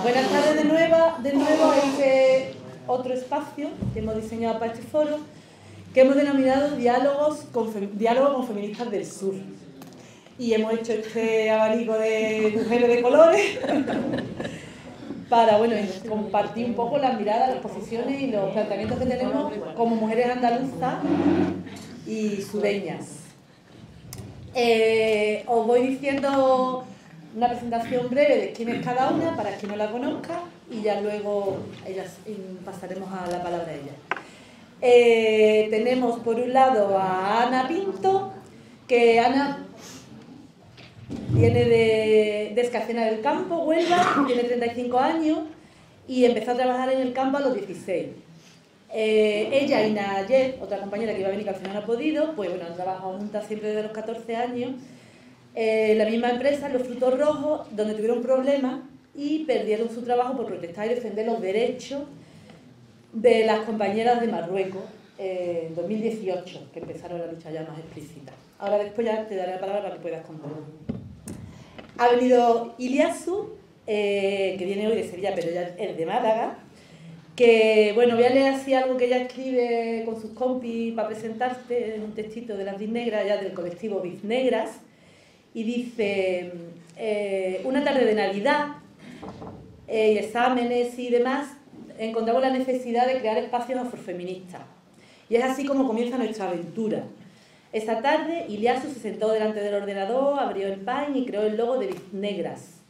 Buenas tardes de nuevo a este otro espacio que hemos diseñado para este foro, que hemos denominado Diálogo con Feministas del Sur. Y hemos hecho este abanico de mujeres de colores para compartir un poco las miradas, las posiciones y los planteamientos que tenemos como mujeres andaluzas y sureñas. Os voy diciendo una presentación breve de quién es cada una, para quien no la conozca, y ya luego pasaremos a la palabra a ella. Tenemos por un lado a Ana Pinto, que Ana viene de Escacena del Campo, Huelva, tiene 35 años y empezó a trabajar en el campo a los 16. Ella y Nayet, otra compañera que iba a venir que al final no ha podido, pues bueno, han trabajado juntas siempre desde los 14 años. La misma empresa, Los Frutos Rojos, donde tuvieron problemas y perdieron su trabajo por protestar y defender los derechos de las compañeras de Marruecos en 2018, que empezaron la lucha ya más explícita. Ahora después ya te daré la palabra para que puedas contar. Ha venido Iliasu, que viene hoy de Sevilla, pero ella es de Málaga, que, bueno, voy a leer así algo que ella escribe con sus compis para presentarte, en un textito de las Biznegras, ya del colectivo Biznegras. Y dice, una tarde de Navidad, y exámenes y demás, encontramos la necesidad de crear espacios afrofeministas. Y es así como comienza nuestra aventura. Esa tarde, Iliasu se sentó delante del ordenador, abrió el Paint y creó el logo de Biznegras.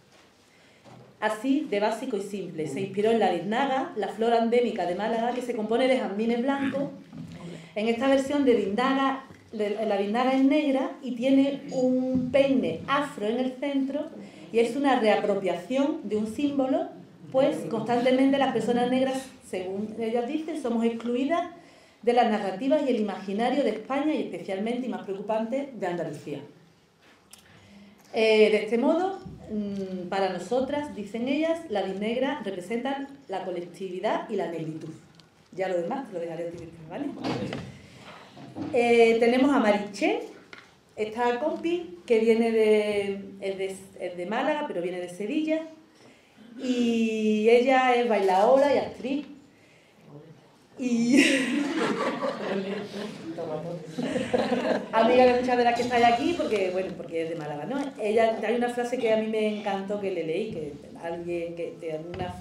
Así, de básico y simple, se inspiró en la biznaga, la flor endémica de Málaga, que se compone de jazmines blancos. En esta versión de biznaga, la biznaga es negra y tiene un peine afro en el centro, y es una reapropiación de un símbolo, pues constantemente las personas negras, según ellas dicen, somos excluidas de las narrativas y el imaginario de España y especialmente, y más preocupante, de Andalucía. De este modo, para nosotras, dicen ellas, las Biznegras representan la colectividad y la negritud. Ya lo demás te lo dejaré a ti, ¿vale? Tenemos a Mariché, esta compi, que viene es de Málaga, pero viene de Sevilla, y ella es bailadora y actriz. Y amiga de muchas de las que estáis aquí, porque es de Málaga, ¿no? Ella, hay una frase que a mí me encantó que le leí, que alguien que de alguna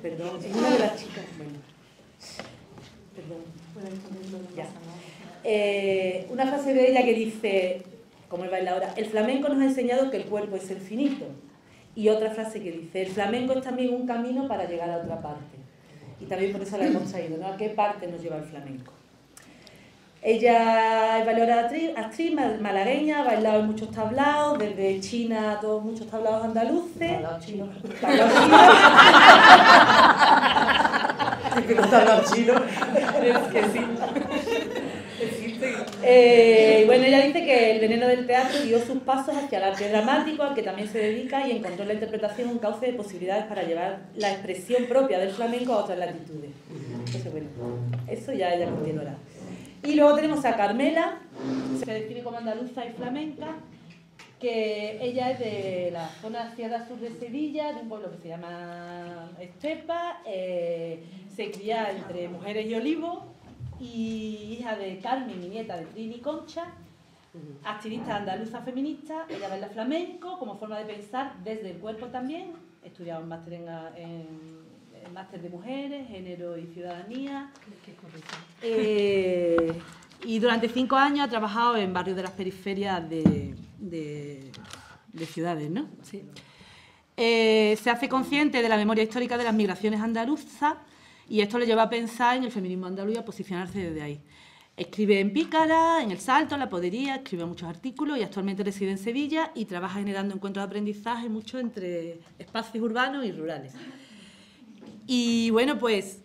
perdón, es una de las chicas, bueno, perdón, ya. Una frase de ella que dice, como es bailadora, el flamenco nos ha enseñado que el cuerpo es infinito. Y otra frase que dice, el flamenco es también un camino para llegar a otra parte. Y también por eso la hemos traído, ¿no? ¿A qué parte nos lleva el flamenco? Ella es bailadora, actriz malagueña, ha bailado en muchos tablaos, desde China a todos muchos tablaos andaluces. Bailado chino. Bailado chino. Es que no tablao chino. Es que sí. Bueno, ella dice que el veneno del teatro guió sus pasos hacia el arte dramático, al que también se dedica, y encontró en la interpretación un cauce de posibilidades para llevar la expresión propia del flamenco a otras latitudes. Entonces, bueno, eso ya ella continuará. Y luego tenemos a Carmela, se define como andaluza y flamenca, que ella es de la zona Sierra Sur de Sevilla, de un pueblo que se llama Estepa, se cría entre Mujeres y Olivos, y hija de Carmen y nieta de Trini Concha, activista andaluza feminista. Ella baila flamenco como forma de pensar desde el cuerpo también, ha estudiado un máster en máster de mujeres, género y ciudadanía, y durante 5 años ha trabajado en barrios de las periferias de ciudades, ¿no? Sí. Se hace consciente de la memoria histórica de las migraciones andaluzas, y esto le lleva a pensar en el feminismo andaluz y a posicionarse desde ahí. Escribe en Pícara, en El Salto, en La Podería, escribe muchos artículos y actualmente reside en Sevilla y trabaja generando encuentros de aprendizaje mucho entre espacios urbanos y rurales. Y bueno, pues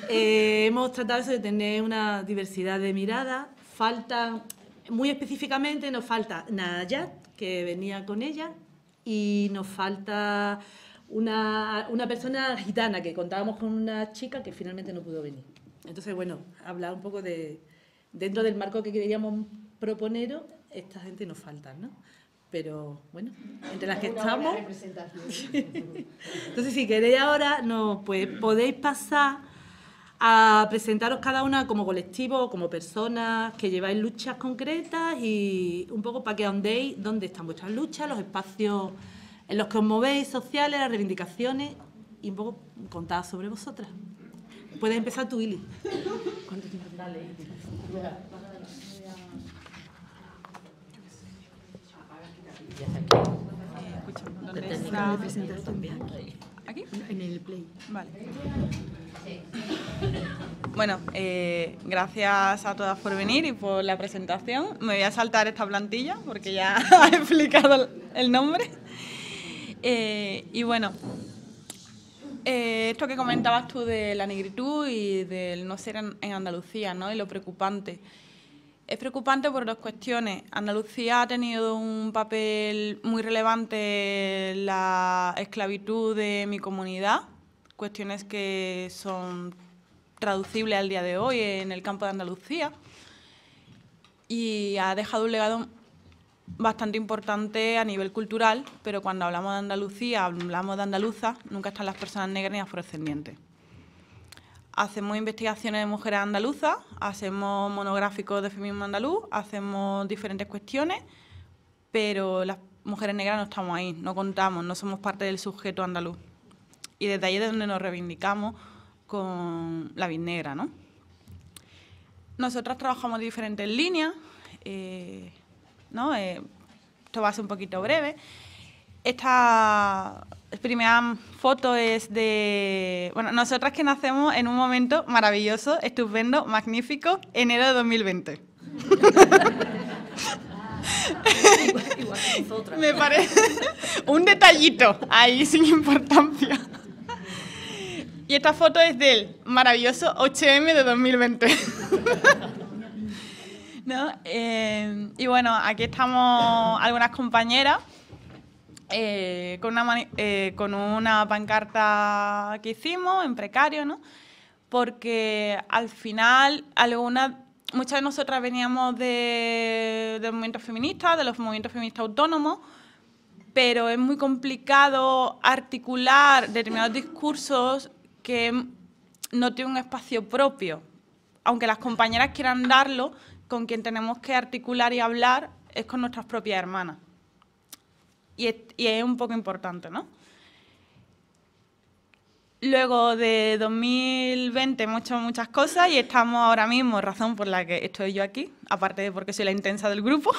hemos tratado eso de tener una diversidad de miradas. Falta, muy específicamente, nos falta Nayat, que venía con ella, y nos falta una persona gitana, que contábamos con una chica que finalmente no pudo venir. Entonces, bueno, hablar un poco de, dentro del marco que queríamos proponeros, esta gente nos falta, ¿no? Pero, bueno, entre las que estamos... Entonces, si queréis ahora, pues podéis pasar a presentaros cada una como colectivo, como personas que lleváis luchas concretas y un poco para que ahondéis dónde están vuestras luchas, los espacios en los que os movéis, sociales, las reivindicaciones, y un poco contar sobre vosotras. Puedes empezar tú, Ili. ¿Cuánto tiempo? Dale. ¿Dónde está la presentación? ¿Aquí? En el play. Vale. Bueno, gracias a todas por venir y por la presentación. Me voy a saltar esta plantilla porque ya he explicado el nombre. Y bueno, esto que comentabas tú de la negritud y del no ser en Andalucía, ¿no? Y lo preocupante. Es preocupante por dos cuestiones. Andalucía ha tenido un papel muy relevante en la esclavitud de mi comunidad, cuestiones que son traducibles al día de hoy en el campo de Andalucía, y ha dejado un legado bastante importante a nivel cultural, pero cuando hablamos de Andalucía, hablamos de andaluzas, nunca están las personas negras ni afrodescendientes. Hacemos investigaciones de mujeres andaluzas, hacemos monográficos de feminismo andaluz, hacemos diferentes cuestiones, pero las mujeres negras no estamos ahí, no contamos, no somos parte del sujeto andaluz. Y desde ahí es donde nos reivindicamos con la vid negra, ¿no? Nosotras trabajamos de diferentes líneas, ¿no? Esto va a ser un poquito breve. Esta primera foto es de... Bueno, nosotras que nacemos en un momento maravilloso, estupendo, magnífico, enero de 2020. Igual que nosotras. Me parece un detallito ahí sin importancia. Y esta foto es del maravilloso 8M de 2020. ¿No? Y bueno, aquí estamos algunas compañeras con una pancarta que hicimos en precario, ¿no? Porque al final muchas de nosotras veníamos de movimientos feministas, de los movimientos feministas autónomos, pero es muy complicado articular determinados discursos que no tienen un espacio propio. Aunque las compañeras quieran darlo, con quien tenemos que articular y hablar es con nuestras propias hermanas. Y es un poco importante, ¿no? Luego de 2020 hemos hecho muchas cosas y estamos ahora mismo, razón por la que estoy yo aquí, aparte de porque soy la intensa del grupo.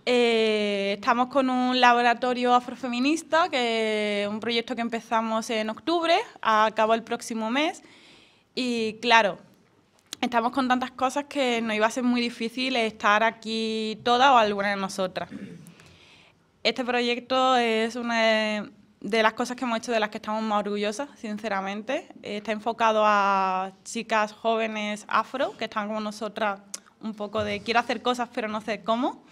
Estamos con un laboratorio afrofeminista, que es un proyecto que empezamos en octubre, acabó el próximo mes, y claro, estamos con tantas cosas que nos iba a ser muy difícil estar aquí todas o alguna de nosotras. Este proyecto es una de las cosas que hemos hecho de las que estamos más orgullosas, sinceramente. Está enfocado a chicas jóvenes afro, que están como nosotras un poco de quiero hacer cosas pero no sé cómo,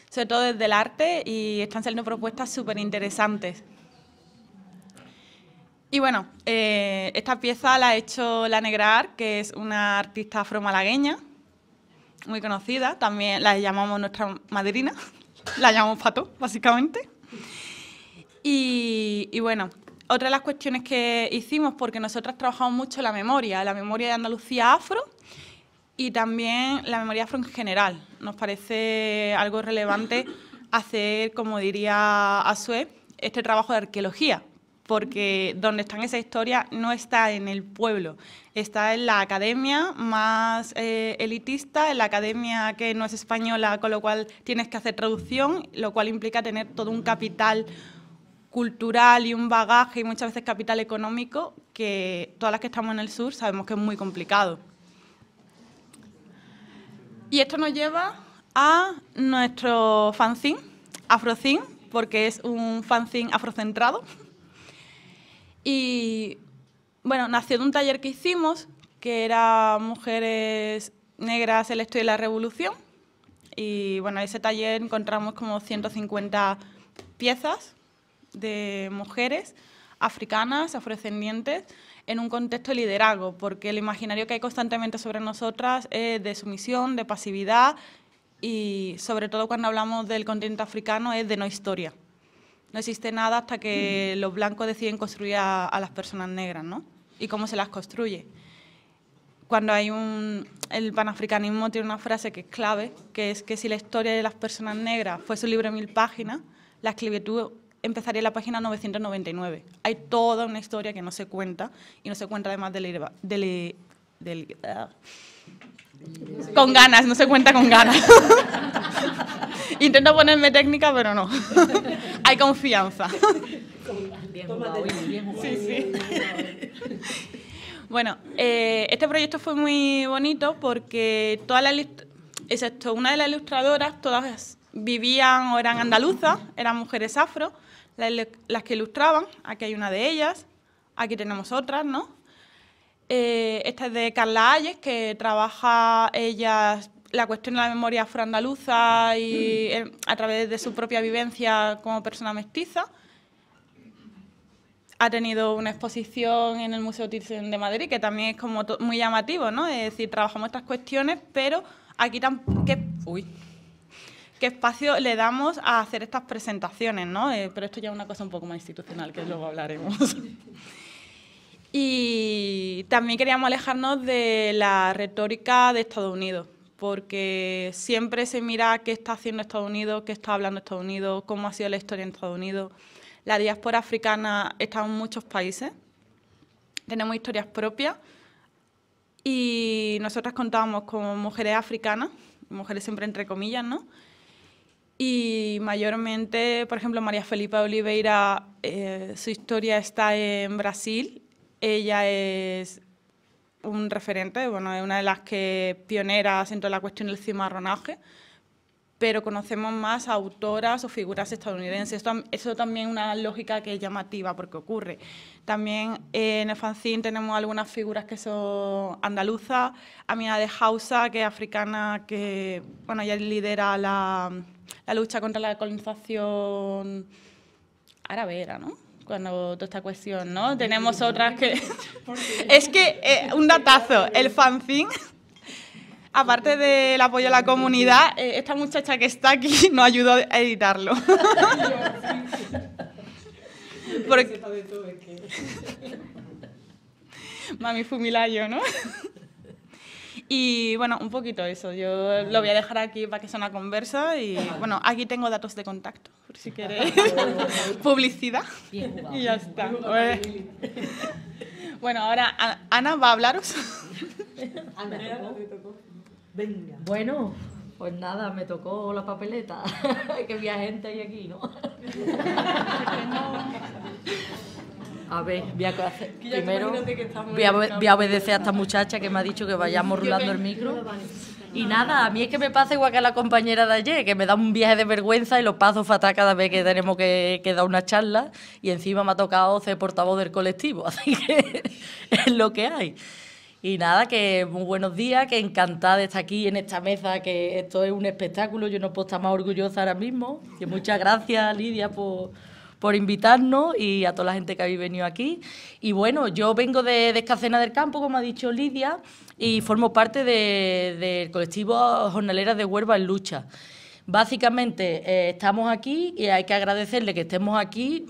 sobre todo desde el arte, y están saliendo propuestas súper interesantes. Y bueno, esta pieza la ha hecho La Negra Art, que es una artista afromalagueña, muy conocida, también la llamamos nuestra madrina, la llamamos Pato, básicamente. Y bueno, otra de las cuestiones que hicimos, porque nosotras trabajamos mucho la memoria de Andalucía afro y también la memoria afro en general. Nos parece algo relevante hacer, como diría Asue, este trabajo de arqueología, porque donde están esas historias no está en el pueblo, está en la academia más elitista, en la academia que no es española, con lo cual tienes que hacer traducción, lo cual implica tener todo un capital cultural y un bagaje y muchas veces capital económico que todas las que estamos en el sur sabemos que es muy complicado. Y esto nos lleva a nuestro fanzine, Afrozine, porque es un fanzine afrocentrado. Y bueno, nació de un taller que hicimos, que era Mujeres Negras en la Historia de la Revolución. Y bueno, en ese taller encontramos como 150 piezas de mujeres africanas, afrodescendientes, en un contexto de liderazgo, porque el imaginario que hay constantemente sobre nosotras es de sumisión, de pasividad y sobre todo cuando hablamos del continente africano es de no historia. No existe nada hasta que los blancos deciden construir a las personas negras, ¿no? Y cómo se las construye. Cuando hay el panafricanismo tiene una frase que es clave, que es que si la historia de las personas negras fuese un libro de 1000 páginas, la esclavitud empezaría en la página 999. Hay toda una historia que no se cuenta, y no se cuenta además con ganas, no se cuenta con ganas. Intento ponerme técnica, pero no. Hay confianza. Bien jugado, bien jugado. Sí, sí. Bueno, este proyecto fue muy bonito porque excepto una de las ilustradoras, todas vivían o eran andaluzas, eran mujeres afro, las que ilustraban. Aquí hay una de ellas, aquí tenemos otras, ¿no? Esta es de Carla Hayes, que trabaja ella la cuestión de la memoria afroandaluza y a través de su propia vivencia como persona mestiza. Ha tenido una exposición en el Museo Thyssen de Madrid, que también es como muy llamativo, ¿no? Es decir, trabajamos estas cuestiones, pero aquí ¿qué espacio le damos a hacer estas presentaciones, ¿no? Pero esto ya es una cosa un poco más institucional, que luego hablaremos. Y también queríamos alejarnos de la retórica de Estados Unidos, porque siempre se mira qué está haciendo Estados Unidos, qué está hablando Estados Unidos, cómo ha sido la historia en Estados Unidos. La diáspora africana está en muchos países, tenemos historias propias y nosotras contábamos con mujeres africanas, mujeres siempre entre comillas, ¿no? Y mayormente, por ejemplo, María Felipa Oliveira, su historia está en Brasil. Ella es un referente, bueno, es una de las pioneras en toda la cuestión del cimarronaje, pero conocemos más a autoras o figuras estadounidenses. Eso también es una lógica que es llamativa porque ocurre. También en el fanzine tenemos algunas figuras que son andaluzas, Amina de Hausa, que es africana, que bueno, ella lidera la lucha contra la colonización árabe, era, ¿no? Cuando toda esta cuestión, ¿no? Tenemos otras que... Es que, un datazo, el fanzine, aparte del apoyo a la comunidad, esta muchacha que está aquí nos ayudó a editarlo. Porque... Mami Fumilayo, ¿no? Y bueno, un poquito eso. Yo lo voy a dejar aquí para que sea una conversa y bueno, aquí tengo datos de contacto, por si queréis. Publicidad. Y ya está. Bueno, ahora Ana va a hablaros. Ana, ¿te tocó? Venga. Bueno, pues nada, me tocó la papeleta. Que había gente ahí aquí, ¿no? A ver, primero voy a obedecer a esta muchacha que me ha dicho que vayamos rulando el micro. Y nada, a mí es que me pasa igual que a la compañera de ayer, que me da un viaje de vergüenza y lo paso fatal cada vez que tenemos que dar una charla y encima me ha tocado ser portavoz del colectivo, así que es lo que hay. Y nada, que muy buenos días, que encantada de estar aquí en esta mesa, que esto es un espectáculo, yo no puedo estar más orgullosa ahora mismo. Que muchas gracias, Lidia, por invitarnos y a toda la gente que habéis venido aquí. Y bueno, yo vengo de Escacena del Campo, como ha dicho Lidia, y formo parte del colectivo Jornaleras de Huelva en Lucha. Básicamente estamos aquí y hay que agradecerle que estemos aquí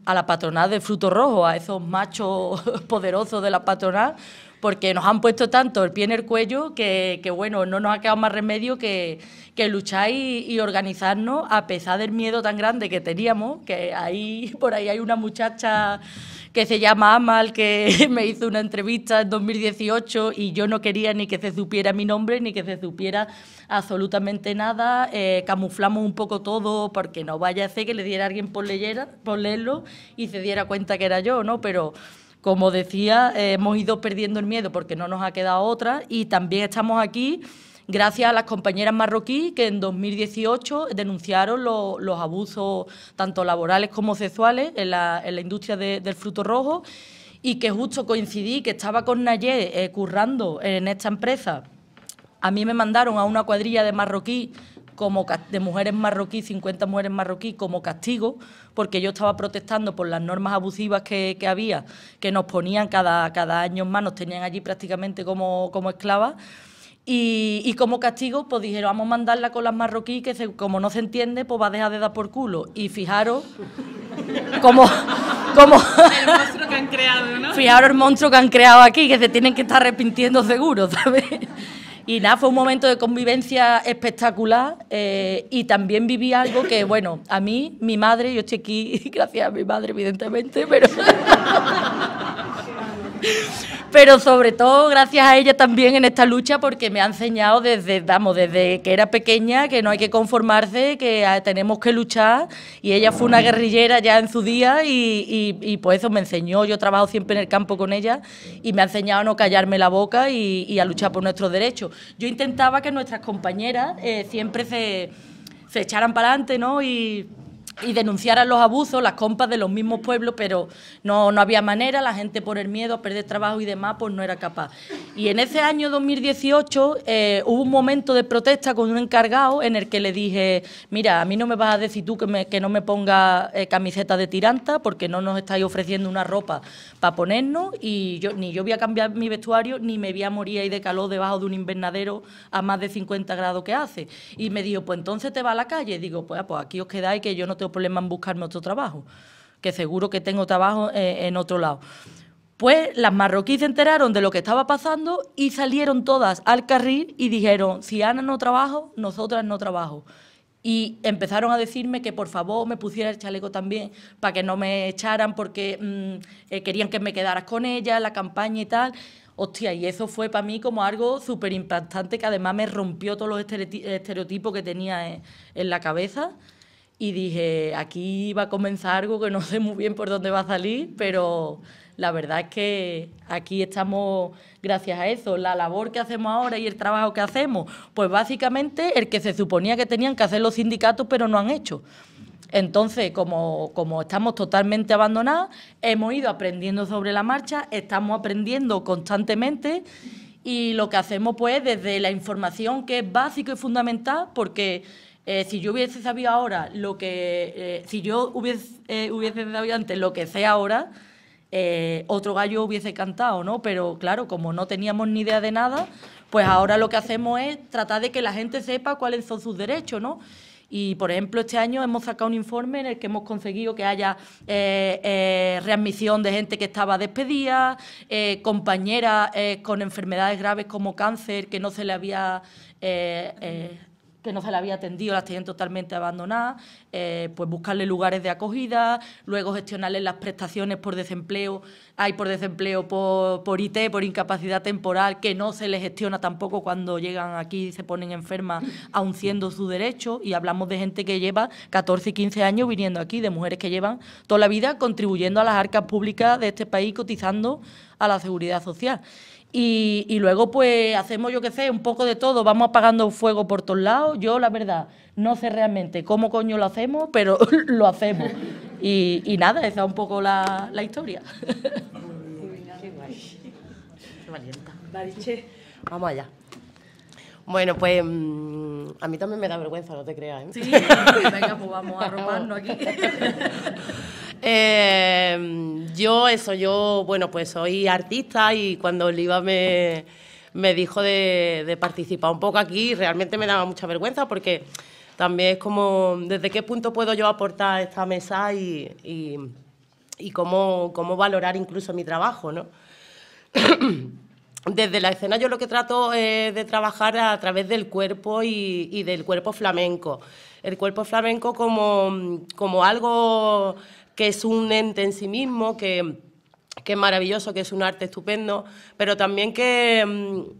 a la patronal de Frutos Rojos, a esos machos poderosos de la patronal, porque nos han puesto tanto el pie en el cuello que bueno, no nos ha quedado más remedio que luchar y organizarnos a pesar del miedo tan grande que teníamos, que por ahí hay una muchacha que se llama Amal, que me hizo una entrevista en 2018 y yo no quería ni que se supiera mi nombre ni que se supiera absolutamente nada. Camuflamos un poco todo porque no vaya a ser que le diera a alguien por leerlo y se diera cuenta que era yo, ¿no? Pero como decía, hemos ido perdiendo el miedo porque no nos ha quedado otra y también estamos aquí gracias a las compañeras marroquíes que en 2018 denunciaron los abusos tanto laborales como sexuales en la industria del fruto rojo, y que justo coincidí que estaba con Nayé currando en esta empresa. A mí me mandaron a una cuadrilla de marroquí, de mujeres marroquíes, 50 mujeres marroquíes, como castigo, porque yo estaba protestando por las normas abusivas que había, que nos ponían cada año más, nos tenían allí prácticamente como esclavas. Y como castigo, pues dijeron, vamos a mandarla con las marroquíes, que como no se entiende, pues va a dejar de dar por culo. Y fijaros como el monstruo que han creado, ¿no? Fijaros el monstruo que han creado aquí, que se tienen que estar arrepintiendo seguro, ¿sabes? Y nada, fue un momento de convivencia espectacular, y también viví algo que, bueno, a mí, mi madre, yo estoy aquí gracias a mi madre, evidentemente, pero sobre todo gracias a ella también en esta lucha, porque me ha enseñado desde que era pequeña que no hay que conformarse, que tenemos que luchar, y ella fue una guerrillera ya en su día y pues eso me enseñó. Yo trabajo siempre en el campo con ella y me ha enseñado a no callarme la boca y a luchar por nuestros derechos. Yo intentaba que nuestras compañeras siempre se echaran para adelante, ¿no? Y denunciaran los abusos, las compas de los mismos pueblos, pero no había manera, la gente por el miedo a perder trabajo y demás, pues no era capaz. Y en ese año 2018 hubo un momento de protesta con un encargado en el que le dije, mira, a mí no me vas a decir tú que no me ponga camiseta de tiranta, porque no nos estáis ofreciendo una ropa para ponernos, y ni yo voy a cambiar mi vestuario, ni me voy a morir ahí de calor debajo de un invernadero a más de 50 grados que hace. Y me dijo, pues entonces te vas a la calle. Y digo, pues aquí os quedáis, que yo no tengo problema en buscarme otro trabajo, que seguro que tengo trabajo en otro lado. Pues las marroquíes se enteraron de lo que estaba pasando y salieron todas al carril y dijeron, si Ana no trabaja, nosotras no trabajamos. Y empezaron a decirme que por favor me pusiera el chaleco también para que no me echaran, porque querían que me quedaras con ella en la campaña y tal. Hostia, y eso fue para mí como algo súper impactante, que además me rompió todos los estereotipos que tenía en la cabeza. Y dije, aquí va a comenzar algo que no sé muy bien por dónde va a salir, pero la verdad es que aquí estamos gracias a eso. La labor que hacemos ahora y el trabajo que hacemos, pues básicamente el que se suponía que tenían que hacer los sindicatos, pero no han hecho. Entonces, como estamos totalmente abandonados, hemos ido aprendiendo sobre la marcha, estamos aprendiendo constantemente, y lo que hacemos pues desde la información, que es básico y fundamental, porque si yo hubiese sabido ahora lo que... si yo hubiese sabido antes lo que sé ahora, otro gallo hubiese cantado, ¿no? Pero claro, como no teníamos ni idea de nada, pues ahora lo que hacemos es tratar de que la gente sepa cuáles son sus derechos, ¿no? Y, por ejemplo, este año hemos sacado un informe en el que hemos conseguido que haya readmisión de gente que estaba despedida, compañeras con enfermedades graves como cáncer que no se le había atendido, las tenían totalmente abandonadas, pues buscarle lugares de acogida, luego gestionarles las prestaciones por desempleo, por IT, por incapacidad temporal, que no se les gestiona tampoco cuando llegan aquí y se ponen enfermas, aun siendo su derecho, y hablamos de gente que lleva 14 y 15 años viniendo aquí, de mujeres que llevan toda la vida contribuyendo a las arcas públicas de este país, cotizando a la seguridad social. Y luego, pues, hacemos, yo qué sé, un poco de todo, vamos apagando fuego por todos lados. Yo, la verdad, no sé realmente cómo coño lo hacemos, pero lo hacemos. Y nada, esa es un poco la historia. Qué guay. Qué valienta. Mariche, vamos allá. Bueno, pues a mí también me da vergüenza, no te creas, ¿eh? Sí, venga, pues vamos a arroparnos aquí. Yo, bueno, pues soy artista, y cuando Oliva me dijo de participar un poco aquí, realmente me daba mucha vergüenza, porque también es como, ¿desde qué punto puedo yo aportar a esta mesa y cómo valorar incluso mi trabajo, ¿no? Desde la escena yo lo que trato es de trabajar a través del cuerpo y del cuerpo flamenco. El cuerpo flamenco como algo que es un ente en sí mismo, que es maravilloso, que es un arte estupendo, pero también que,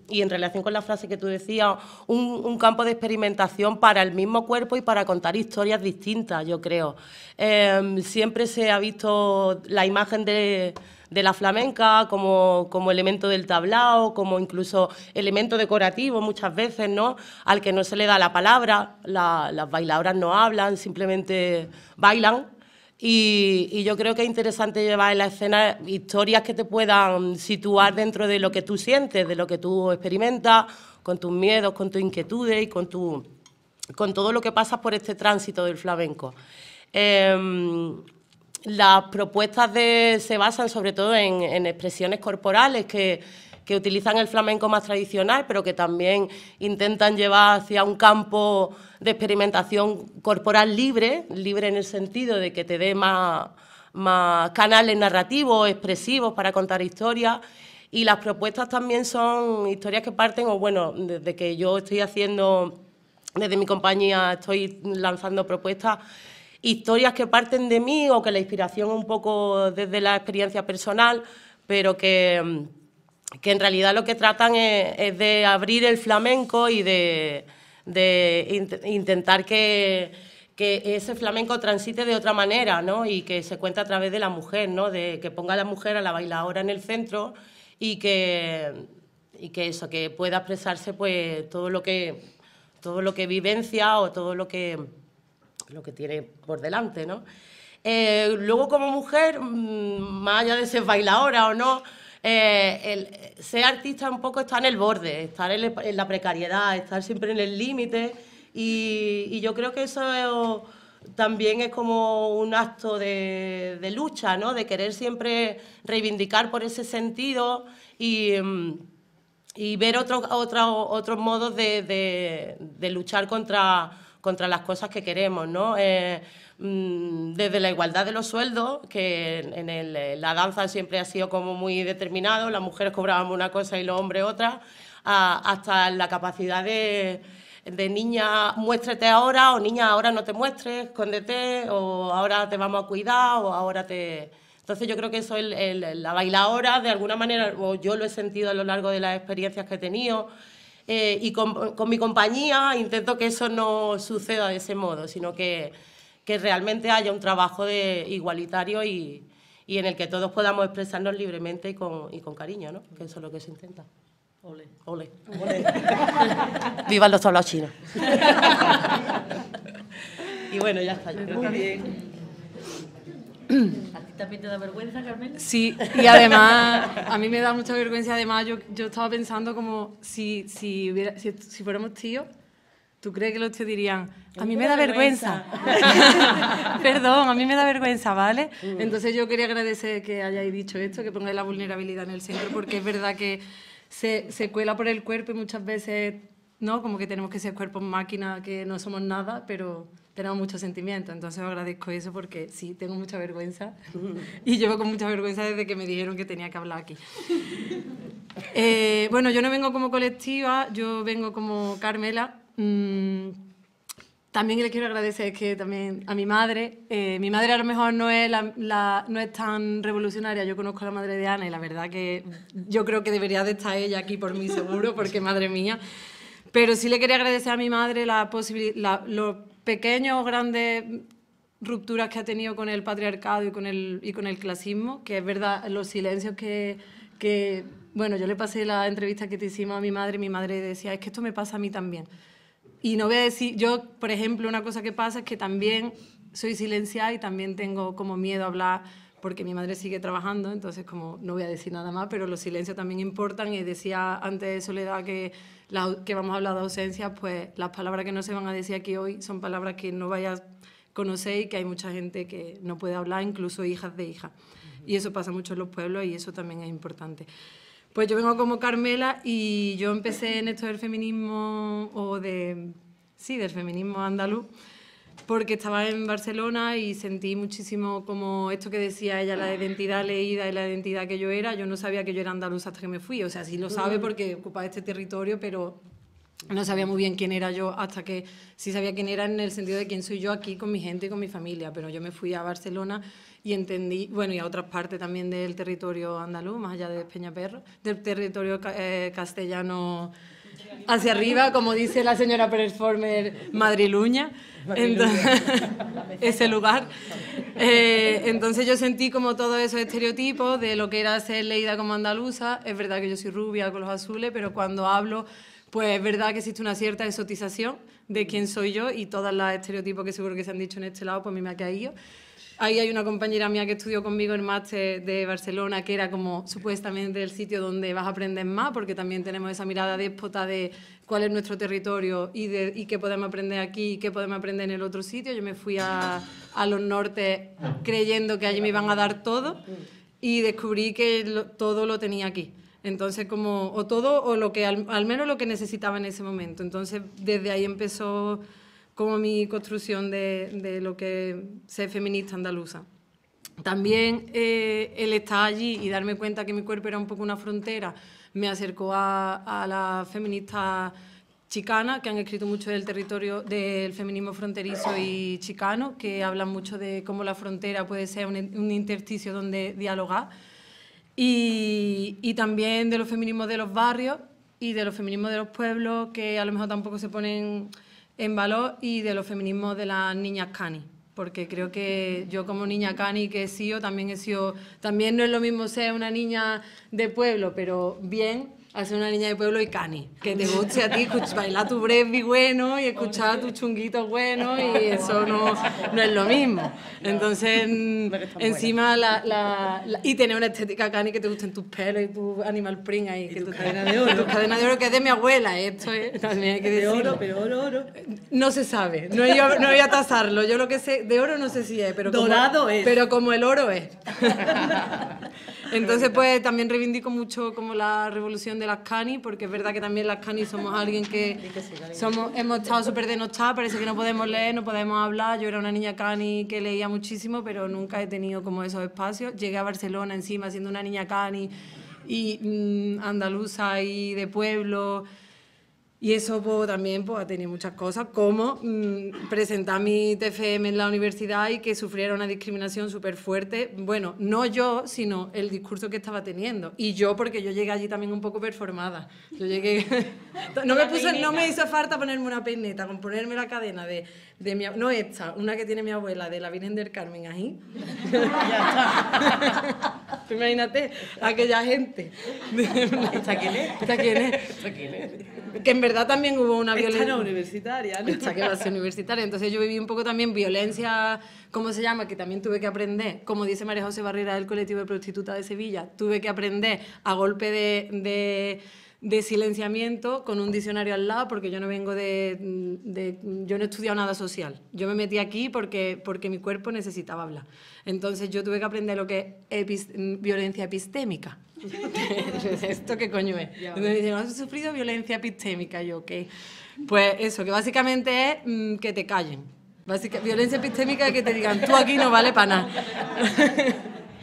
y en relación con la frase que tú decías, un campo de experimentación para el mismo cuerpo y para contar historias distintas, yo creo. Siempre se ha visto la imagen de la flamenca como elemento del tablao, como incluso elemento decorativo muchas veces, ¿no? Al que no se le da la palabra, las bailadoras no hablan, simplemente bailan. Y yo creo que es interesante llevar en la escena historias que te puedan situar dentro de lo que tú sientes, de lo que tú experimentas, con tus miedos, con tus inquietudes y con todo lo que pasas por este tránsito del flamenco. Las propuestas se basan sobre todo en expresiones corporales que utilizan el flamenco más tradicional, pero que también intentan llevar hacia un campo de experimentación corporal libre en el sentido de que te dé más canales narrativos, expresivos para contar historias. Y las propuestas también son historias que parten, o bueno, desde que yo estoy haciendo, desde mi compañía estoy lanzando propuestas, historias que parten de mí o que la inspiración un poco desde la experiencia personal, pero que en realidad lo que tratan es de abrir el flamenco y de intentar que ese flamenco transite de otra manera, ¿no? Y que se cuente a través de la mujer, ¿no? De que ponga a la mujer, a la bailadora en el centro y que pueda expresarse pues todo lo que vivencia o todo lo que tiene por delante, ¿no? Luego, como mujer, más allá de ser bailadora o no, ser artista un poco está en el borde, estar en la precariedad, estar siempre en el límite y yo creo que eso también es como un acto de lucha, ¿no? De querer siempre reivindicar por ese sentido y ver otros modos de luchar contra las cosas que queremos, ¿no? Desde la igualdad de los sueldos, que en la danza siempre ha sido como muy determinado, las mujeres cobrábamos una cosa y los hombres otra, hasta la capacidad de niña, muéstrate ahora, o niña, ahora no te muestres, escóndete, o ahora te vamos a cuidar, o ahora te... Entonces yo creo que eso la bailadora, de alguna manera, o yo lo he sentido a lo largo de las experiencias que he tenido, y con mi compañía intento que eso no suceda de ese modo, sino que realmente haya un trabajo igualitario y en el que todos podamos expresarnos libremente y con cariño, ¿no? Que eso es lo que se intenta. Ole. Ole. Ole. ¡Vivan los tablaos chinos! Y bueno, ya está. Muy bien. ¿A ti también te da vergüenza, Carmen? Sí, y además a mí me da mucha vergüenza. Además yo estaba pensando como si fuéramos tíos, ¿tú crees que los tíos dirían, a mí me da vergüenza? Perdón, a mí me da vergüenza, ¿vale? Entonces yo quería agradecer que hayáis dicho esto, que pongáis la vulnerabilidad en el centro, porque es verdad que se cuela por el cuerpo y muchas veces, ¿no? Como que tenemos que ser cuerpos máquinas, que no somos nada, pero tenemos muchos sentimientos. Entonces os agradezco eso porque sí, tengo mucha vergüenza y llevo con mucha vergüenza desde que me dijeron que tenía que hablar aquí. Bueno, yo no vengo como colectiva, yo vengo como Carmela. También le quiero agradecer que también a mi madre a lo mejor no es tan revolucionaria. Yo conozco a la madre de Ana y la verdad que yo creo que debería de estar ella aquí por mí seguro, porque madre mía. Pero sí le quería agradecer a mi madre los pequeños o grandes rupturas que ha tenido con el patriarcado y con el clasismo, que es verdad, los silencios que bueno, yo le pasé la entrevista que te hicimos a mi madre decía, es que esto me pasa a mí también. Y no voy a decir, yo, por ejemplo, una cosa que pasa es que también soy silenciada y también tengo como miedo a hablar porque mi madre sigue trabajando, entonces como no voy a decir nada más, pero los silencios también importan. Y decía antes de Soledad que vamos a hablar de ausencias, pues las palabras que no se van a decir aquí hoy son palabras que no vayas a conocer y que hay mucha gente que no puede hablar, incluso hijas de hijas. Y eso pasa mucho en los pueblos y eso también es importante. Pues yo vengo como Carmela y yo empecé en esto del feminismo, del feminismo andaluz, porque estaba en Barcelona y sentí muchísimo como esto que decía ella, la identidad leída y la identidad que yo era. Yo no sabía que yo era andaluza hasta que me fui, o sea, sí lo sabe porque ocupaba este territorio, pero No sabía muy bien quién era yo, hasta que sí sabía quién era en el sentido de quién soy yo aquí con mi gente y con mi familia, pero yo me fui a Barcelona y entendí, bueno, y a otras partes también del territorio andaluz, más allá de Peñaperro, del territorio castellano hacia arriba, como dice la señora performer madriluña, entonces, ese lugar. Entonces yo sentí como todos esos estereotipos de lo que era ser leída como andaluza. Es verdad que yo soy rubia con los azules, pero cuando hablo, pues es verdad que existe una cierta exotización de quién soy yo, y todos los estereotipos que seguro que se han dicho en este lado, pues a mí me ha caído. Ahí hay una compañera mía que estudió conmigo en máster de Barcelona, que era como supuestamente el sitio donde vas a aprender más, porque también tenemos esa mirada déspota de cuál es nuestro territorio y qué podemos aprender aquí y qué podemos aprender en el otro sitio. Yo me fui a los nortes creyendo que allí me iban a dar todo y descubrí que todo lo tenía aquí. Entonces, como o todo o lo que al menos lo que necesitaba en ese momento. Entonces, desde ahí empezó como mi construcción de lo que ser feminista andaluza. También el estar allí y darme cuenta que mi cuerpo era un poco una frontera me acercó a las feministas chicanas, que han escrito mucho del territorio del feminismo fronterizo y chicano, que hablan mucho de cómo la frontera puede ser un intersticio donde dialogar, y también de los feminismos de los barrios y de los feminismos de los pueblos, que a lo mejor tampoco se ponen en valor, y de los feminismos de las niñas cani, porque creo que yo como niña cani que he sido, también no es lo mismo ser una niña de pueblo, pero bien, a ser una niña de pueblo y cani, que te guste a ti bailar tu breakbeat bueno y escuchar tus chunguitos buenos, y eso no es lo mismo. Entonces, encima, y tener una estética cani, que te gusten tus pelos y tu animal print ahí. Y tu cadena de oro. Tu cadena de oro, que es de mi abuela, esto es, también hay que decirlo. De oro, pero oro. No se sabe, no voy a tasarlo, yo lo que sé, de oro no sé si es, pero dorado es. Pero como el oro es. Entonces, pues también reivindico mucho como la revolución de las cani, porque es verdad que también las cani somos alguien que hemos estado súper denostadas, parece que no podemos leer, no podemos hablar. Yo era una niña cani que leía muchísimo, pero nunca he tenido como esos espacios. Llegué a Barcelona encima siendo una niña cani y andaluza y de pueblo. Y eso pues, también pues, ha tenido muchas cosas, como presentar mi TFM en la universidad y que sufriera una discriminación súper fuerte. Bueno, no yo, sino el discurso que estaba teniendo. Y yo, porque yo llegué allí también un poco performada. Yo llegué... no me hizo falta ponerme una peineta, con ponerme la cadena de mi... No esta, una que tiene mi abuela, de la Virgen del Carmen, ahí. Imagínate, aquella gente. ¿Esta quién es? ¿Esta quién es? ¿Esta quién es? Que en verdad también hubo una violencia... Esta no universitaria, ¿no? Esta que va a ser universitaria. Entonces yo viví un poco también violencia, ¿cómo se llama? Que también tuve que aprender, como dice María José Barrera del colectivo de prostitutas de Sevilla, tuve que aprender a golpe de silenciamiento con un diccionario al lado, porque yo no vengo yo no he estudiado nada social. Yo me metí aquí porque mi cuerpo necesitaba hablar. Entonces yo tuve que aprender lo que es violencia epistémica. ¿Esto qué coño es? Entonces me dicen, ¿has sufrido violencia epistémica? Yo, ¿qué? Pues eso, que básicamente es que te callen. Violencia epistémica es que te digan, tú aquí no vale para nada.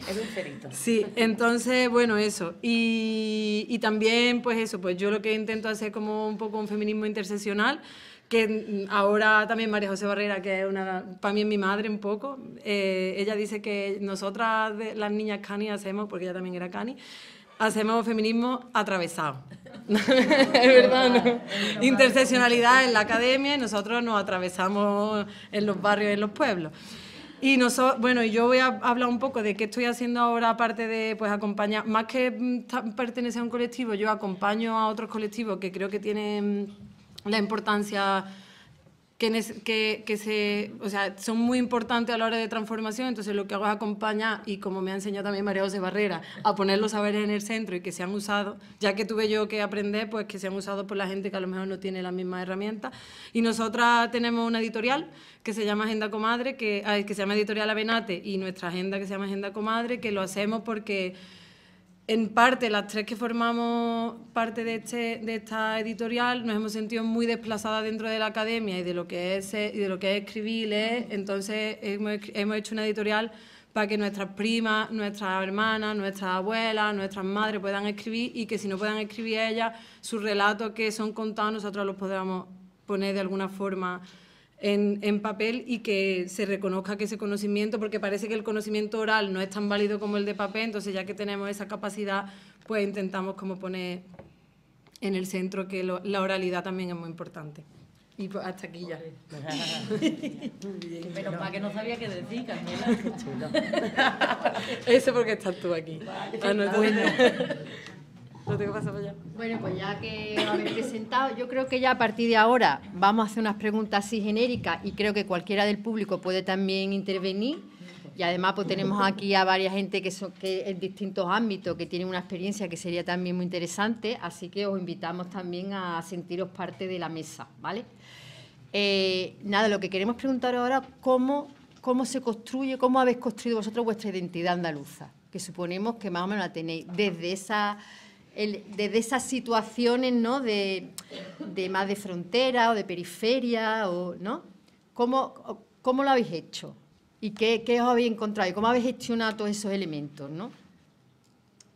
Es un cerito. Sí, entonces, bueno, eso. Y también, pues eso, pues yo lo que intento hacer como un poco un feminismo interseccional, que ahora también María José Barrera, que es para mí es mi madre un poco, ella dice que nosotras, las niñas cani, hacemos, porque ella también era cani, hacemos feminismo atravesado. Es verdad, ¿no? Interseccionalidad en la academia, y nosotros nos atravesamos en los barrios y en los pueblos. Y bueno, yo voy a hablar un poco de qué estoy haciendo ahora, aparte de pues acompañar, más que pertenecer a un colectivo, yo acompaño a otros colectivos que creo que tienen la importancia o sea, son muy importantes a la hora de transformación. Entonces lo que hago es acompañar, y como me ha enseñado también María José Barrera, a poner los saberes en el centro y que sean usados, ya que tuve yo que aprender, pues que sean usados por la gente que a lo mejor no tiene las mismas herramientas. Y nosotras tenemos una editorial que se llama Agenda Comadre, que se llama Editorial Avenate, y nuestra agenda que se llama Agenda Comadre, que lo hacemos porque en parte, las tres que formamos parte de esta editorial nos hemos sentido muy desplazadas dentro de la academia y de lo que es escribir y leer. Entonces hemos hecho una editorial para que nuestras primas, nuestras hermanas, nuestras abuelas, nuestras madres puedan escribir y que si no puedan escribir ellas, sus relatos que son contados nosotros los podamos poner de alguna forma en papel y que se reconozca que ese conocimiento, porque parece que el conocimiento oral no es tan válido como el de papel, entonces ya que tenemos esa capacidad, pues intentamos como poner en el centro que la oralidad también es muy importante. Y pues hasta aquí ya. Pero para que no sabía qué decir, Carmela. Eso porque estás tú aquí. No tengo que pasar para allá. Bueno, pues ya que habéis presentado, yo creo que ya a partir de ahora vamos a hacer unas preguntas así genéricas y creo que cualquiera del público puede también intervenir. Y además pues tenemos aquí a varias gente que en distintos ámbitos, que tienen una experiencia que sería también muy interesante, así que os invitamos también a sentiros parte de la mesa, ¿vale? Nada, lo que queremos preguntar ahora, ¿cómo se construye, cómo habéis construido vosotros vuestra identidad andaluza? Que suponemos que más o menos la tenéis desde esas situaciones, ¿no? de más de frontera o de periferia, ¿no? ¿Cómo lo habéis hecho? ¿Y qué os habéis encontrado? ¿Y cómo habéis gestionado todos esos elementos, no?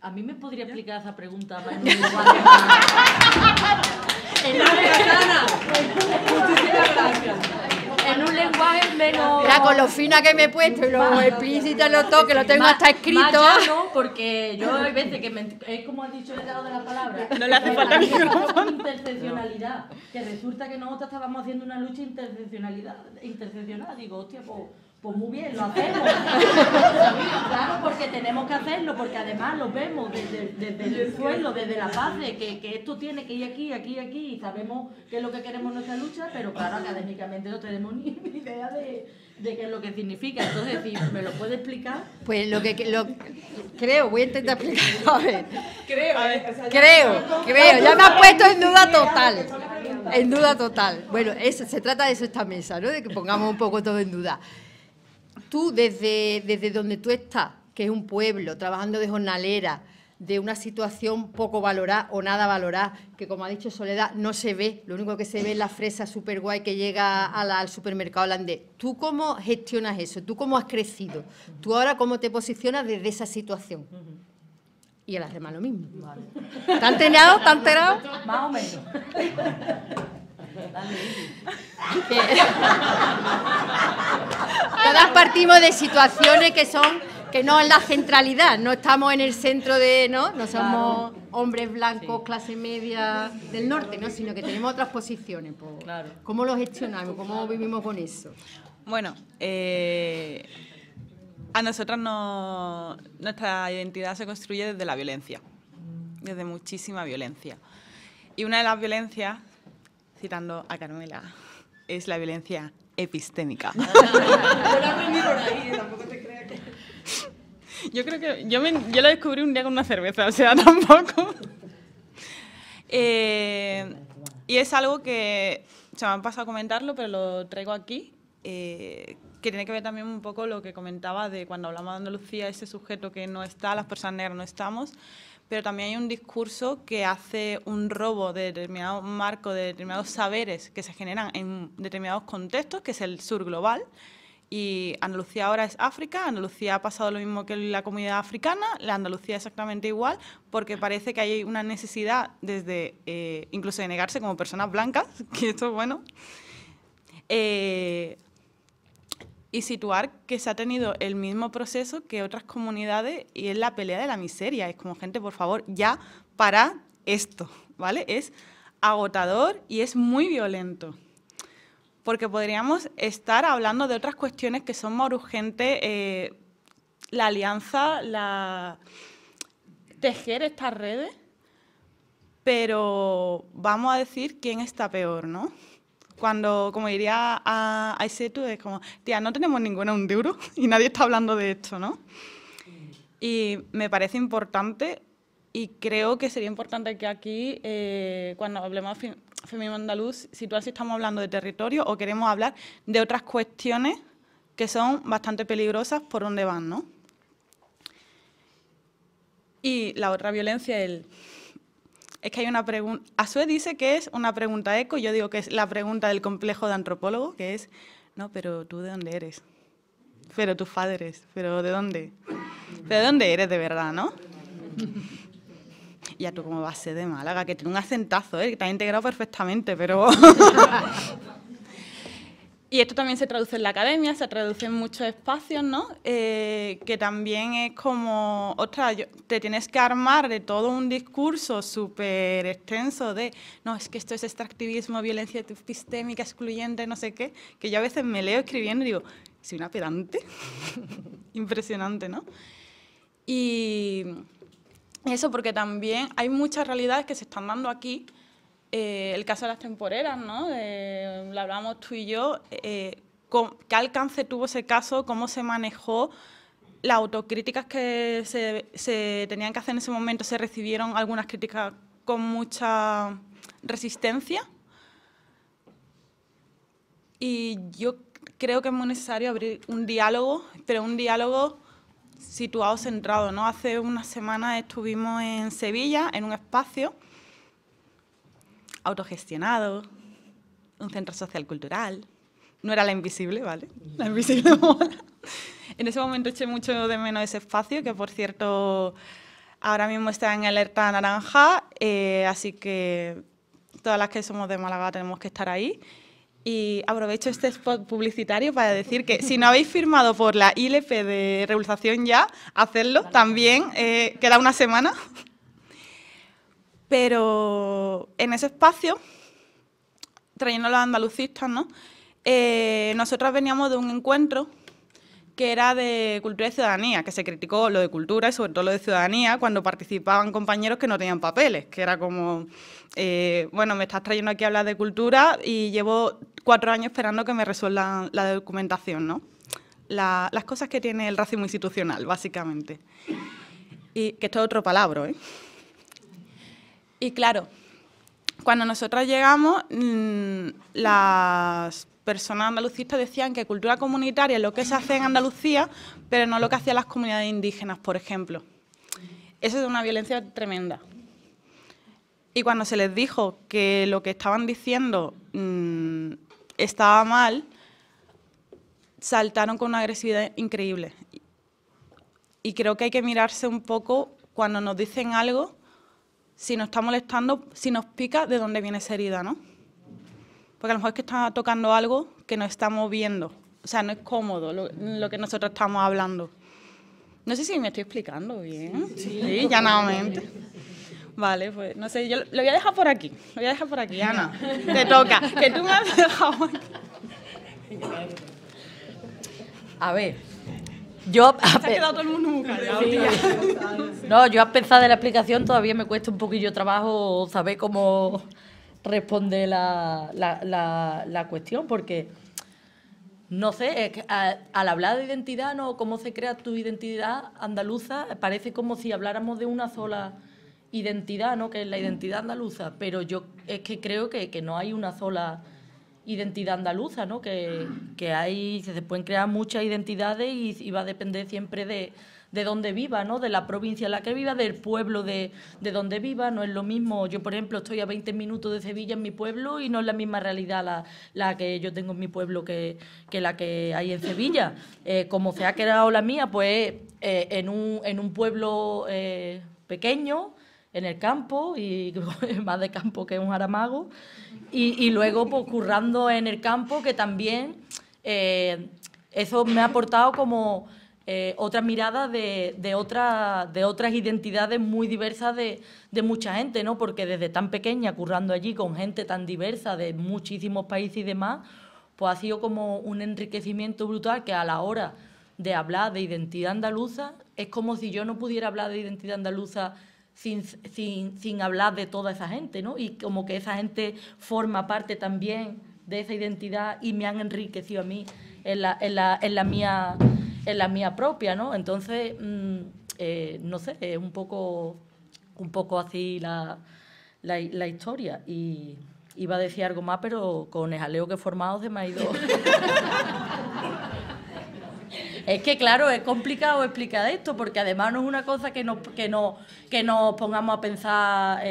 A mí me podría explicar esa pregunta más en un lenguaje menos... Ya, con lo fina que me he puesto y lo explícita lo toque, lo tengo hasta escrito. Más llano, porque yo hay veces que es como ha dicho el lado de la palabra. No le hace falta micrófono. Interseccionalidad. Que resulta que nosotros estábamos haciendo una lucha interseccional. Digo, hostia, pues muy bien, lo hacemos. Claro, porque tenemos que hacerlo, porque además lo vemos desde el suelo, desde la base, que esto tiene que ir aquí, aquí, aquí, y sabemos qué es lo que queremos en nuestra lucha, pero claro, académicamente no tenemos ni idea de qué es lo que significa. Entonces, si me lo puede explicar. Pues creo, voy a intentar explicarlo. A ver. Creo, ya me has puesto en duda total. En duda total. Bueno, se trata de eso esta mesa, ¿no? De que pongamos un poco todo en duda. Tú, desde donde tú estás, que es un pueblo, trabajando de jornalera, de una situación poco valorada o nada valorada, que como ha dicho Soledad, no se ve, lo único que se ve es la fresa súper guay que llega al supermercado holandés. ¿Tú cómo gestionas eso? ¿Tú cómo has crecido? ¿Tú ahora cómo te posicionas desde esa situación? Y a las demás lo mismo. Vale. ¿Te han enterado? ¿Te han enterado? Más o menos. Todas partimos de situaciones que no es la centralidad, no estamos en el centro no somos hombres blancos, clase media del norte, ¿no? Sino que tenemos otras posiciones. Pues, claro. ¿Cómo lo gestionamos? ¿Cómo vivimos con eso? Bueno, a nosotras nuestra identidad se construye desde la violencia, desde muchísima violencia. Y una de las violencias, citando a Carmela, es la violencia epistémica. Yo la aprendí por ahí, tampoco te creas que... Yo creo que yo lo descubrí un día con una cerveza, o sea, tampoco. Y es algo que se me ha pasado a comentarlo, pero lo traigo aquí, que tiene que ver también un poco lo que comentaba de cuando hablamos de Andalucía, ese sujeto que no está, las personas negras no estamos, pero también hay un discurso que hace un robo de determinados marcos, de determinados saberes que se generan en determinados contextos, que es el sur global. Y Andalucía ahora es África, Andalucía ha pasado lo mismo que la comunidad africana, la Andalucía exactamente igual, porque parece que hay una necesidad desde, incluso de negarse como personas blancas, que esto es bueno, y situar que se ha tenido el mismo proceso que otras comunidades y es la pelea de la miseria. Es como, gente, por favor, ya para esto, ¿vale? Es agotador y es muy violento. Porque podríamos estar hablando de otras cuestiones que son más urgentes, la alianza, tejer estas redes, pero vamos a decir quién está peor, ¿no? Cuando, como diría a Aisetu, es como, tía, no tenemos ninguna un euro y nadie está hablando de esto, ¿no? Y me parece importante y creo que sería importante que aquí, cuando hablemos de feminismo andaluz, situar si estamos hablando de territorio o queremos hablar de otras cuestiones que son bastante peligrosas por donde van, ¿no? Y la otra violencia, es que hay una pregunta, Asue dice que es una pregunta eco, yo digo que es la pregunta del complejo de antropólogo, que es, no, pero ¿tú de dónde eres? pero tus padres, pero ¿de dónde? ¿Pero de dónde eres de verdad, no? Y ya tú, ¿cómo vas a ser de Málaga? Que tiene un acentazo, que te ha integrado perfectamente, pero... Y esto también se traduce en la academia, se traduce en muchos espacios, ¿no? Que también es como, ostras, te tienes que armar de todo un discurso súper extenso de, no, es que esto es extractivismo, violencia epistémica, excluyente, no sé qué, que yo a veces me leo escribiendo y digo, soy una pedante. Impresionante, ¿no? Y eso porque también hay muchas realidades que se están dando aquí. El caso de las temporeras, ¿no? Lo hablábamos tú y yo. ¿Qué alcance tuvo ese caso? ¿Cómo se manejó? Las autocríticas que se tenían que hacer en ese momento, se recibieron algunas críticas con mucha resistencia. Y yo creo que es muy necesario abrir un diálogo, pero un diálogo situado, centrado, ¿no? Hace unas semanas estuvimos en Sevilla, en un espacio autogestionado, un centro social cultural. No era La Invisible, ¿vale? La Invisible mola. En ese momento eché mucho de menos ese espacio, que por cierto ahora mismo está en alerta naranja, así que todas las que somos de Málaga tenemos que estar ahí. Y aprovecho este spot publicitario para decir que si no habéis firmado por la ILP de regularización ya, hacedlo también, queda una semana. Pero en ese espacio, trayendo a los andalucistas, ¿no? Nosotros veníamos de un encuentro que era de cultura y ciudadanía, que se criticó lo de cultura y sobre todo lo de ciudadanía cuando participaban compañeros que no tenían papeles, que era como, bueno, me estás trayendo aquí a hablar de cultura y llevo 4 años esperando que me resuelvan la documentación, ¿no? Las cosas que tiene el racismo institucional, básicamente. Y que esto es otro palabra, ¿eh? Y claro, cuando nosotros llegamos, las personas andalucistas decían que cultura comunitaria es lo que se hace en Andalucía, pero no lo que hacían las comunidades indígenas, por ejemplo. Eso es una violencia tremenda. Y cuando se les dijo que lo que estaban diciendo estaba mal, saltaron con una agresividad increíble. Y creo que hay que mirarse un poco cuando nos dicen algo, si nos está molestando, si nos pica, de dónde viene esa herida, ¿no? Porque a lo mejor es que está tocando algo que no estamos viendo. O sea, no es cómodo lo que nosotros estamos hablando. No sé si me estoy explicando bien. Sí, llanamente. Vale, pues no sé, yo lo voy a dejar por aquí. Lo voy a dejar por aquí, Ana. Te toca, que tú me has dejado aquí. A ver, yo... Se ha quedado todo el mundo muy callado, tía. No, yo a pesar de la explicación todavía me cuesta un poquillo de trabajo saber cómo responde la cuestión, porque, no sé, es que al hablar de identidad, ¿no? Cómo se crea tu identidad andaluza, parece como si habláramos de una sola identidad, ¿no? Que es la identidad andaluza, pero yo es que creo que no hay una sola identidad andaluza, ¿no? Que se pueden crear muchas identidades y va a depender siempre de dónde viva, ¿no? De la provincia en la que viva, del pueblo de donde viva. No es lo mismo, yo por ejemplo estoy a 20 minutos de Sevilla en mi pueblo y no es la misma realidad la que yo tengo en mi pueblo que la que hay en Sevilla. Como se ha creado la mía, pues en un pueblo pequeño, en el campo, y más de campo que un jaramago, y luego pues currando en el campo, que también eso me ha aportado como otra mirada de otras identidades muy diversas de mucha gente, ¿no? Porque desde tan pequeña, currando allí con gente tan diversa de muchísimos países y demás, pues ha sido como un enriquecimiento brutal, que a la hora de hablar de identidad andaluza es como si yo no pudiera hablar de identidad andaluza sin hablar de toda esa gente, ¿no? Y como que esa gente forma parte también de esa identidad y me han enriquecido a mí en la mía propia, ¿no? Entonces, no sé, es un poco así la historia. Y iba a decir algo más, pero con el jaleo que he formado se me ha ido. Es que, claro, es complicado explicar esto, porque además no es una cosa que nos pongamos a pensar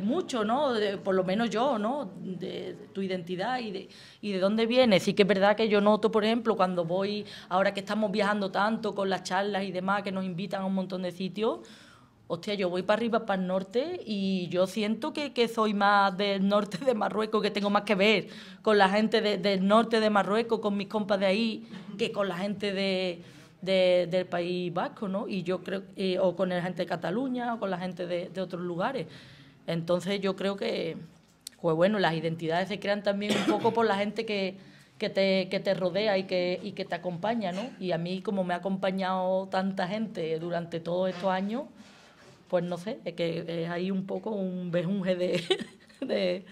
mucho, ¿no? Por lo menos yo, ¿no? De tu identidad y de dónde vienes. Sí que es verdad que yo noto, por ejemplo, cuando voy, ahora que estamos viajando tanto con las charlas y demás, que nos invitan a un montón de sitios, hostia, yo voy para arriba, para el norte, y yo siento que soy más del norte de Marruecos, que tengo más que ver con la gente del norte de Marruecos, con mis compas de ahí, que con la gente del País Vasco, ¿no? Y yo creo, o con la gente de Cataluña, o con la gente de otros lugares. Entonces yo creo que, pues bueno, las identidades se crean también un poco por la gente que te rodea y que te acompaña, ¿no? Y a mí, como me ha acompañado tanta gente durante todos estos años, pues no sé, es que es ahí un poco un bejunje de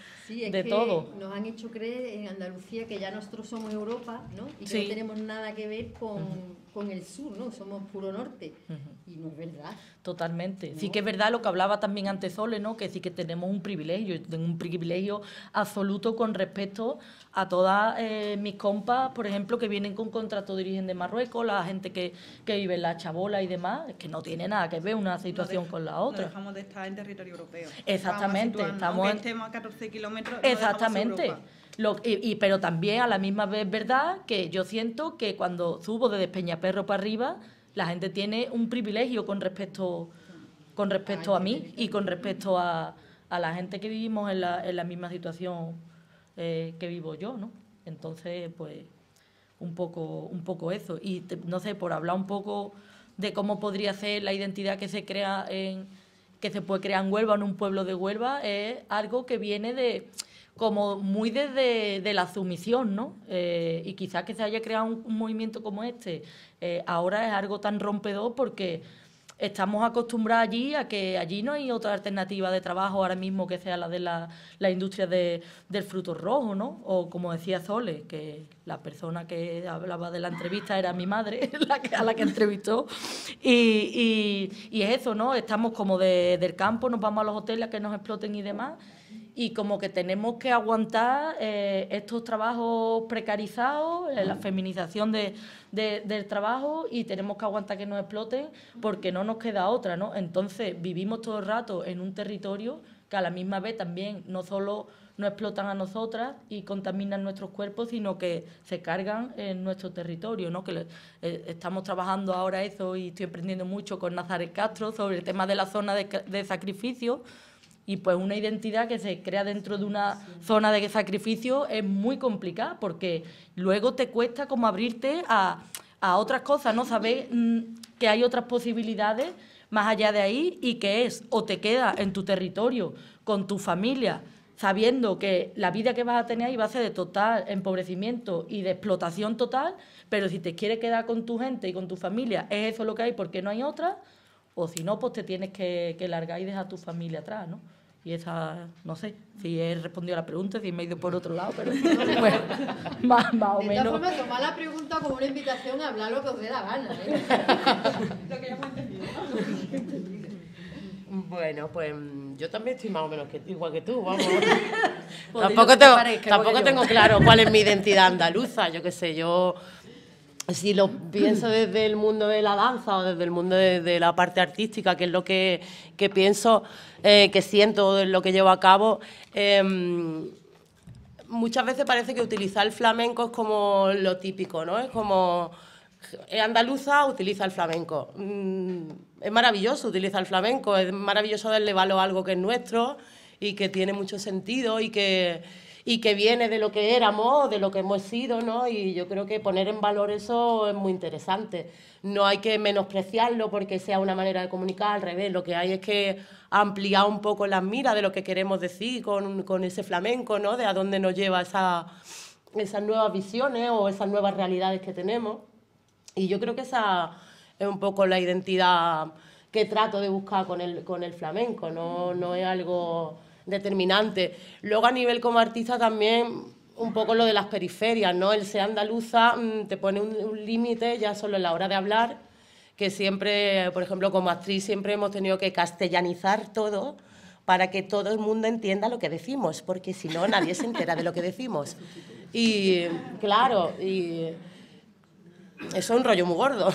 todo. Nos han hecho creer en Andalucía que ya nosotros somos Europa, ¿no? Y que Sí. no tenemos nada que ver con el sur, ¿no? Somos puro norte. Y no es verdad. Totalmente. Sí que es verdad lo que hablaba también antes Sole, ¿no? Que sí que tenemos un privilegio. Yo tengo un privilegio absoluto con respecto a todas mis compas, por ejemplo, que vienen con contrato de origen de Marruecos, la gente que vive en la Chabola y demás, es que no tiene nada que ver una situación con la otra. No dejamos de estar en territorio europeo. Exactamente. Aunque estemos a 14 kilómetros, no Exactamente. dejamos Europa. Pero también a la misma vez es verdad que yo siento que cuando subo desde Peñaperro para arriba, la gente tiene un privilegio con respecto a mí y con respecto a la gente que vivimos en la misma situación que vivo yo, ¿no? Entonces, pues, un poco eso. Y no sé, por hablar un poco de cómo podría ser la identidad que se crea que se puede crear en Huelva, en un pueblo de Huelva, es algo que viene de como muy desde la sumisión, ¿no? Y quizás que se haya creado un movimiento como este ahora es algo tan rompedor porque estamos acostumbrados allí a que allí no hay otra alternativa de trabajo ahora mismo que sea la de la industria del fruto rojo, ¿no? O como decía Sole, que la persona que hablaba de la entrevista era mi madre, a la que entrevistó. Y es eso, ¿no? Estamos como del campo, nos vamos a los hoteles a que nos exploten y demás. Y como que tenemos que aguantar estos trabajos precarizados, la feminización del trabajo, y tenemos que aguantar que nos exploten porque no nos queda otra, ¿no? Entonces vivimos todo el rato en un territorio que a la misma vez también no solo nos explotan a nosotras y contaminan nuestros cuerpos, sino que se cargan en nuestro territorio, ¿no? Que estamos trabajando ahora eso y estoy aprendiendo mucho con Nazaret Castro sobre el tema de la zona de sacrificio. Y pues una identidad que se crea dentro de una zona de sacrificio es muy complicada porque luego te cuesta como abrirte a otras cosas, ¿no? Saber que hay otras posibilidades más allá de ahí y que es o te quedas en tu territorio con tu familia sabiendo que la vida que vas a tener ahí va a ser de total empobrecimiento y de explotación total, pero si te quieres quedar con tu gente y con tu familia es eso lo que hay porque no hay otra. O si no, pues te tienes que largar y dejar a tu familia atrás, ¿no? Y esa, no sé, si he respondido a la pregunta, si me he ido por otro lado, pero bueno, más o menos. De todas formas, tomad la pregunta como una invitación a hablar lo que os dé la gana, ¿eh? Lo que ya hemos entendido. Bueno, pues yo también estoy más o menos igual que tú, vamos. Pues tampoco tengo claro cuál es mi identidad andaluza, yo qué sé, yo... Si lo pienso desde el mundo de la danza o desde el mundo de la parte artística, que es lo que pienso, que siento, lo que llevo a cabo, muchas veces parece que utilizar el flamenco es como lo típico, ¿no? Es como, es andaluza, utiliza el flamenco. Es maravilloso utilizar el flamenco, es maravilloso darle valor a algo que es nuestro y que tiene mucho sentido y que viene de lo que éramos, de lo que hemos sido, ¿no? Y yo creo que poner en valor eso es muy interesante. No hay que menospreciarlo porque sea una manera de comunicar, al revés. Lo que hay es que ampliar un poco las miras de lo que queremos decir con ese flamenco, ¿no? De a dónde nos lleva esas nuevas visiones o esas nuevas realidades que tenemos. Y yo creo que esa es un poco la identidad que trato de buscar con el flamenco, no es algo determinante. Luego a nivel como artista también un poco lo de las periferias, ¿no? El ser andaluza te pone un límite ya solo en la hora de hablar, que siempre, por ejemplo, como actriz siempre hemos tenido que castellanizar todo para que todo el mundo entienda lo que decimos, porque si no nadie se entera de lo que decimos. Y claro, eso es un rollo muy gordo,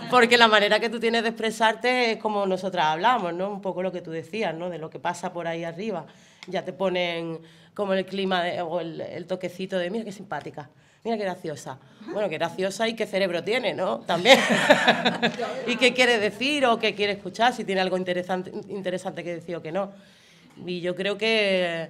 porque la manera que tú tienes de expresarte es como nosotras hablamos, ¿no? Un poco lo que tú decías, ¿no? De lo que pasa por ahí arriba. Ya te ponen como el clima o el toquecito de mira qué simpática, mira qué graciosa. Bueno, qué graciosa y qué cerebro tiene, ¿no? También. Y qué quiere decir o qué quiere escuchar, si tiene algo interesante que decir o que no. Y yo creo que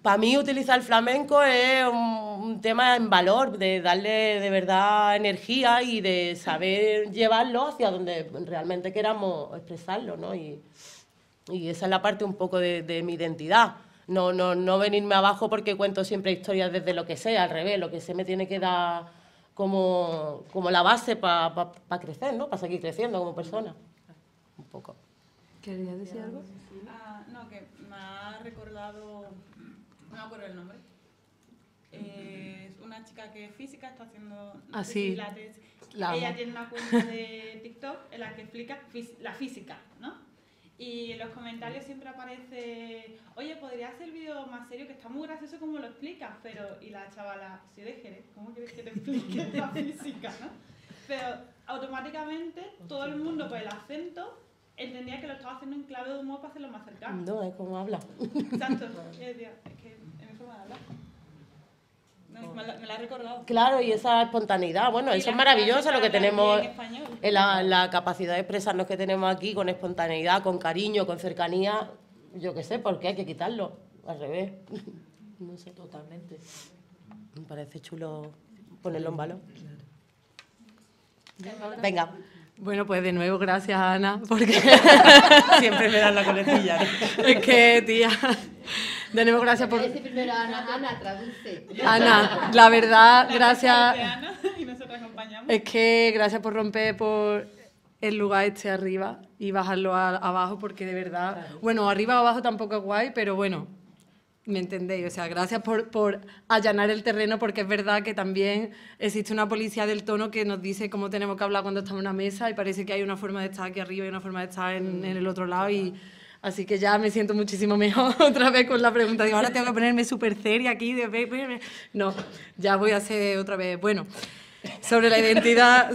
para mí utilizar el flamenco es un tema en valor, de darle de verdad energía y de saber llevarlo hacia donde realmente queramos expresarlo, ¿no? Y esa es la parte un poco de mi identidad. No venirme abajo porque cuento siempre historias desde lo que sea, al revés, lo que se me tiene que dar como la base para crecer, ¿no? Para seguir creciendo como persona. Un poco. ¿Querías decir algo? No, que me ha recordado, no me acuerdo el nombre. Es una chica que es física, está haciendo pilates. Ella tiene una cuenta de TikTok en la que explica la física, ¿no? Y en los comentarios siempre aparece, oye, podría hacer el vídeo más serio, que está muy gracioso como lo explicas, pero, y la chavala, soy de Jerez, ¿cómo quieres que te explique la física, no? Pero automáticamente todo el mundo, por el acento, entendía que lo estaba haciendo en clave de humor para hacerlo más cercano. No, es como habla. Exacto. Es que es mi forma de hablar. No, me la he recordado. Claro, y esa espontaneidad, bueno, eso es maravilloso lo que tenemos, la capacidad de expresarnos que tenemos aquí con espontaneidad, con cariño, con cercanía, yo qué sé, ¿por qué hay que quitarlo? Al revés. No sé, totalmente. Me parece chulo ponerlo en valor. Venga. Bueno, pues de nuevo, gracias, Ana, porque siempre me dan la coletilla. Es que, tía, de nuevo, gracias por... Primero, Ana, traduce. Ana, la verdad, gracias... Y nosotros acompañamos. Es que gracias por romper por el lugar este arriba y bajarlo abajo, porque de verdad... Bueno, arriba o abajo tampoco es guay, pero bueno... ¿Me entendéis? O sea, gracias por allanar el terreno, porque es verdad que también existe una policía del tono que nos dice cómo tenemos que hablar cuando estamos en una mesa y parece que hay una forma de estar aquí arriba y una forma de estar en el otro lado y así que ya me siento muchísimo mejor otra vez con la pregunta. Digo, ahora tengo que ponerme súper seria aquí. No, ya voy a hacer otra vez. Bueno, sobre la identidad,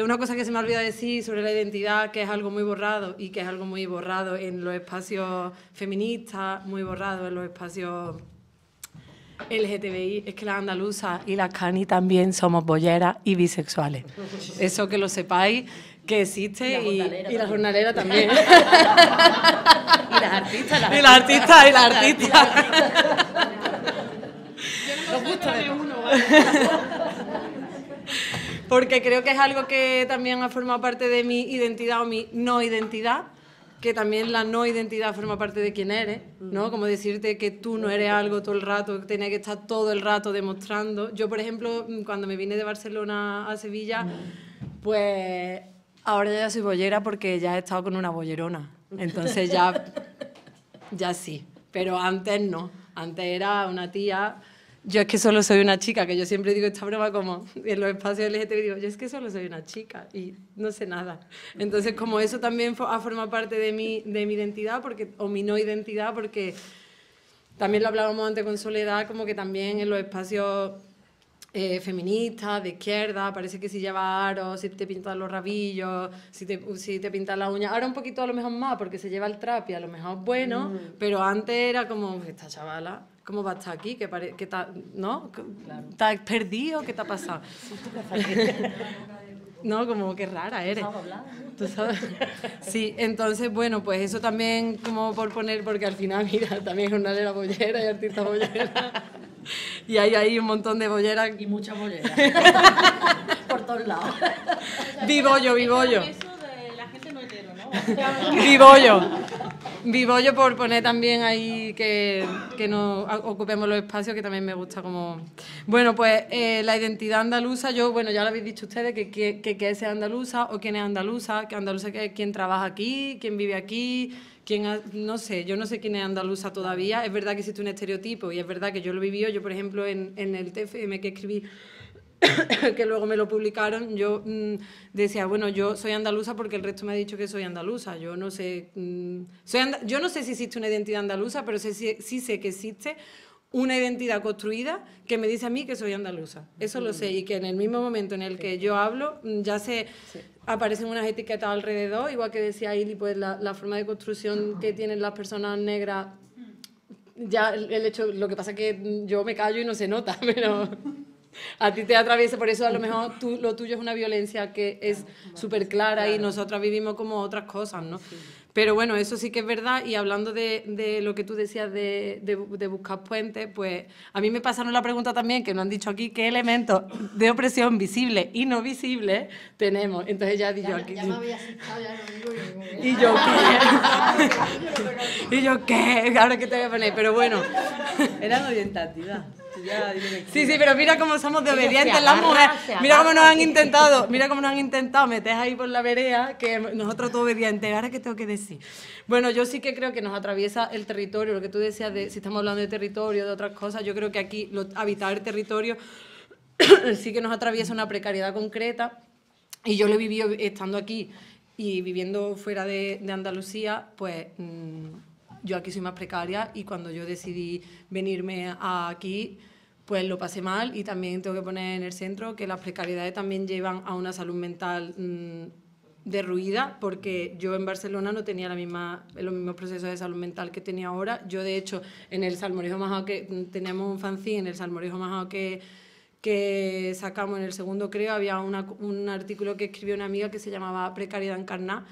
una cosa que se me ha olvidado decir sobre la identidad, que es algo muy borrado y que es algo muy borrado en los espacios feministas, muy borrado en los espacios LGTBI, es que las andaluzas y las cani también somos bolleras y bisexuales. Eso que lo sepáis, que existe y la jornalera también. Y las artistas. Y las artistas. Yo no sé de uno, Porque creo que es algo que también ha formado parte de mi identidad o mi no identidad, que también la no identidad forma parte de quién eres, ¿no? Como decirte que tú no eres algo todo el rato, que tienes que estar todo el rato demostrando. Yo, por ejemplo, cuando me vine de Barcelona a Sevilla, pues ahora ya soy bollera porque ya he estado con una bollerona. Entonces ya sí, pero antes no. Antes era una tía... Yo es que solo soy una chica, que yo siempre digo esta broma como en los espacios LGTB, digo, yo es que solo soy una chica y no sé nada. Entonces, como eso también ha formado parte de mi identidad, o mi no identidad, porque también lo hablábamos antes con Soledad, como que también en los espacios feministas, de izquierda, parece que si llevas aros, si te pintas los rabillos, si te pintas las uñas, ahora un poquito a lo mejor más, porque se lleva el trap y a lo mejor bueno, pero antes era como, esta chavala... ¿Cómo va a estar aquí? ¿No? Claro. ¿Estás perdido? ¿Qué te ha pasado? No, como que rara eres. ¿Tú sabes? Sí, entonces, bueno, pues eso también como por poner, porque al final, mira, también es una lera bollera y artista bollera. Y hay ahí un montón de bolleras. Y muchas bolleras. Por todos lados. Vivollo. Eso de la gente no hetero, ¿no? Vivollo por poner también ahí que nos ocupemos los espacios, que también me gusta como... Bueno, pues la identidad andaluza, ya lo habéis dicho ustedes, que es andaluza o quién es andaluza, que andaluza es quien trabaja aquí, quien vive aquí, no sé, yo no sé quién es andaluza todavía. Es verdad que existe un estereotipo y es verdad que yo lo viví, yo por ejemplo en el TFM que escribí, que luego me lo publicaron, yo decía, bueno, yo soy andaluza porque el resto me ha dicho que soy andaluza. Yo no sé, yo no sé si existe una identidad andaluza, pero sí sé que existe una identidad construida que me dice a mí que soy andaluza. Eso lo sé, y que en el mismo momento en el que yo hablo, ya aparecen unas etiquetas alrededor, igual que decía Ili, pues la forma de construcción que tienen las personas negras, ya el hecho, lo que pasa es que yo me callo y no se nota, pero a ti te atraviesa, por eso a lo mejor lo tuyo es una violencia que es súper clara y nosotras vivimos como otras cosas, ¿no? Pero bueno, eso sí que es verdad, y hablando de lo que tú decías de buscar puentes, pues a mí me pasaron la pregunta también, que nos han dicho aquí, ¿qué elementos de opresión visibles y no visibles tenemos? Entonces ya dije yo aquí... Ya me había asustado, ya no digo ni ¿Y yo qué? ¿Y yo qué? Ahora que te voy a poner, pero bueno. Eran orientativas. Sí, pero mira cómo somos de obedientes las mujeres. Mira cómo nos han intentado meter ahí por la vereda, que nosotros todos obedientes. Ahora, ¿qué tengo que decir? Bueno, yo sí que creo que nos atraviesa el territorio, lo que tú decías de si estamos hablando de territorio, de otras cosas, yo creo que aquí habitar el territorio sí que nos atraviesa una precariedad concreta, y yo lo he vivido estando aquí y viviendo fuera de Andalucía, pues yo aquí soy más precaria, y cuando yo decidí venirme aquí, pues lo pasé mal, y también tengo que poner en el centro que las precariedades también llevan a una salud mental derruida, porque yo en Barcelona no tenía los mismos procesos de salud mental que tenía ahora. Yo, de hecho, en el Salmorejo Majao, que teníamos un fanzine, en el Salmorejo Majao que sacamos en el segundo, creo, había un artículo que escribió una amiga que se llamaba Precariedad encarnada,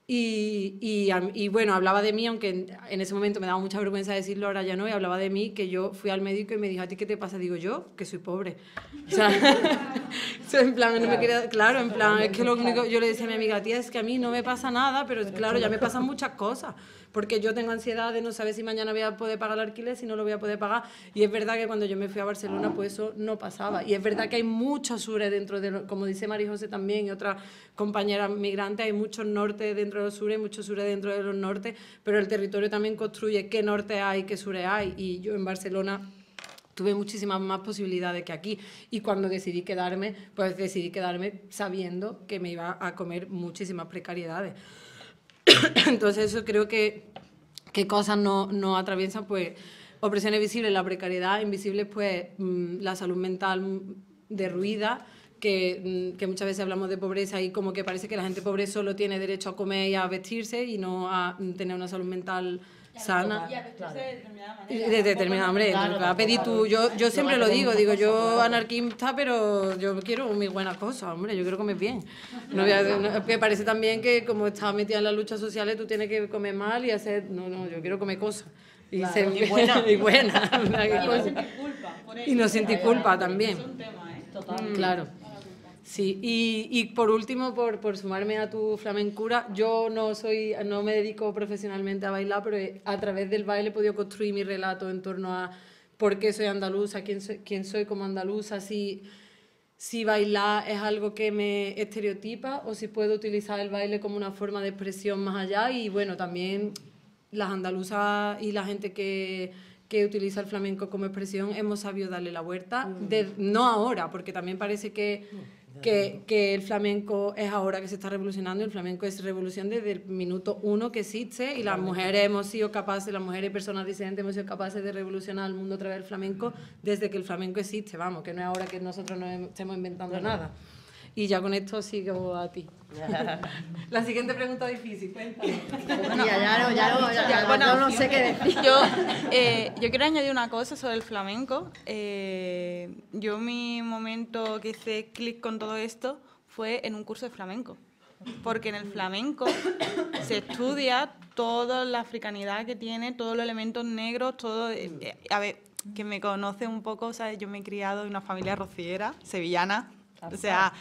y bueno, hablaba de mí, aunque en ese momento me daba mucha vergüenza decirlo, ahora ya no, y hablaba de mí, que yo fui al médico y me dijo, ¿a ti qué te pasa? Digo, yo, que soy pobre. O sea, en plan, no me quería, claro, en plan, es que lo único, yo le decía a mi amiga, tía, es que a mí no me pasa nada, pero claro, ya me pasan muchas cosas, porque yo tengo ansiedad de no saber si mañana voy a poder pagar el alquiler, si no lo voy a poder pagar, y es verdad que cuando yo me fui a Barcelona, pues eso no pasaba, y es verdad que hay muchos sures dentro de, como dice María José también, y otras compañeras migrantes, hay muchos nortes dentro de los sures, muchos sures dentro de los nortes, pero el territorio también construye qué norte hay, qué sures hay, y yo en Barcelona tuve muchísimas más posibilidades que aquí, y cuando decidí quedarme, pues decidí quedarme sabiendo que me iba a comer muchísimas precariedades. Entonces eso creo que cosas no atraviesan, pues opresiones visibles, la precariedad, invisibles, pues la salud mental derruida, que muchas veces hablamos de pobreza y como que parece que la gente pobre solo tiene derecho a comer y a vestirse y no a tener una salud mental sana. Y a vestirse de determinada manera. De determinada manera, va a pedir tú. Yo siempre lo digo, yo anarquista, pero yo quiero muy buenas cosas, hombre, yo quiero comer bien. Me parece también que como estás metida en las luchas sociales, tú tienes que comer mal y hacer... No, yo quiero comer cosas. Y, claro, y buena. Y no sentir culpa. Y no sentir culpa también. Es un tema, ¿eh? Total. Claro. Sí, y por último, por sumarme a tu flamencura, yo no me dedico profesionalmente a bailar, pero a través del baile he podido construir mi relato en torno a por qué soy andaluza, quién soy como andaluza, si bailar es algo que me estereotipa o si puedo utilizar el baile como una forma de expresión más allá. Y bueno, también las andaluzas y la gente que utiliza el flamenco como expresión hemos sabido darle la vuelta, no ahora, porque también parece que el flamenco es ahora que se está revolucionando. El flamenco es revolución desde el minuto 1 que existe, y las mujeres hemos sido capaces, las mujeres y personas disidentes hemos sido capaces de revolucionar el mundo a través del flamenco desde que el flamenco existe, vamos, que no es ahora que nosotros no estemos inventando nada. Y ya con esto sigo a ti. La siguiente pregunta difícil, cuéntame. Bueno, no sé qué decir. Yo quiero añadir una cosa sobre el flamenco. Yo mi momento que hice clic con todo esto fue en un curso de flamenco. Porque en el flamenco se estudia toda la africanidad que tiene, todos los elementos negros, todo... a ver, que me conoce un poco, ¿sabes? Yo me he criado en una familia rociera, sevillana. O sea,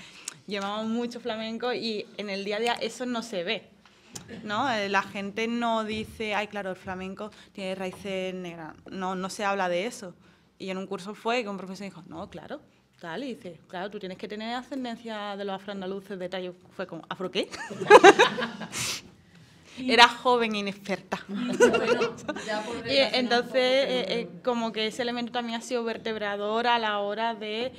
llevamos mucho flamenco y en el día a día eso no se ve, ¿no? La gente no dice, ay, claro, el flamenco tiene raíces negras. No se habla de eso. Y en un curso fue que un profesor dijo, no, claro, tal. Y dice, claro, tú tienes que tener ascendencia de los afroandaluces de tal. Fue como, ¿afro qué? Era joven e inexperta. Y entonces, como que ese elemento también ha sido vertebrador a la hora de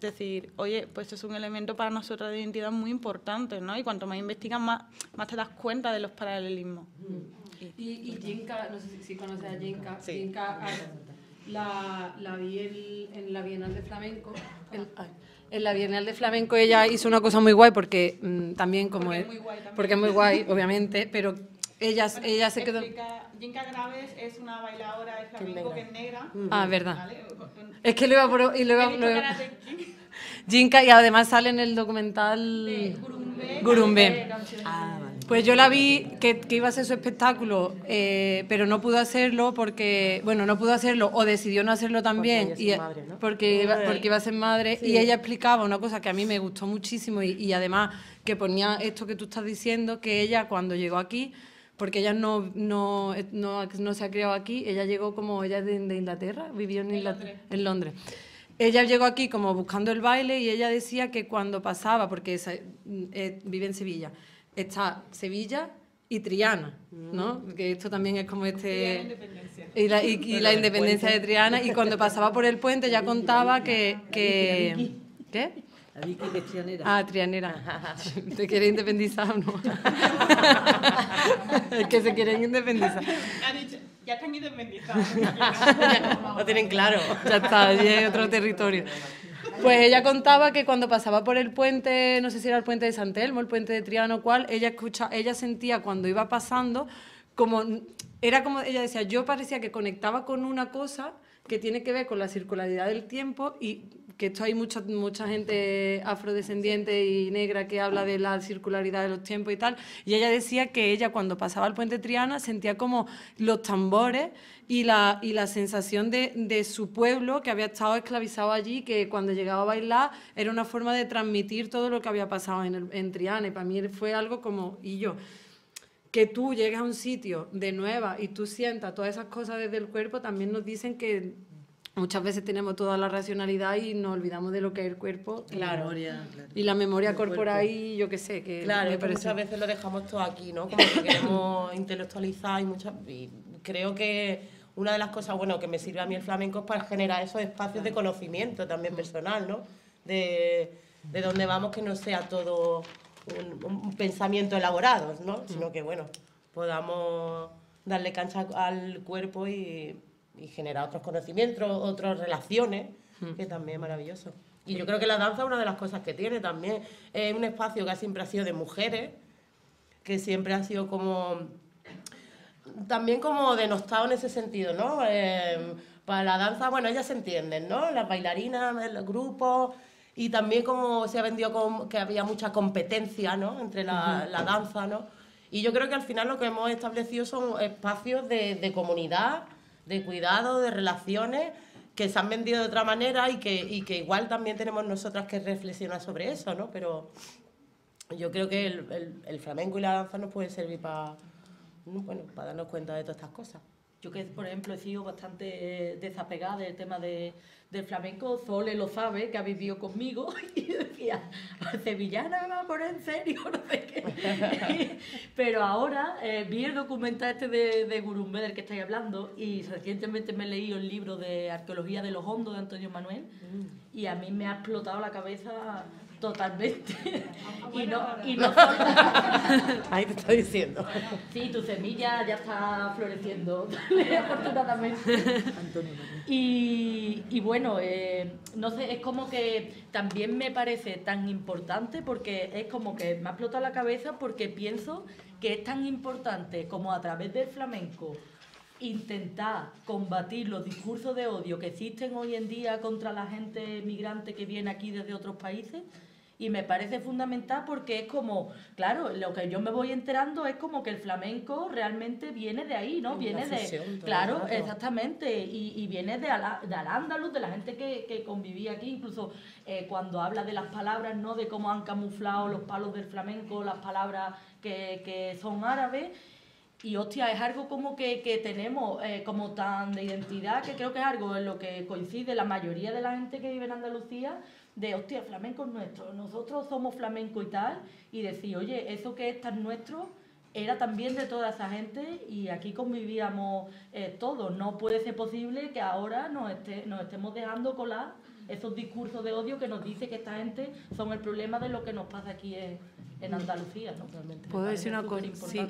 decir, oye, pues esto es un elemento para nosotros de identidad muy importante, ¿no? Y cuanto más investigas, más te das cuenta de los paralelismos. Y Jinka, no sé si conoces a Jinka. Sí. Jinka la vi en la Bienal de Flamenco. En la Bienal de Flamenco ella hizo una cosa muy guay porque también como porque es muy guay también. porque es muy guay, obviamente, pero ella se quedó... Jinka Graves es una bailadora de flamenco que es negra. Ah, verdad. ¿Vale? Es que lo iba por... Y luego, Jinka, y además sale en el documental Gurumbé. Ah, vale. Pues yo la vi que iba a ser su espectáculo, pero no pudo hacerlo porque, bueno, no pudo hacerlo o decidió no hacerlo también porque iba a ser madre. Y ella explicaba una cosa que a mí me gustó muchísimo y además que ponía esto que tú estás diciendo, que ella cuando llegó aquí, porque ella no se ha criado aquí, ella llegó como, ella es de Inglaterra, vivió en Londres. Ella llegó aquí como buscando el baile y ella decía que cuando pasaba, porque vive en Sevilla, está Sevilla y Triana, ¿no? Que esto también es como y la independencia de Triana, y cuando pasaba por el puente ya contaba que ¿qué? La Vicky que es trianera. Ah, trianera. ¿Te quieres independizar o no? Es que se quieren independizar. Ha dicho, ya están independizados. Lo tienen claro. Ya está, allí es otro territorio. Pues ella contaba que cuando pasaba por el puente, no sé si era el puente de San Telmo, el puente de Triana o cuál, ella sentía cuando iba pasando como ella decía, yo parecía que conectaba con una cosa que tiene que ver con la circularidad del tiempo, y que esto hay mucha gente afrodescendiente y negra que habla de la circularidad de los tiempos y tal, y ella decía que ella cuando pasaba al puente Triana sentía como los tambores y la sensación de su pueblo que había estado esclavizado allí, que cuando llegaba a bailar era una forma de transmitir todo lo que había pasado en Triana, y para mí fue algo como, que tú llegues a un sitio de nueva y tú sientas todas esas cosas desde el cuerpo, también nos dicen que muchas veces tenemos toda la racionalidad y nos olvidamos de lo que es el cuerpo. Claro. Y la memoria corporal, y yo qué sé, que claro, me parece... muchas veces lo dejamos todo aquí, ¿no? Como que queremos intelectualizar y creo que una de las cosas, bueno, que me sirve a mí el flamenco es para generar esos espacios de conocimiento también personal, ¿no? De donde vamos, que no sea todo un pensamiento elaborado, ¿no? Sino que, bueno, podamos darle cancha al cuerpo y generar otros conocimientos, otras relaciones, que también es maravilloso. Y yo creo que la danza es una de las cosas que tiene también. Es un espacio que siempre ha sido de mujeres, que siempre ha sido como... También como denostado en ese sentido, ¿no? Para la danza, bueno, ellas se entienden, ¿no? Las bailarinas, los grupos... Y también como se ha vendido como que había mucha competencia, ¿no? Entre la danza, ¿no? Y yo creo que al final lo que hemos establecido son espacios de comunidad, de cuidado, de relaciones, que se han vendido de otra manera y que igual también tenemos nosotras que reflexionar sobre eso, ¿no? Pero yo creo que el flamenco y la danza nos pueden servir para darnos cuenta de todas estas cosas. Yo que, por ejemplo, he sido bastante desapegada del tema del flamenco. Sole lo sabe, que ha vivido conmigo, y decía, sevillana me va a poner en serio, no sé qué. Pero ahora vi el documental de Gurumbé, del que estáis hablando, y recientemente me he leído el libro de Arqueología de los Hondos de Antonio Manuel, y a mí me ha explotado la cabeza totalmente. y no Ahí te estoy diciendo. Sí, tu semilla ya está floreciendo, afortunadamente. Y bueno, no sé, es como que también me parece tan importante, porque es como que me ha explotado la cabeza, porque pienso que es tan importante como a través del flamenco intentar combatir los discursos de odio que existen hoy en día contra la gente migrante que viene aquí desde otros países. Y me parece fundamental, porque es como, claro, lo que yo me voy enterando es como que el flamenco realmente viene de ahí, ¿no? Viene de... Claro, exactamente, y viene de Al-Ándalus, de la gente que convivía aquí, incluso cuando habla de las palabras, ¿no? De cómo han camuflado los palos del flamenco, las palabras que son árabes. Y hostia, es algo como que tenemos como tan de identidad, que creo que es algo en lo que coincide la mayoría de la gente que vive en Andalucía, de hostia, el flamenco es nuestro, nosotros somos flamenco y tal, y decir, oye, eso que es tan nuestro era también de toda esa gente, y aquí convivíamos todos. No puede ser posible que ahora nos estemos dejando colar esos discursos de odio que nos dice que esta gente son el problema de lo que nos pasa aquí en Andalucía, ¿no? Realmente. ¿Puedo decir una cosa? Sí.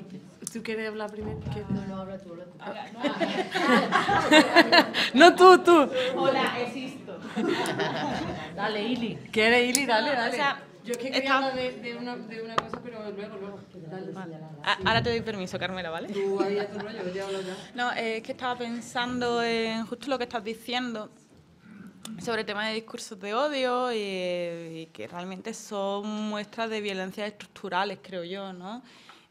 ¿Tú quieres hablar primero? No, habla tú. No, tú. Hola, existo. Dale, Ili. ¿Quieres, Ili? Dale. O sea, yo es que quería hablar de una cosa, pero luego. Dale. Ahora te doy permiso, Carmela, ¿vale? Tú ahí a tu rollo, yo hablo ya. No, es que estaba pensando en justo lo que estás diciendo sobre el tema de discursos de odio y que realmente son muestras de violencias estructurales, creo yo, ¿no?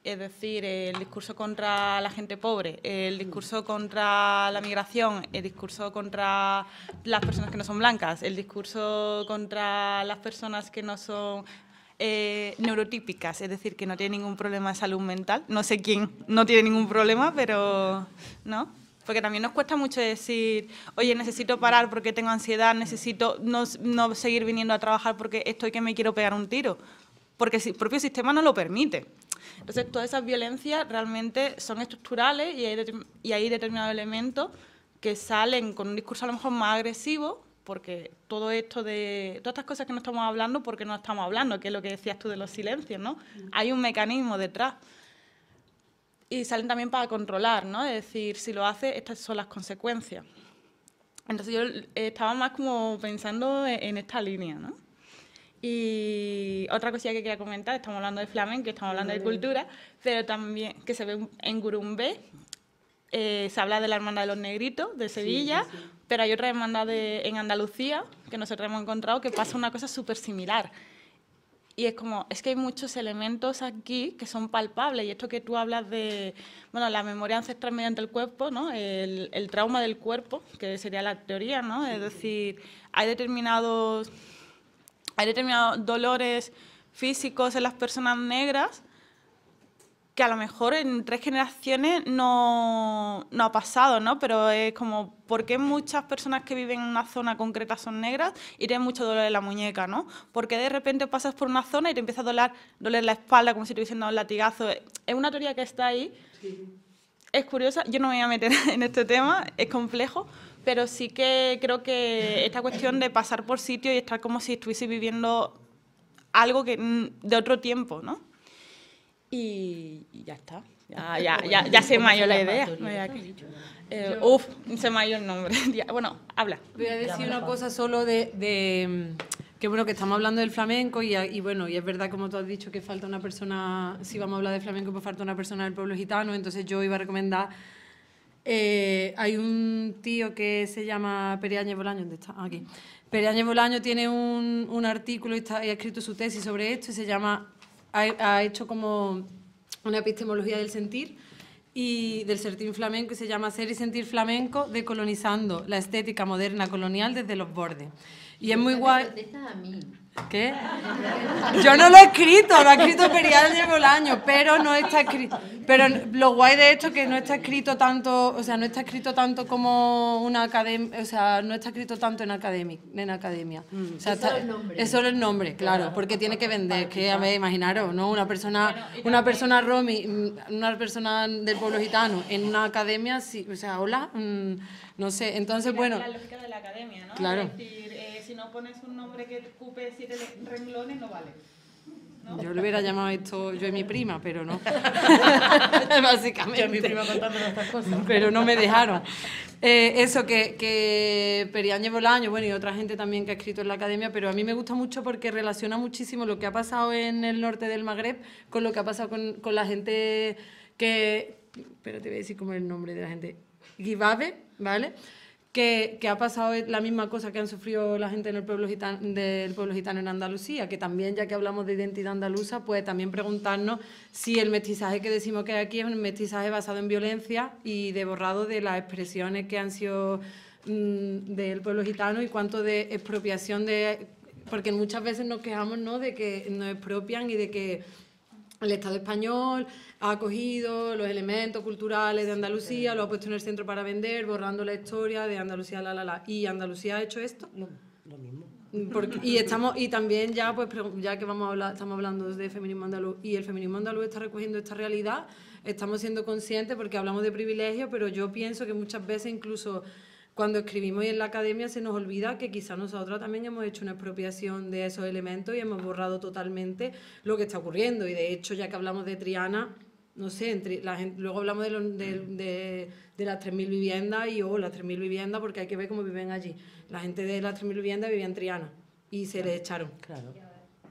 Es decir, el discurso contra la gente pobre, el discurso contra la migración, el discurso contra las personas que no son blancas, el discurso contra las personas que no son neurotípicas, es decir, que no tienen ningún problema de salud mental. No sé quién no tiene ningún problema, pero ¿no? Porque también nos cuesta mucho decir, oye, necesito parar porque tengo ansiedad, necesito no seguir viniendo a trabajar porque estoy que me quiero pegar un tiro, porque el propio sistema no lo permite. Entonces, todas esas violencias realmente son estructurales y hay determinados elementos que salen con un discurso a lo mejor más agresivo, porque todo esto de todas estas cosas que no estamos hablando, porque no estamos hablando, que es lo que decías tú de los silencios, ¿no? Hay un mecanismo detrás. Y salen también para controlar, ¿no? Es decir, si lo hace, estas son las consecuencias. Entonces yo estaba más como pensando en esta línea, ¿no? Y otra cosilla que quería comentar, estamos hablando de flamenco, estamos hablando de cultura, pero también que se ve en Gurumbé, se habla de la Hermandad de los Negritos, de Sevilla, sí. Pero hay otra hermandad en Andalucía, que nosotros hemos encontrado, que pasa una cosa súper similar. Y es como, es que hay muchos elementos aquí que son palpables, y esto que tú hablas de, bueno, la memoria ancestral mediante el cuerpo, ¿no? El trauma del cuerpo, que sería la teoría, ¿no? Es decir, hay determinados dolores físicos en las personas negras que a lo mejor en 3 generaciones no ha pasado, ¿no? Pero es como, ¿por qué muchas personas que viven en una zona concreta son negras y tienen mucho dolor en la muñeca, ¿no? Porque de repente pasas por una zona y te empieza a doler la espalda como si te hubiesen dado un latigazo. Es una teoría que está ahí. Sí. Es curiosa, yo no me voy a meter en este tema, es complejo, pero sí que creo que esta cuestión de pasar por sitio y estar como si estuviese viviendo algo de otro tiempo, ¿no? Y ya está. Ya se me ha ido la idea. Se me ha ido el nombre. Bueno, habla. Voy a decir una cosa solo de que bueno, que estamos hablando del flamenco y bueno, y es verdad, como tú has dicho, que falta una persona, si vamos a hablar de flamenco, pues falta una persona del pueblo gitano, entonces yo iba a recomendar, hay un tío que se llama Periáñez Bolaño, ¿dónde está? Aquí. Periáñez Bolaño tiene un artículo y ha escrito su tesis sobre esto y se llama... Ha hecho como una epistemología del sentir y del sentir flamenco y se llama Ser y sentir flamenco decolonizando la estética moderna colonial desde los bordes. Y es muy guay. ¿Qué? Yo no lo he escrito, lo ha escrito Periáñez Bolaño, pero no está escrito. Pero lo guay de esto es que no está escrito tanto, o sea, no está escrito tanto como una academia, o sea, no está escrito tanto en academia. O sea, es solo el nombre, claro, porque tiene que vender, que a ver, imaginaros, ¿no? Una persona romi, una persona del pueblo gitano en una academia, sí, o sea, hola, no sé, entonces bueno. La lógica de la academia, ¿no? Claro. Es decir, si no pones un nombre que ocupe 7 renglones, no vale. ¿No? Yo le hubiera llamado esto yo y mi prima, pero no. Básicamente. Yo y mi prima contándome estas cosas. Pero no me dejaron. Eso, que Periáñez Bolaño, bueno, y otra gente también que ha escrito en la academia, pero a mí me gusta mucho porque relaciona muchísimo lo que ha pasado en el norte del Magreb con lo que ha pasado con la gente que... Pero te voy a decir cómo es el nombre de la gente. Guibabe, ¿vale? Que ha pasado la misma cosa que han sufrido la gente del pueblo gitano en Andalucía, que también, ya que hablamos de identidad andaluza, pues también preguntarnos si el mestizaje que decimos que hay aquí es un mestizaje basado en violencia y de borrado de las expresiones que han sido del pueblo gitano y cuánto de expropiación porque muchas veces nos quejamos, ¿no?, de que nos expropian y de que el Estado español ha acogido los elementos culturales de Andalucía, lo ha puesto en el centro para vender, borrando la historia de Andalucía, ¿Y Andalucía ha hecho esto? Lo mismo. Y también ya, pues, ya que estamos hablando de feminismo andaluz y el feminismo andaluz está recogiendo esta realidad, estamos siendo conscientes porque hablamos de privilegio, pero yo pienso que muchas veces incluso cuando escribimos y en la academia se nos olvida que quizás nosotros también hemos hecho una expropiación de esos elementos y hemos borrado totalmente lo que está ocurriendo. Y de hecho, ya que hablamos de Triana, no sé, luego hablamos de las 3.000 viviendas y las 3.000 viviendas, porque hay que ver cómo viven allí. La gente de las 3.000 viviendas vivía en Triana y se les echaron. Claro.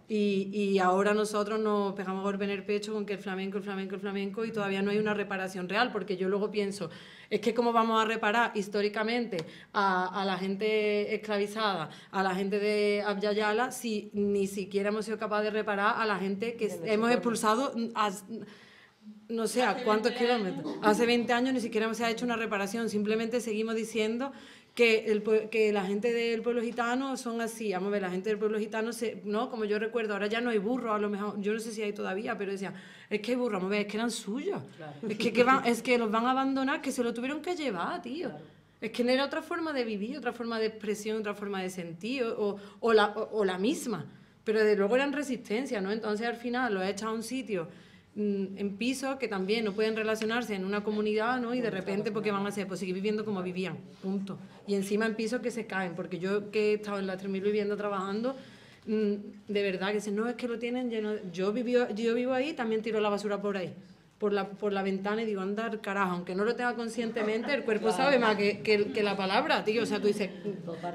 Y ahora nosotros nos pegamos a golpe en el pecho con que el flamenco, y todavía no hay una reparación real, porque yo luego pienso, es que cómo vamos a reparar históricamente a la gente esclavizada, a la gente de Abya Yala, si ni siquiera hemos sido capaces de reparar a la gente que hemos expulsado no sé a cuántos kilómetros. Hace 20 años ni siquiera se ha hecho una reparación, simplemente seguimos diciendo que la gente del pueblo gitano son así. Vamos a ver, la gente del pueblo gitano, no, como yo recuerdo, ahora ya no hay burros, a lo mejor, yo no sé si hay todavía, pero decían, es que hay burros, vamos a ver, es que eran suyos. Claro. Es que los van a abandonar, que se lo tuvieron que llevar, tío. Claro. Es que no era otra forma de vivir, otra forma de expresión, otra forma de sentir, o la misma. Pero desde luego eran resistencia, ¿no? Entonces al final lo he echado a un sitio en pisos que también no pueden relacionarse en una comunidad, ¿no? Y de repente, porque van a hacer? Pues seguir viviendo como vivían, punto. Y encima en pisos que se caen, porque yo que he estado en las 3.000 viviendas trabajando, de verdad que dicen, no, es que lo tienen lleno. Yo vivo ahí, también tiro la basura por ahí, por la ventana, y digo, andar carajo, aunque no lo tenga conscientemente, el cuerpo sabe más que la palabra, tío. O sea, tú dices,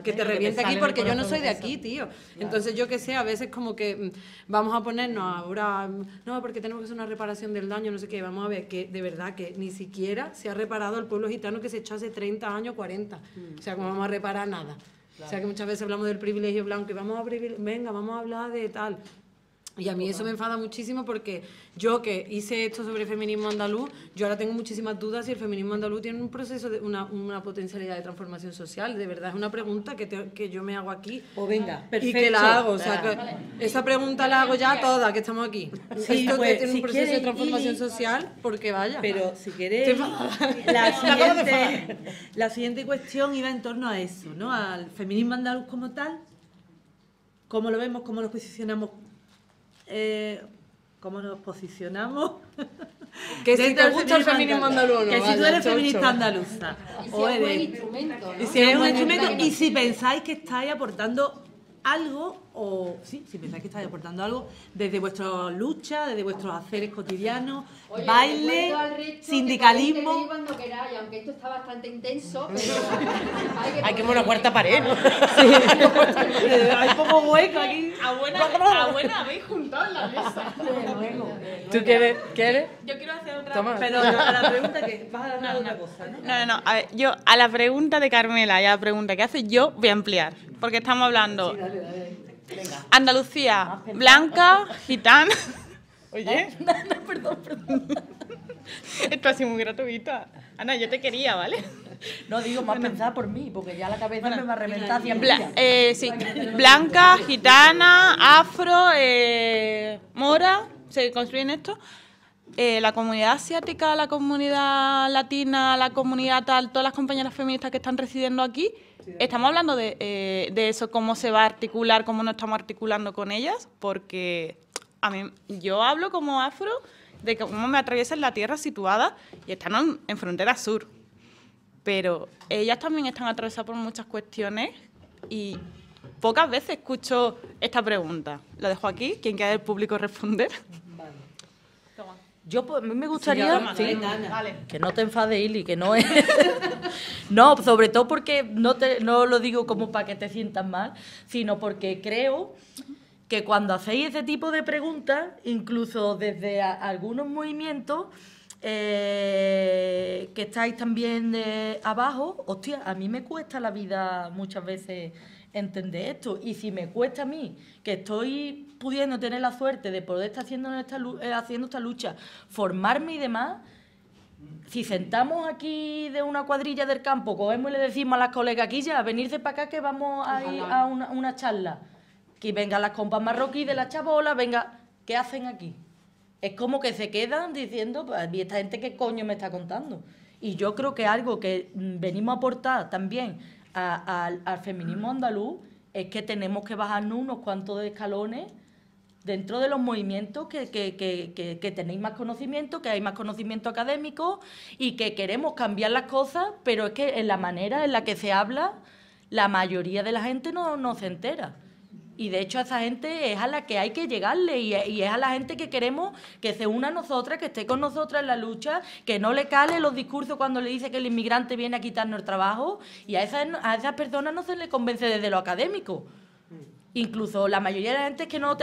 que te revienta aquí, porque yo no soy de aquí, tío. Entonces, yo que sé, a veces como que vamos a ponernos ahora, no, porque tenemos que hacer una reparación del daño, no sé qué. Vamos a ver que de verdad que ni siquiera se ha reparado el pueblo gitano que se echó hace 30 años, 40. O sea, ¿cómo vamos a reparar nada? O sea, que muchas veces hablamos del privilegio blanco y vamos a hablar de tal. Y a mí eso me enfada muchísimo, porque yo que hice esto sobre feminismo andaluz, yo ahora tengo muchísimas dudas si el feminismo andaluz tiene un proceso de una potencialidad de transformación social. De verdad es una pregunta que yo me hago aquí. Pues venga, perfecto. Y que la hago, o sea, que esa pregunta la hago ya toda, que estamos aquí. Sí, esto pues, tiene si un proceso quieres, de transformación social, porque vaya. Pero si quieres, la siguiente cuestión iba en torno a eso, ¿no? Al feminismo andaluz como tal, cómo lo vemos, cómo nos posicionamos. ¿Cómo nos posicionamos? Que si te gusta el feminismo andaluz, que si tú eres feminista andaluza, o eres, un instrumento, ¿no? y si eres un instrumento, y si pensáis que estáis aportando algo, o sí, si pensáis que estáis aportando algo desde vuestra lucha, desde vuestros haceres cotidianos, baile, sindicalismo. Cuando queráis, aunque esto está bastante intenso, pero hay que poner una cuarta pared, ¿no? Sí. Hay poco hueco aquí. A buena habéis juntado en la mesa. ¿Tú quieres? Yo quiero hacer otra. Toma. Pero la pregunta que vas a hablar de otra cosa, ¿no? No. A ver, yo a la pregunta de Carmela y a la pregunta que hace yo voy a ampliar. Porque estamos hablando. Sí, dale. Venga. Andalucía, blanca, gitana. Oye. Perdón. Esto ha sido muy gratuito. Ana, yo te quería, ¿vale? No, digo, más pensada por mí, porque ya la cabeza me va a reventar hacia mí. Sí, blanca, gitana, afro, mora, se construyen esto. La comunidad asiática, la comunidad latina, la comunidad tal, todas las compañeras feministas que están residiendo aquí, estamos hablando de eso, cómo se va a articular, cómo nos estamos articulando con ellas, porque yo hablo como afro de cómo me atraviesan la tierra situada y están en frontera sur. Pero ellas también están atravesadas por muchas cuestiones y pocas veces escucho esta pregunta. Lo dejo aquí, quien quiera del público responder. Vale. Toma. Yo, pues, a mí me gustaría... Vale. Que no te enfades, Ili, que no es... No, sobre todo porque no lo digo como para que te sientas mal, sino porque creo que cuando hacéis ese tipo de preguntas, incluso desde algunos movimientos que estáis también abajo, hostia, a mí me cuesta la vida muchas veces entender esto. Y si me cuesta a mí, que estoy pudiendo tener la suerte de poder estar haciendo esta lucha, formarme y demás, si sentamos aquí de una cuadrilla del campo, cogemos y le decimos a las colegas aquí ya, venirse para acá que vamos a ir a una charla, que vengan las compas marroquíes de la chabola, venga, ¿qué hacen aquí? Es como que se quedan diciendo, pues, ¿y esta gente qué coño me está contando? Y yo creo que algo que venimos a aportar también al feminismo andaluz es que tenemos que bajarnos unos cuantos de escalones dentro de los movimientos que tenéis más conocimiento, que hay más conocimiento académico y que queremos cambiar las cosas, pero es que en la manera en la que se habla, la mayoría de la gente no se entera. Y de hecho a esa gente es a la que hay que llegarle y es a la gente que queremos que se una a nosotras, que esté con nosotras en la lucha, que no le cale los discursos cuando le dice que el inmigrante viene a quitarnos el trabajo, y a esas personas no se les convence desde lo académico. Incluso la mayoría de la gente es que no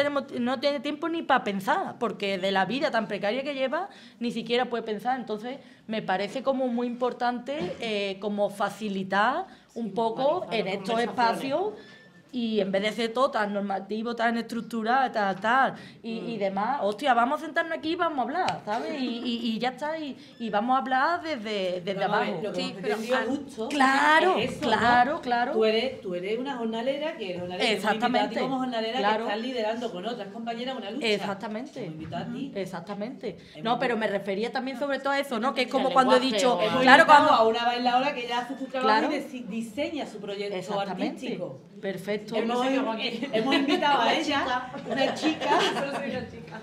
tiene tiempo ni para pensar, porque de la vida tan precaria que lleva ni siquiera puede pensar. Entonces me parece como muy importante como facilitar un poco en estos espacios. Y en vez de ser todo tan normativo, tan estructurado, tal, y demás, hostia, vamos a sentarnos aquí y vamos a hablar, ¿sabes? Y ya está, y vamos a hablar desde abajo. Sí, pero justo. Claro, es eso, claro, ¿no? claro. Tú eres una jornalera que eres jornalera. Exactamente. Que como jornalera Claro. que estás liderando con otras compañeras una lucha. Exactamente. Te invito a ti. Exactamente. No, pero me refería también sobre todo a eso, ¿no? Que es como El cuando he lenguaje, dicho, Hemos claro, invitado cuando... a una bailadora que ya hace su trabajo Claro. y diseña su proyecto Exactamente. artístico. Perfecto. Hemos invitado a ella, una chica, solo soy una chica.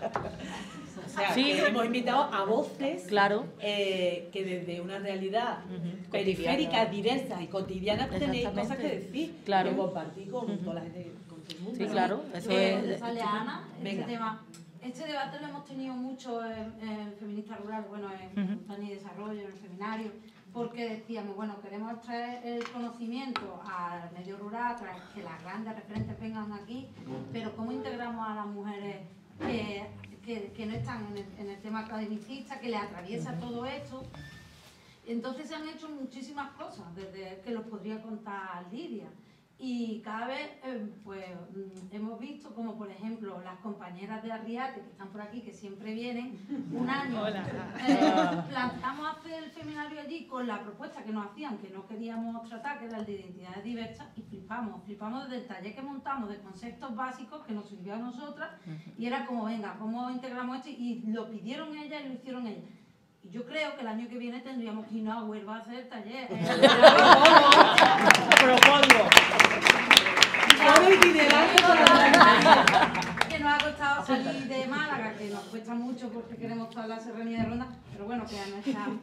O sea, Sí. que hemos invitado a voces Claro. que desde una realidad periférica, diversa y cotidiana tenéis cosas Exactamente. que decir, Claro. que compartir con toda la gente, con todo el mundo. Sí, ¿no? claro. Eso Sale a Ana, Venga. este tema. Este debate lo hemos tenido mucho en Feministas Rurales, bueno, en Plan y Desarrollo, en el seminario, porque decíamos, bueno, queremos traer el conocimiento al medio rural, traer que las grandes referentes vengan aquí, pero ¿cómo integramos a las mujeres que no están en el tema academicista, que les atraviesa todo esto? Entonces se han hecho muchísimas cosas, desde que los podría contar Lidia. Y cada vez hemos visto como, por ejemplo, las compañeras de Arriate, que están por aquí, que siempre vienen, un año planteamos hacer el seminario allí con la propuesta que nos hacían, que no queríamos tratar, que era el de identidades diversas, y flipamos desde el taller que montamos de conceptos básicos que nos sirvió a nosotras, y era como, venga, ¿cómo integramos esto? Y lo pidieron ellas y lo hicieron ellas. Y yo creo que el año que viene tendríamos que irnos a Huelva a hacer el taller. Propongo. Que nos ha costado salir de Málaga, que nos cuesta mucho porque queremos toda la serranía de Ronda, pero bueno, que a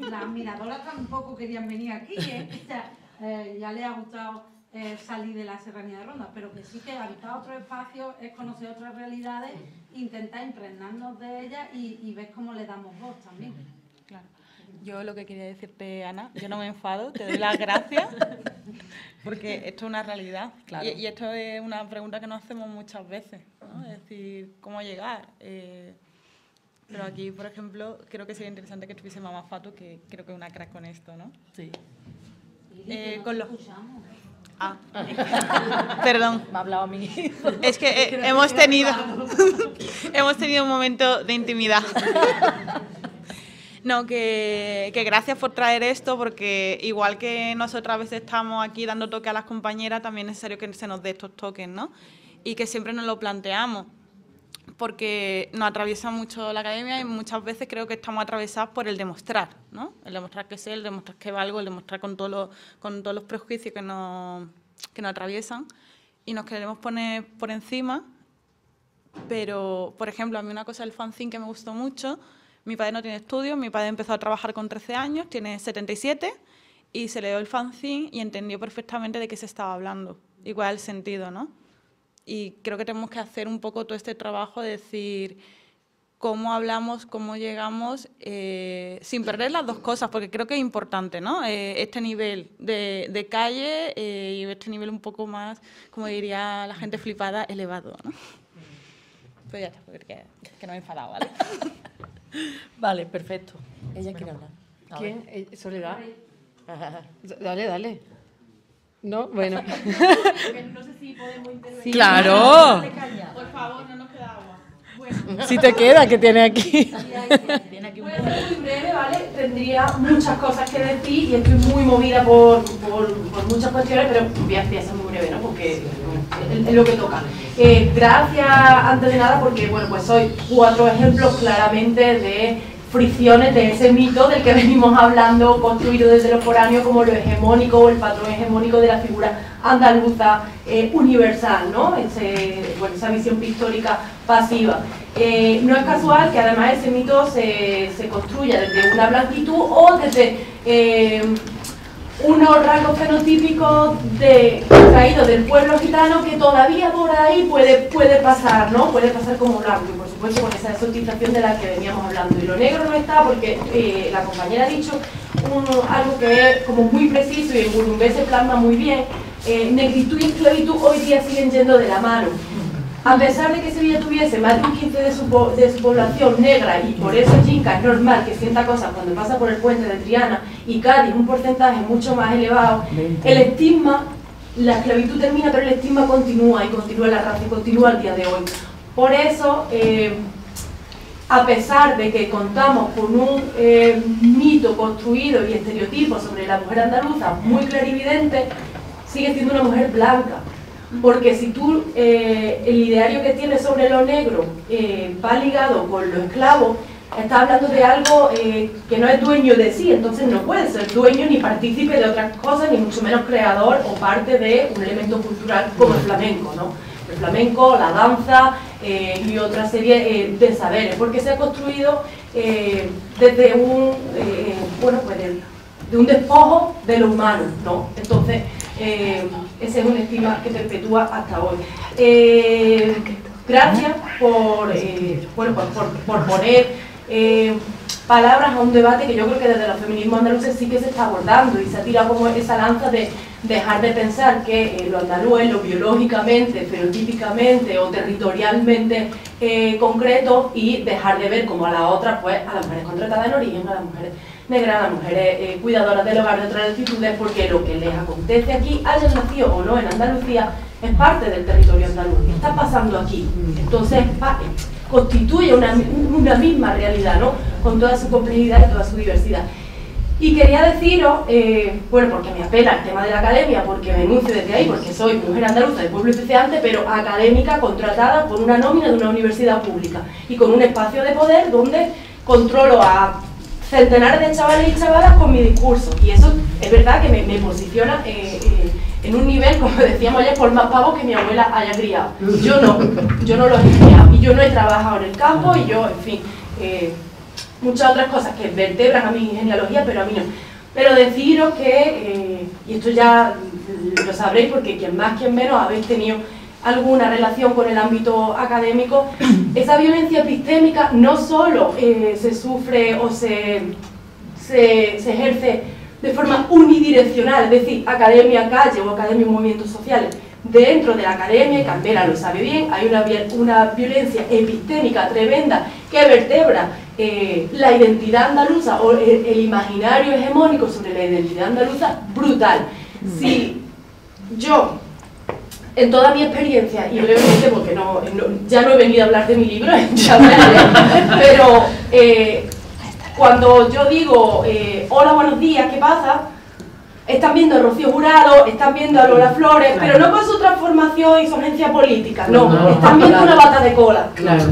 las miradoras tampoco querían venir aquí, O sea, ya les ha gustado salir de la serranía de Ronda, pero que sí que habitar otros espacios es conocer otras realidades, intentar impregnarnos de ellas y ver cómo le damos voz también. Claro. Yo lo que quería decirte, Ana, yo no me enfado, te doy las gracias, porque esto es una realidad. Claro. Y esto es una pregunta que nos hacemos muchas veces, ¿no? Es decir, ¿cómo llegar? Pero aquí, por ejemplo, creo que sería interesante que estuviese Mamá Fatu, que creo que es una crack con esto, ¿no? Sí. Con los... Ah, perdón. Me ha hablado a mí. Es que hemos tenido un momento de intimidad. No, que gracias por traer esto, porque igual que nosotras a veces estamos aquí dando toque a las compañeras, también es necesario que se nos dé estos toques, ¿no? Y que siempre nos lo planteamos, porque nos atraviesa mucho la academia y muchas veces creo que estamos atravesadas por el demostrar, ¿no? El demostrar que sé, el demostrar que valgo, el demostrar con todos los prejuicios que nos atraviesan, y nos queremos poner por encima. Pero, por ejemplo, a mí una cosa del fanzine que me gustó mucho: mi padre no tiene estudios, mi padre empezó a trabajar con 13 años, tiene 77, y se leyó el fanzine y entendió perfectamente de qué se estaba hablando, y cuál es el sentido, ¿no? Y creo que tenemos que hacer un poco todo este trabajo de decir cómo hablamos, cómo llegamos, sin perder las dos cosas, porque creo que es importante, ¿no? Este nivel de calle y este nivel un poco más, como diría la gente flipada, elevado, ¿no? Pues ya está, porque que no me he enfadado, ¿vale? Vale, perfecto. Ella quiere hablar. A ver. ¿Quién? ¿Soledad? Dale. No, bueno. No sé si podemos intervenir. ¡Claro! Por favor, no nos queda agua. Bueno. Si te queda, que tiene aquí. Tiene aquí un Voy a ser muy breve, ¿vale? Tendría muchas cosas que decir y estoy muy movida por muchas cuestiones, pero voy a ser muy breve, ¿no? Porque es lo que toca. Gracias, antes de nada, porque, bueno, pues soy 4 ejemplos claramente de fricciones de ese mito del que venimos hablando, construido desde lo foráneo como lo hegemónico o el patrón hegemónico de la figura andaluza universal, ¿no? Esa visión pictórica pasiva. No es casual que además ese mito se construya desde una blanquitud o desde unos rasgos fenotípicos traídos del pueblo gitano que todavía por ahí puede pasar, ¿no? Puede pasar como blanco y por supuesto con esa exotización de la que veníamos hablando. Y lo negro no está porque la compañera ha dicho algo que es como muy preciso y en Burumbé se plasma muy bien. Negritud y esclavitud hoy día siguen yendo de la mano. A pesar de que Sevilla tuviese más de un 15% de su población negra y por eso Jinca es normal que sienta cosas cuando pasa por el puente de Triana y Cádiz un porcentaje mucho más elevado, el estigma, la esclavitud termina pero el estigma continúa y continúa la raza y continúa al día de hoy. Por eso, a pesar de que contamos con un mito construido y estereotipo sobre la mujer andaluza muy clarividente, sigue siendo una mujer blanca. Porque si tú, el ideario que tienes sobre lo negro va ligado con lo esclavo, estás hablando de algo que no es dueño de sí, entonces no puede ser dueño ni partícipe de otras cosas, ni mucho menos creador o parte de un elemento cultural como el flamenco, ¿no? El flamenco, la danza y otra serie de saberes, porque se ha construido desde un, de un despojo de lo humano, ¿no? Entonces, ese es un estigma que perpetúa hasta hoy. Gracias por poner palabras a un debate que yo creo que desde los feminismos andaluces sí que se está abordando y se ha tirado como esa lanza de dejar de pensar que lo andaluz es lo biológicamente, fenotípicamente o territorialmente concreto y dejar de ver como a las otras, pues a las mujeres contratadas en origen, a las mujeres negras, a las mujeres cuidadoras del hogar de otras latitudes, porque lo que les acontece aquí, hayan nacido o no en Andalucía, es parte del territorio andaluz, está pasando aquí. Entonces constituye una misma realidad, ¿no? Con toda su complejidad y toda su diversidad. Y quería deciros, porque me apela el tema de la academia, porque me enuncio desde ahí, porque soy mujer andaluza de pueblo especiante, pero académica contratada por una nómina de una universidad pública y con un espacio de poder donde controlo a centenares de chavales y chavalas con mi discurso. Y eso es verdad que me posiciona en un nivel, como decíamos ayer, por más pavos que mi abuela haya criado. Yo no los he criado y yo no he trabajado en el campo y yo, en fin, muchas otras cosas que vertebran a mi genealogía, pero a mí no. Pero deciros que, y esto ya lo sabréis porque quien más, quien menos habéis tenido alguna relación con el ámbito académico, esa violencia epistémica no solo se sufre o se ejerce de forma unidireccional, es decir, academia, calle o academia, movimientos sociales. Dentro de la academia, y Campera lo sabe bien, hay una violencia epistémica tremenda que vertebra la identidad andaluza o el imaginario hegemónico sobre la identidad andaluza brutal. Si yo, en toda mi experiencia, y brevemente porque ya no he venido a hablar de mi libro, pero cuando yo digo hola, buenos días, ¿qué pasa?, están viendo a Rocío Jurado, están viendo a Lola Flores, pero no con su transformación y su agencia política, no, están viendo una bata de cola. Claro.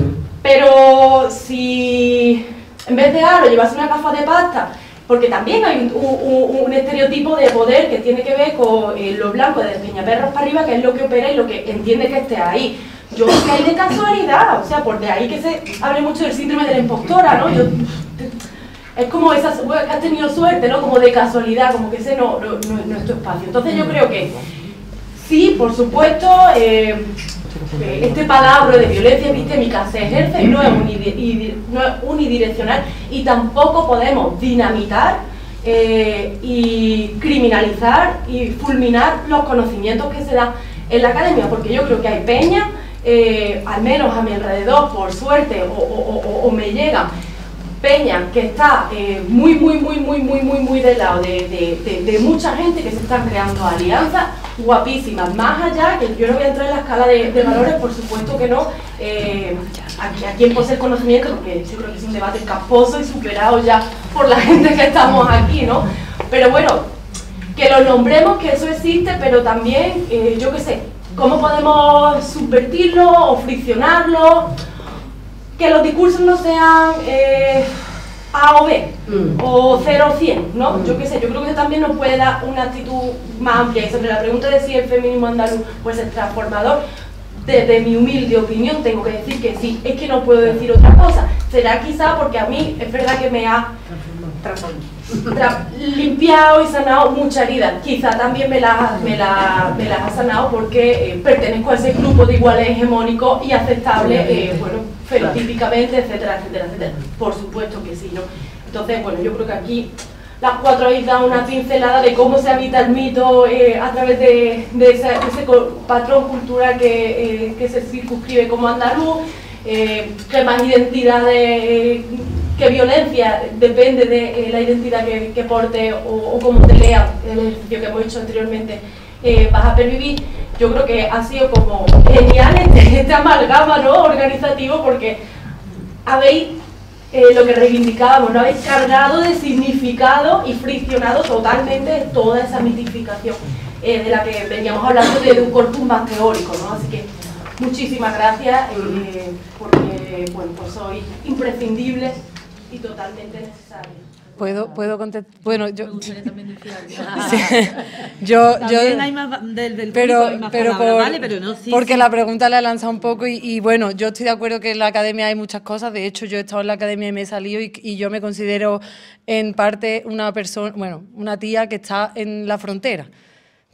Pero si en vez de aro llevas una gafa de pasta, porque también hay un estereotipo de poder que tiene que ver con lo blanco de Peñaperros para arriba, que es lo que opera y lo que entiende que esté ahí. Yo creo que hay de casualidad, o sea, por de ahí que se hable mucho del síndrome de la impostora, ¿no? Es como esa, que has tenido suerte, ¿no? Como de casualidad, como que ese no es tu espacio. Entonces yo creo que sí, por supuesto, este palabra de violencia epistémica se ejerce y no es unidireccional, y tampoco podemos dinamitar y criminalizar y fulminar los conocimientos que se dan en la academia, porque yo creo que hay peña, al menos a mi alrededor, por suerte, o me llegan peña que está muy del lado de mucha gente que se están creando alianzas guapísimas, más allá, que yo no voy a entrar en la escala de valores, por supuesto que no, a quien posee el conocimiento, porque yo creo que es un debate casposo y superado ya por la gente que estamos aquí, ¿no? Pero bueno, que lo nombremos, que eso existe, pero también, yo qué sé, cómo podemos subvertirlo o friccionarlo, que los discursos no sean A o B, o 0 o 100, ¿no? Yo qué sé, yo creo que eso también nos puede dar una actitud más amplia. Y sobre la pregunta de si el feminismo andaluz pues, es transformador, desde mi humilde opinión tengo que decir que sí, es que no puedo decir otra cosa. Será quizá porque a mí es verdad que me ha limpiado y sanado muchas heridas. Quizá también me las ha sanado porque pertenezco a ese grupo de iguales hegemónicos y aceptables, bueno, fenotípicamente, etcétera, etcétera, etcétera. Por supuesto que sí, ¿no? Entonces, bueno, yo creo que aquí las cuatro habéis dado una pincelada de cómo se habita el mito a través de ese patrón cultural que se circunscribe como andaluz, que más identidades, que violencia depende de la identidad que porte o cómo te lea el ejercicio que hemos hecho anteriormente, vas a pervivir. Yo creo que ha sido como genial este amalgama, ¿no?, organizativo, porque habéis lo que reivindicábamos, ¿no?, habéis cargado de significado y friccionado totalmente toda esa mitificación de la que veníamos hablando de un corpus más teórico, ¿no? Así que muchísimas gracias, porque bueno, pues sois imprescindibles y totalmente necesarios. ¿Puedo contestar? Bueno, yo... Me gustaría también decir algo. También hay más del pero, público, hay más palabras, ¿vale? Pero no, sí, porque sí. La pregunta la he lanzado un poco y bueno, yo estoy de acuerdo que en la academia hay muchas cosas. De hecho, yo he estado en la academia y me he salido y yo me considero en parte una persona, bueno, una tía que está en la frontera.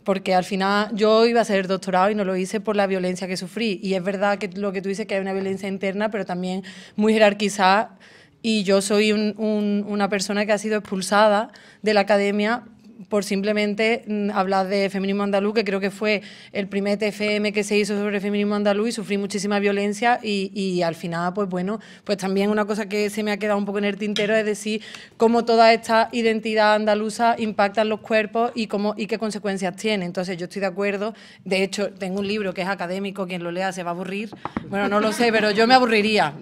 Porque al final yo iba a hacer doctorado y no lo hice por la violencia que sufrí. Y es verdad que lo que tú dices, que hay una violencia interna, pero también muy jerarquizada. Y yo soy una persona que ha sido expulsada de la academia por simplemente hablar de feminismo andaluz, que creo que fue el primer TFM que se hizo sobre feminismo andaluz, y sufrí muchísima violencia y al final, pues bueno, pues también una cosa que se me ha quedado un poco en el tintero es decir cómo toda esta identidad andaluza impacta en los cuerpos y qué consecuencias tiene. Entonces yo estoy de acuerdo, de hecho tengo un libro que es académico, quien lo lea se va a aburrir, bueno, no lo sé, pero yo me aburriría,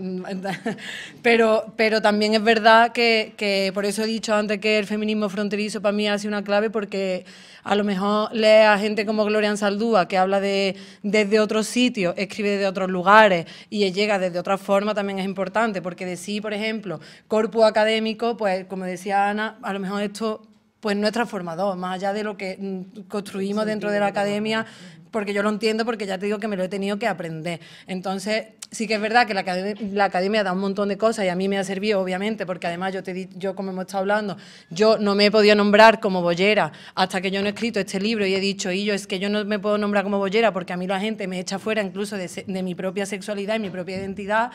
pero también es verdad que por eso he dicho antes que el feminismo fronterizo para mí ha sido una clave, porque a lo mejor lee a gente como Gloria Ansaldúa, que habla desde otros sitios, escribe desde otros lugares y llega desde otra forma, también es importante, porque decir, por ejemplo, corpus académico, pues como decía Ana, a lo mejor esto pues no es transformador, más allá de lo que construimos dentro de la academia, porque yo lo entiendo, porque ya te digo que me lo he tenido que aprender. Entonces, sí que es verdad que la academia da un montón de cosas y a mí me ha servido, obviamente, porque además yo como hemos estado hablando, yo no me he podido nombrar como boyera hasta que yo no he escrito este libro y he dicho, es que yo no me puedo nombrar como boyera porque a mí la gente me echa fuera incluso de mi propia sexualidad y mi propia identidad.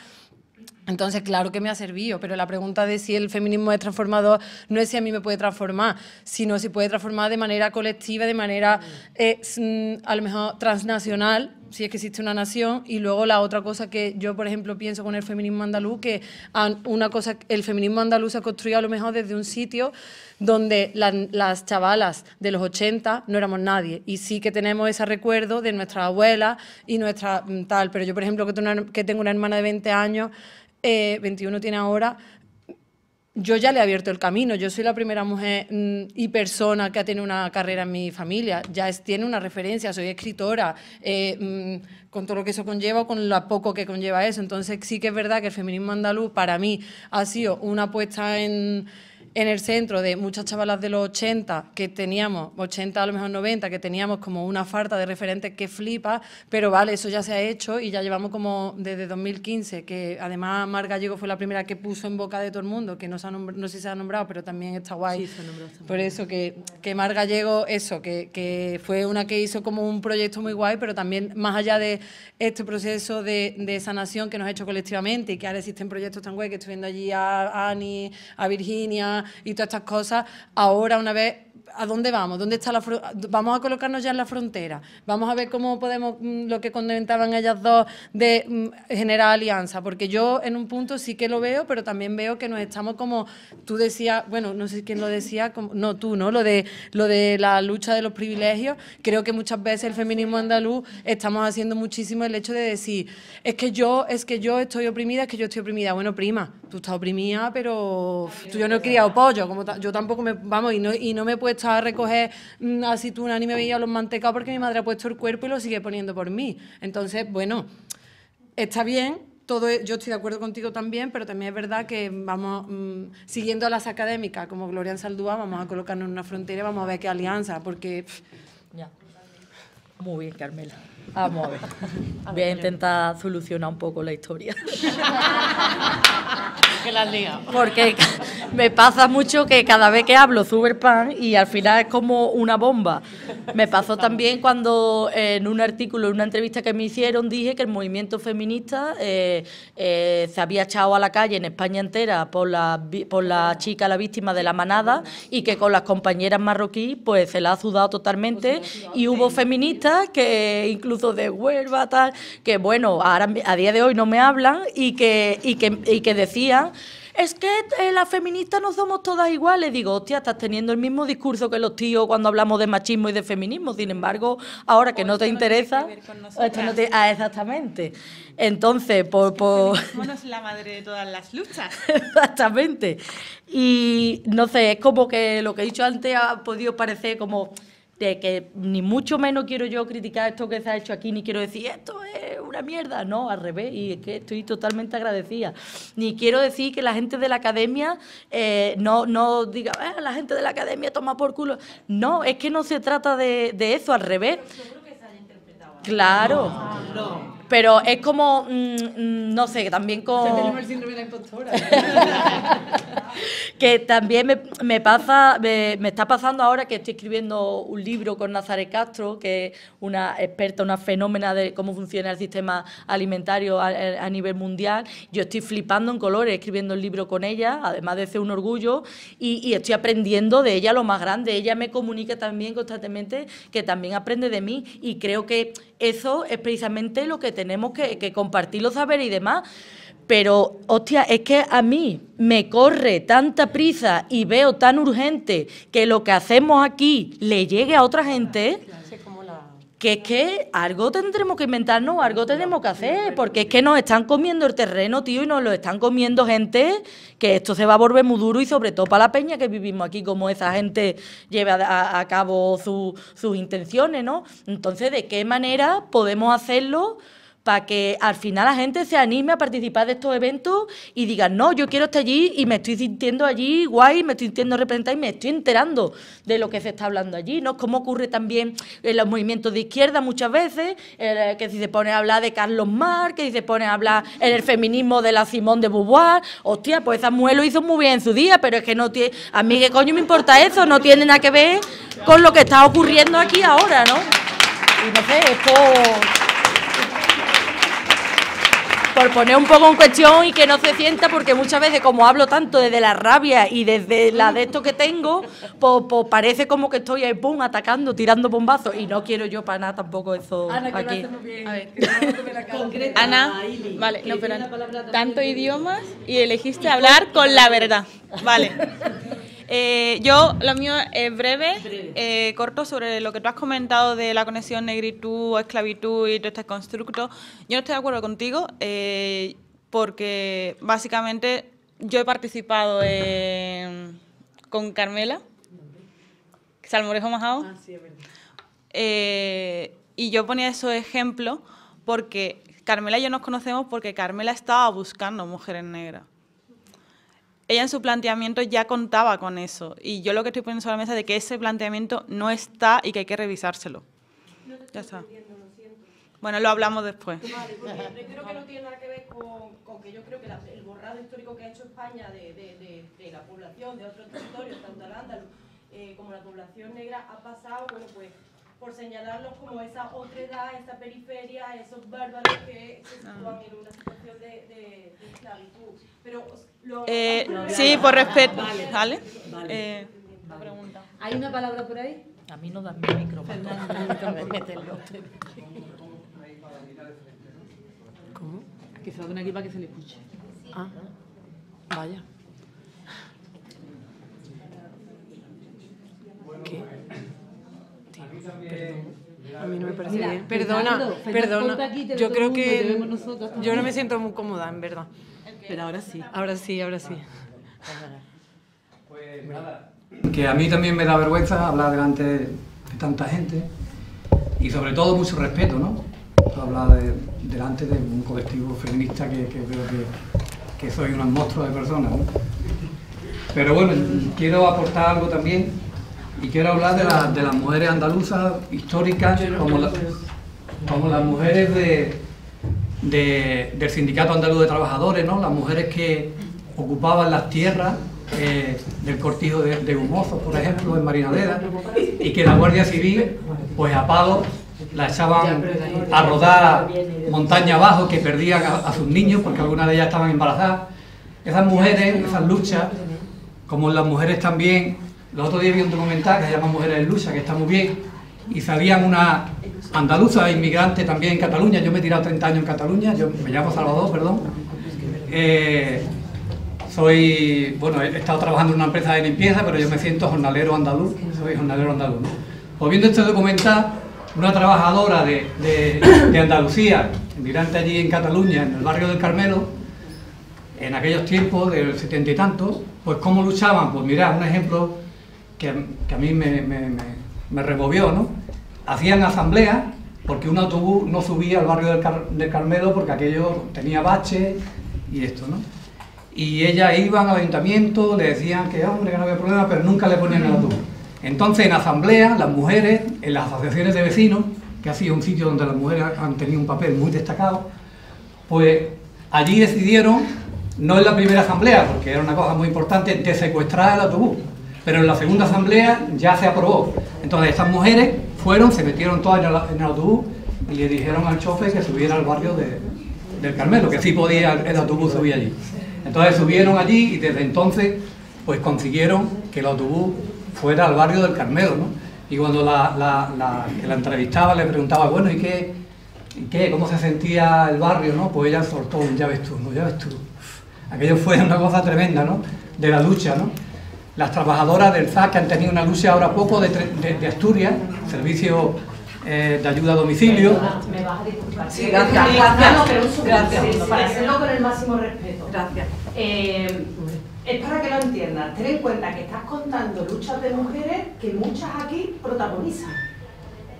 Entonces, claro que me ha servido, pero la pregunta de si el feminismo es transformador no es si a mí me puede transformar, sino si puede transformar de manera colectiva, de manera a lo mejor transnacional, si es que existe una nación. Y luego la otra cosa que yo, por ejemplo, pienso con el feminismo andaluz, que el feminismo andaluz se ha construido a lo mejor desde un sitio donde las chavalas de los 80 no éramos nadie, y sí que tenemos ese recuerdo de nuestras abuelas y nuestra tal, pero yo, por ejemplo, que tengo una hermana de 20 años, 21 tiene ahora, yo ya le he abierto el camino. Yo soy la primera mujer y persona que ha tenido una carrera en mi familia, tiene una referencia, soy escritora, con todo lo que eso conlleva o con lo poco que conlleva eso. Entonces sí que es verdad que el feminismo andaluz para mí ha sido una puesta en el centro de muchas chavalas de los 80 que teníamos, 80 a lo mejor 90, que teníamos como una farta de referentes que flipa, pero vale, eso ya se ha hecho y ya llevamos como desde 2015, que además Mar Gallego fue la primera que puso en boca de todo el mundo, que no sé si se ha nombrado, pero también está guay. Sí, se ha nombrado. Por eso que Mar Gallego, eso, que fue una que hizo como un proyecto muy guay, pero también más allá de este proceso de sanación que nos ha hecho colectivamente y que ahora existen proyectos tan guay, que estoy viendo allí a Ani, a Virginia y todas estas cosas. Ahora, una vez, ¿a dónde vamos? ¿Dónde está vamos a colocarnos ya en la frontera? Vamos a ver cómo podemos, lo que comentaban ellas dos, de generar alianza, porque yo en un punto sí que lo veo, pero también veo que nos estamos como, tú decías, bueno, no sé quién lo decía, no tú, ¿no? Lo de la lucha de los privilegios. Creo que muchas veces el feminismo andaluz estamos haciendo muchísimo el hecho de decir, es que yo estoy oprimida, es que yo estoy oprimida. Bueno, prima, tú estás oprimida, pero yo no he criado pollo, yo tampoco y no me he puesto a recoger aceitunas ni me veía los mantecados porque mi madre ha puesto el cuerpo y lo sigue poniendo por mí. Entonces, bueno, está bien, yo estoy de acuerdo contigo también, pero también es verdad que vamos, siguiendo a las académicas como Gloria Saldúa, vamos a colocarnos en una frontera y vamos a ver qué alianza, porque... Ya. Muy bien, Carmela. Vamos a ver. Voy a intentar solucionar un poco la historia. Que la has liado. Porque me pasa mucho que cada vez que hablo sube el pan y al final es como una bomba. Me pasó también cuando en un artículo, en una entrevista que me hicieron, dije que el movimiento feminista se había echado a la calle en España entera por la chica, la víctima de la manada, y que con las compañeras marroquíes pues se la ha sudado totalmente, y hubo feministas que incluso de Huelva, tal, que bueno, ahora a día de hoy no me hablan y que decían: es que las feministas no somos todas iguales. Digo, hostia, estás teniendo el mismo discurso que los tíos cuando hablamos de machismo y de feminismo. Sin embargo, ahora que no te interesa, esto no te... exactamente. Entonces, Bueno, es la madre de todas las luchas. Exactamente. Y no sé, es como que lo que he dicho antes ha podido parecer como de que ni mucho menos quiero yo criticar esto que se ha hecho aquí, ni quiero decir esto es una mierda, no, al revés, y es que estoy totalmente agradecida. Ni quiero decir que la gente de la academia no diga, la gente de la academia toma por culo. No, es que no se trata de eso, al revés. Claro. No. Pero es como, no sé, también con... Ya tenemos el síndrome de la impostora. Que también me está pasando ahora que estoy escribiendo un libro con Nazaret Castro, que es una experta, una fenómena de cómo funciona el sistema alimentario a nivel mundial. Yo estoy flipando en colores escribiendo el libro con ella, además de ser un orgullo, y estoy aprendiendo de ella lo más grande. Ella me comunica también constantemente que también aprende de mí, y creo que eso es precisamente lo que tenemos que compartir los saberes y demás. Pero, hostia, es que a mí me corre tanta prisa y veo tan urgente que lo que hacemos aquí le llegue a otra gente, que es que algo tendremos que inventarnos, algo tenemos que hacer, porque es que nos están comiendo el terreno, tío, y nos lo están comiendo gente, que esto se va a volver muy duro, y sobre todo para la peña que vivimos aquí, como esa gente lleve a cabo sus intenciones, ¿no? Entonces, ¿de qué manera podemos hacerlo para que al final la gente se anime a participar de estos eventos y diga, no, yo quiero estar allí y me estoy sintiendo allí guay, me estoy sintiendo representada y me estoy enterando de lo que se está hablando allí, ¿no? Como ocurre también en los movimientos de izquierda muchas veces, que si se pone a hablar de Carlos Marx, que si se pone a hablar en el feminismo de la Simone de Beauvoir, hostia, pues esa mujer lo hizo muy bien en su día, pero es que no tiene, a mí qué coño me importa eso, no tiene nada que ver con lo que está ocurriendo aquí ahora, ¿no? Y no sé, esto... por poner un poco en cuestión y que no se sienta, porque muchas veces como hablo tanto desde la rabia y desde la de esto que tengo, pues parece como que estoy ahí, pum, atacando, tirando bombazos, y no quiero yo para nada tampoco eso. Ana, que aquí. lo hacemos bien. A ver. Concreta, Ana, Ili, vale, no, pero tiene la palabra tanto también. idiomas y elegiste hablar con la verdad. Vale. Yo, lo mío es breve, corto, sobre lo que tú has comentado de la conexión negritud, esclavitud y todo este constructo. Yo no estoy de acuerdo contigo, porque básicamente yo he participado con Carmela, Salmorejo Majao, y yo ponía esos ejemplos porque Carmela y yo nos conocemos porque Carmela estaba buscando mujeres negras. Ella en su planteamiento ya contaba con eso, y yo lo que estoy poniendo sobre la mesa es de que ese planteamiento no está y que hay que revisárselo. Ya está. Bueno, lo hablamos después. Vale, porque creo que no tiene nada que ver con que yo creo que el borrado histórico que ha hecho España de la población de otros territorios, tanto el andaluz como la población negra, ha pasado, bueno, pues por señalarlos como esa otredad, esa periferia, esos bárbaros que se sitúan en una situación de esclavitud. Pero sí, por respeto. Vale. Pregunta. ¿Hay una palabra por ahí? A mí no dan mi micrófono. ¿Cómo? Que se va a poner aquí para que se le escuche. Ah, vaya. ¿Qué? A mí no me parece bien. Perdona. Yo creo que yo no me siento muy cómoda, en verdad. Pero ahora sí. Ahora sí. Pues nada, que a mí también me da vergüenza hablar delante de tanta gente y sobre todo mucho respeto, ¿no? puedo hablar delante de un colectivo feminista que veo que soy unos monstruos de personas, ¿no? Pero bueno, quiero aportar algo también y quiero hablar de las mujeres andaluzas históricas como las mujeres del Sindicato Andaluz de Trabajadores, ¿no? Las mujeres que ocupaban las tierras del cortijo de Humozos, por ejemplo, en Marinadera, y que la Guardia Civil, pues a palos, la echaban a rodar montaña abajo, que perdían a sus niños porque algunas de ellas estaban embarazadas. Esas mujeres, esas luchas, como las mujeres también, los otros días vi un documental que se llama Mujeres en Lucha, que está muy bien, y salían una andaluza inmigrante también en Cataluña. Yo me he tirado 30 años en Cataluña, yo me llamo Salvador, perdón. Bueno, he estado trabajando en una empresa de limpieza, pero yo me siento jornalero andaluz, soy jornalero andaluz, ¿no? Pues viendo este documental, una trabajadora de Andalucía, inmigrante allí en Cataluña, en el barrio del Carmelo, en aquellos tiempos del 70 y tanto, pues cómo luchaban. Pues mirad, un ejemplo que a mí me removió, ¿no? Hacían asambleas porque un autobús no subía al barrio del Carmelo porque aquello tenía baches y esto, ¿no? Y ellas iban al ayuntamiento, le decían que hombre, que no había problema, pero nunca le ponían el autobús. Entonces en asamblea, las mujeres, en las asociaciones de vecinos, que ha sido un sitio donde las mujeres han tenido un papel muy destacado, pues allí decidieron, no en la primera asamblea, porque era una cosa muy importante, de secuestrar el autobús, pero en la segunda asamblea ya se aprobó. Entonces estas mujeres fueron, se metieron todas en el autobús y le dijeron al chofer que subiera al barrio del Carmelo, que sí podía el autobús subir allí. Entonces subieron allí y desde entonces pues consiguieron que el autobús fuera al barrio del Carmelo, ¿no? Y cuando que la entrevistaba le preguntaba, bueno, ¿y qué? ¿Cómo se sentía el barrio, no? Pues ella soltó un ya ves tú, ¿no? Ya ves tú. Aquello fue una cosa tremenda, ¿no? De la lucha, ¿no? Las trabajadoras del ZAC, que han tenido una lucha ahora poco de Asturias, servicio de ayuda a domicilio. Me vas a disculpar. Sí, gracias. Gracias. Para hacerlo con el máximo respeto. Gracias. Es para que lo entiendas. Ten en cuenta que estás contando luchas de mujeres que muchas aquí protagonizan.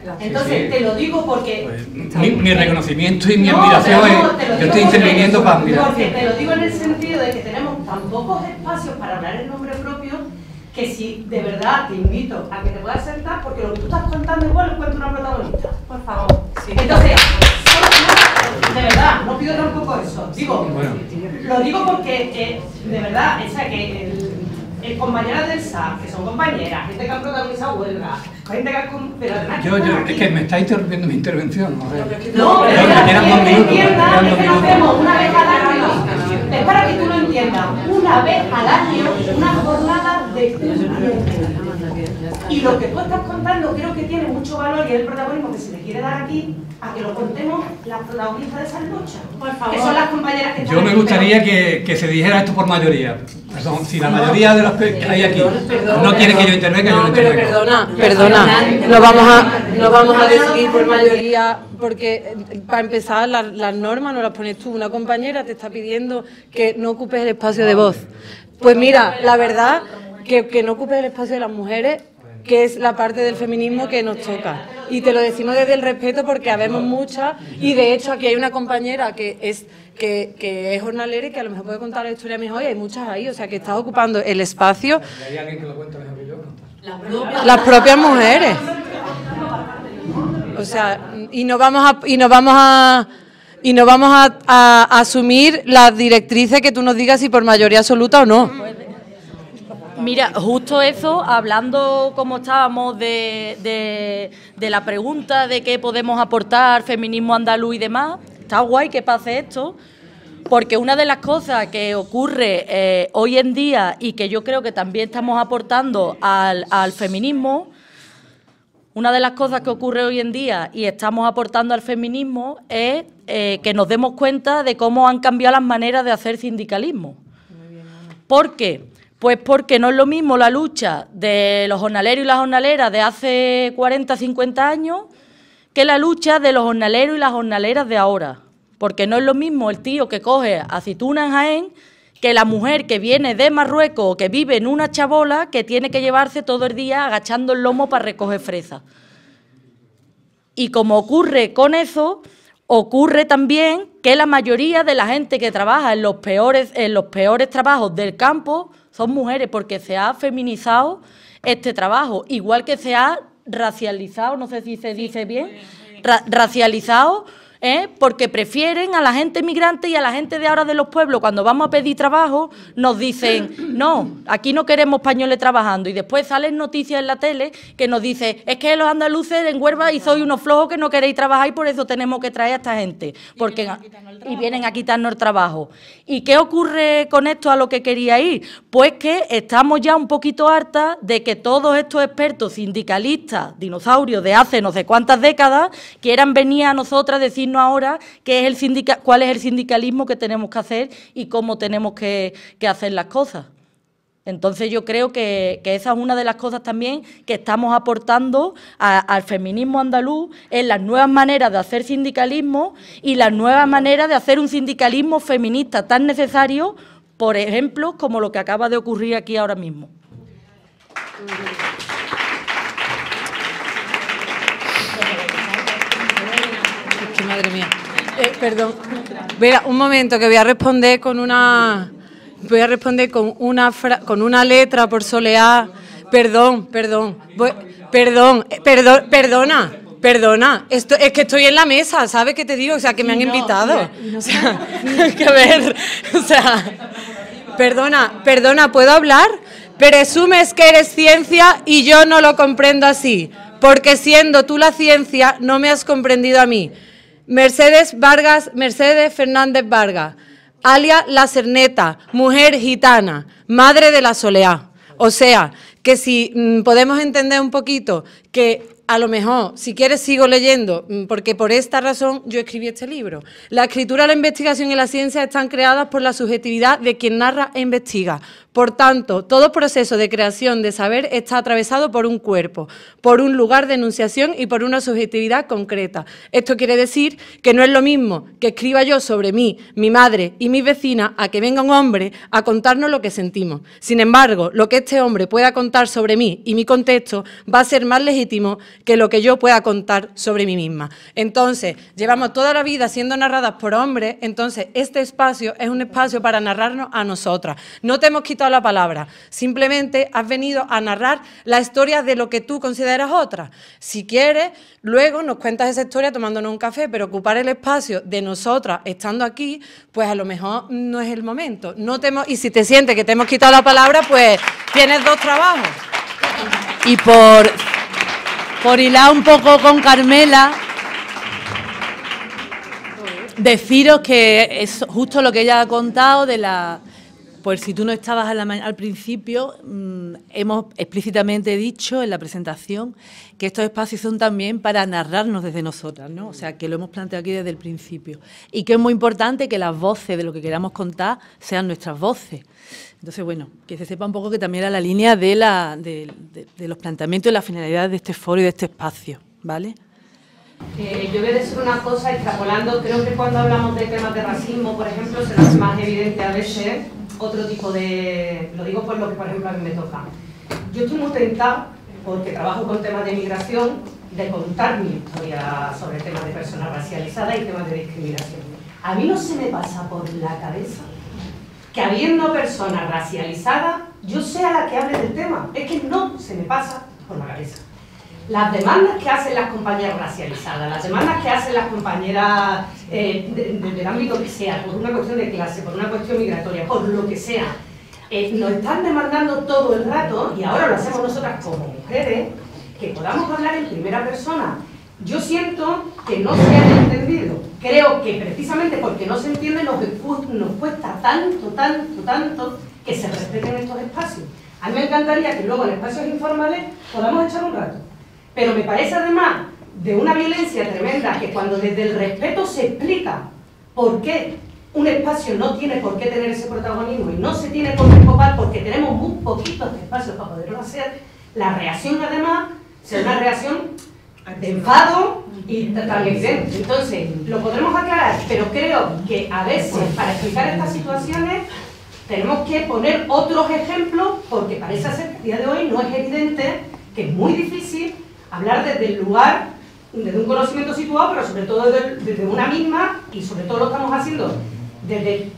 Gracias. Entonces, sí. Te lo digo porque... Pues, mi reconocimiento y mi admiración yo estoy interviniendo para admirar. Porque te lo digo en el sentido de que tenemos tan pocos espacios para hablar en nombre propio que si de verdad te invito a que te puedas sentar, porque lo que tú estás contando igual lo cuenta una protagonista. Por favor. Sí. Entonces, de verdad, no pido tampoco eso. Digo, bueno. Lo digo porque, de verdad, o sea, que el compañeras del SAF, que son compañeras, gente que han protagonizado huelga, gente que ha... Pero además... es que me está interrumpiendo mi intervención. No, pero es que no entiendas, es que nos vemos una vez al año. Es para que tú lo entiendas. Una vez al año, una jornada de... Y lo que tú estás contando creo que tiene mucho valor y es el protagonismo que se le quiere dar aquí a que lo contemos las protagonistas de esas luchas. Por favor. Que son las compañeras que están... Yo me gustaría que se dijera esto por mayoría. Perdón, si la mayoría de los que hay aquí no quieren que yo intervenga, yo no intervengo. Perdona, no vamos a decidir por mayoría, porque para empezar las normas no las pones tú. Una compañera te está pidiendo que no ocupes el espacio de voz. Pues mira, la verdad que no ocupes el espacio de las mujeres, que es la parte del feminismo que nos toca. Y te lo decimos desde el respeto porque habemos muchas, y de hecho aquí hay una compañera que es jornalera y que a lo mejor puede contar la historia mejor, y hay muchas ahí, o sea que está ocupando el espacio. ¿Hay alguien que lo cuente mejor que yo? Las propias mujeres. O sea, y no vamos a asumir las directrices que tú nos digas si por mayoría absoluta o no. Mira, justo eso, hablando como estábamos de la pregunta de qué podemos aportar, feminismo andaluz y demás, está guay que pase esto, porque una de las cosas que ocurre hoy en día y que yo creo que también estamos aportando al feminismo, una de las cosas que ocurre hoy en día y estamos aportando al feminismo es que nos demos cuenta de cómo han cambiado las maneras de hacer sindicalismo. ¿Por qué? Pues porque no es lo mismo la lucha de los jornaleros y las jornaleras de hace 40, 50 años que la lucha de los jornaleros y las jornaleras de ahora. Porque no es lo mismo el tío que coge aceitunas en Jaén que la mujer que viene de Marruecos o que vive en una chabola que tiene que llevarse todo el día agachando el lomo para recoger fresas. Y como ocurre con eso, ocurre también que la mayoría de la gente que trabaja en los peores trabajos del campo son mujeres, porque se ha feminizado este trabajo, igual que se ha racializado, no sé si se dice bien, racializado, porque prefieren a la gente migrante y a la gente de ahora de los pueblos. Cuando vamos a pedir trabajo nos dicen, no, aquí no queremos españoles trabajando, y después salen noticias en la tele que nos dicen, es que los andaluces en Huelva y sois unos flojos que no queréis trabajar y por eso tenemos que traer a esta gente, porque vienen a quitarnos el trabajo. ¿Y qué ocurre con esto, a lo que quería ir? Pues que estamos ya un poquito hartas de que todos estos expertos sindicalistas, dinosaurios de hace no sé cuántas décadas, quieran venir a nosotras a decir ahora cuál es el sindicalismo que tenemos que hacer y cómo tenemos que hacer las cosas. Entonces yo creo que esa es una de las cosas también que estamos aportando al feminismo andaluz, en las nuevas maneras de hacer sindicalismo y las nuevas maneras de hacer un sindicalismo feminista tan necesario, por ejemplo, como lo que acaba de ocurrir aquí ahora mismo. Madre mía. Perdón. Mira, un momento, que voy a responder con una letra por soleá. Perdona. Esto es que estoy en la mesa, ¿sabes qué te digo? O sea, que me han invitado. O sea, que a ver, o sea, perdona, ¿puedo hablar? Presumes que eres ciencia y yo no lo comprendo así, porque siendo tú la ciencia no me has comprendido a mí. Mercedes Fernández Vargas, alias La Cerneta, mujer gitana, madre de la Soleá. O sea, que si podemos entender un poquito que a lo mejor, si quieres, sigo leyendo, porque por esta razón yo escribí este libro. La escritura, la investigación y la ciencia están creadas por la subjetividad de quien narra e investiga. Por tanto, todo proceso de creación de saber está atravesado por un cuerpo, por un lugar de enunciación y por una subjetividad concreta. Esto quiere decir que no es lo mismo que escriba yo sobre mí, mi madre y mis vecinas, a que venga un hombre a contarnos lo que sentimos. Sin embargo, lo que este hombre pueda contar sobre mí y mi contexto va a ser más legítimo que lo que yo pueda contar sobre mí misma. Entonces, llevamos toda la vida siendo narradas por hombres, entonces este espacio es un espacio para narrarnos a nosotras. No te hemos quitado la palabra, simplemente has venido a narrar la historia de lo que tú consideras otra. Si quieres, luego nos cuentas esa historia tomándonos un café, pero ocupar el espacio de nosotras estando aquí, pues a lo mejor no es el momento. Y si te sientes que te hemos quitado la palabra, pues tienes dos trabajos. Y por hilar un poco con Carmela, deciros que es justo lo que ella ha contado de la... Pues si tú no estabas al principio, hemos explícitamente dicho en la presentación que estos espacios son también para narrarnos desde nosotras, ¿no? O sea, que lo hemos planteado aquí desde el principio. Y que es muy importante que las voces de lo que queramos contar sean nuestras voces. Entonces, bueno, que se sepa un poco que también era la línea de los planteamientos y las finalidades de este foro y de este espacio, ¿vale? Yo voy a decir una cosa, extrapolando, creo que cuando hablamos de temas de racismo, por ejemplo, se nos hace más evidente a veces otro tipo de... Lo digo por lo que, por ejemplo, a mí me toca. Yo estoy muy tentada, porque trabajo con temas de migración, de contar mi historia sobre temas de personas racializadas y temas de discriminación. A mí no se me pasa por la cabeza que habiendo personas racializadas, yo sea la que hable del tema. Es que no se me pasa por la cabeza. Las demandas que hacen las compañeras racializadas, las demandas que hacen las compañeras del ámbito que sea, por una cuestión de clase, por una cuestión migratoria, por lo que sea, nos están demandando todo el rato, y ahora lo hacemos nosotras como mujeres, que podamos hablar en primera persona. Yo siento que no se ha entendido. Creo que precisamente porque no se entiende nos cuesta tanto que se respeten estos espacios. A mí me encantaría que luego en espacios informales podamos echar un rato. Pero me parece además de una violencia tremenda que cuando desde el respeto se explica por qué un espacio no tiene por qué tener ese protagonismo y no se tiene por qué copar porque tenemos muy poquitos espacios para poderlo hacer, la reacción además será una reacción de enfado y tan evidente. Entonces, lo podremos aclarar, pero creo que a veces para explicar estas situaciones tenemos que poner otros ejemplos porque parece ser que a día de hoy no es evidente, que es muy difícil hablar desde el lugar desde un conocimiento situado, pero sobre todo desde una misma, y sobre todo lo estamos haciendo desde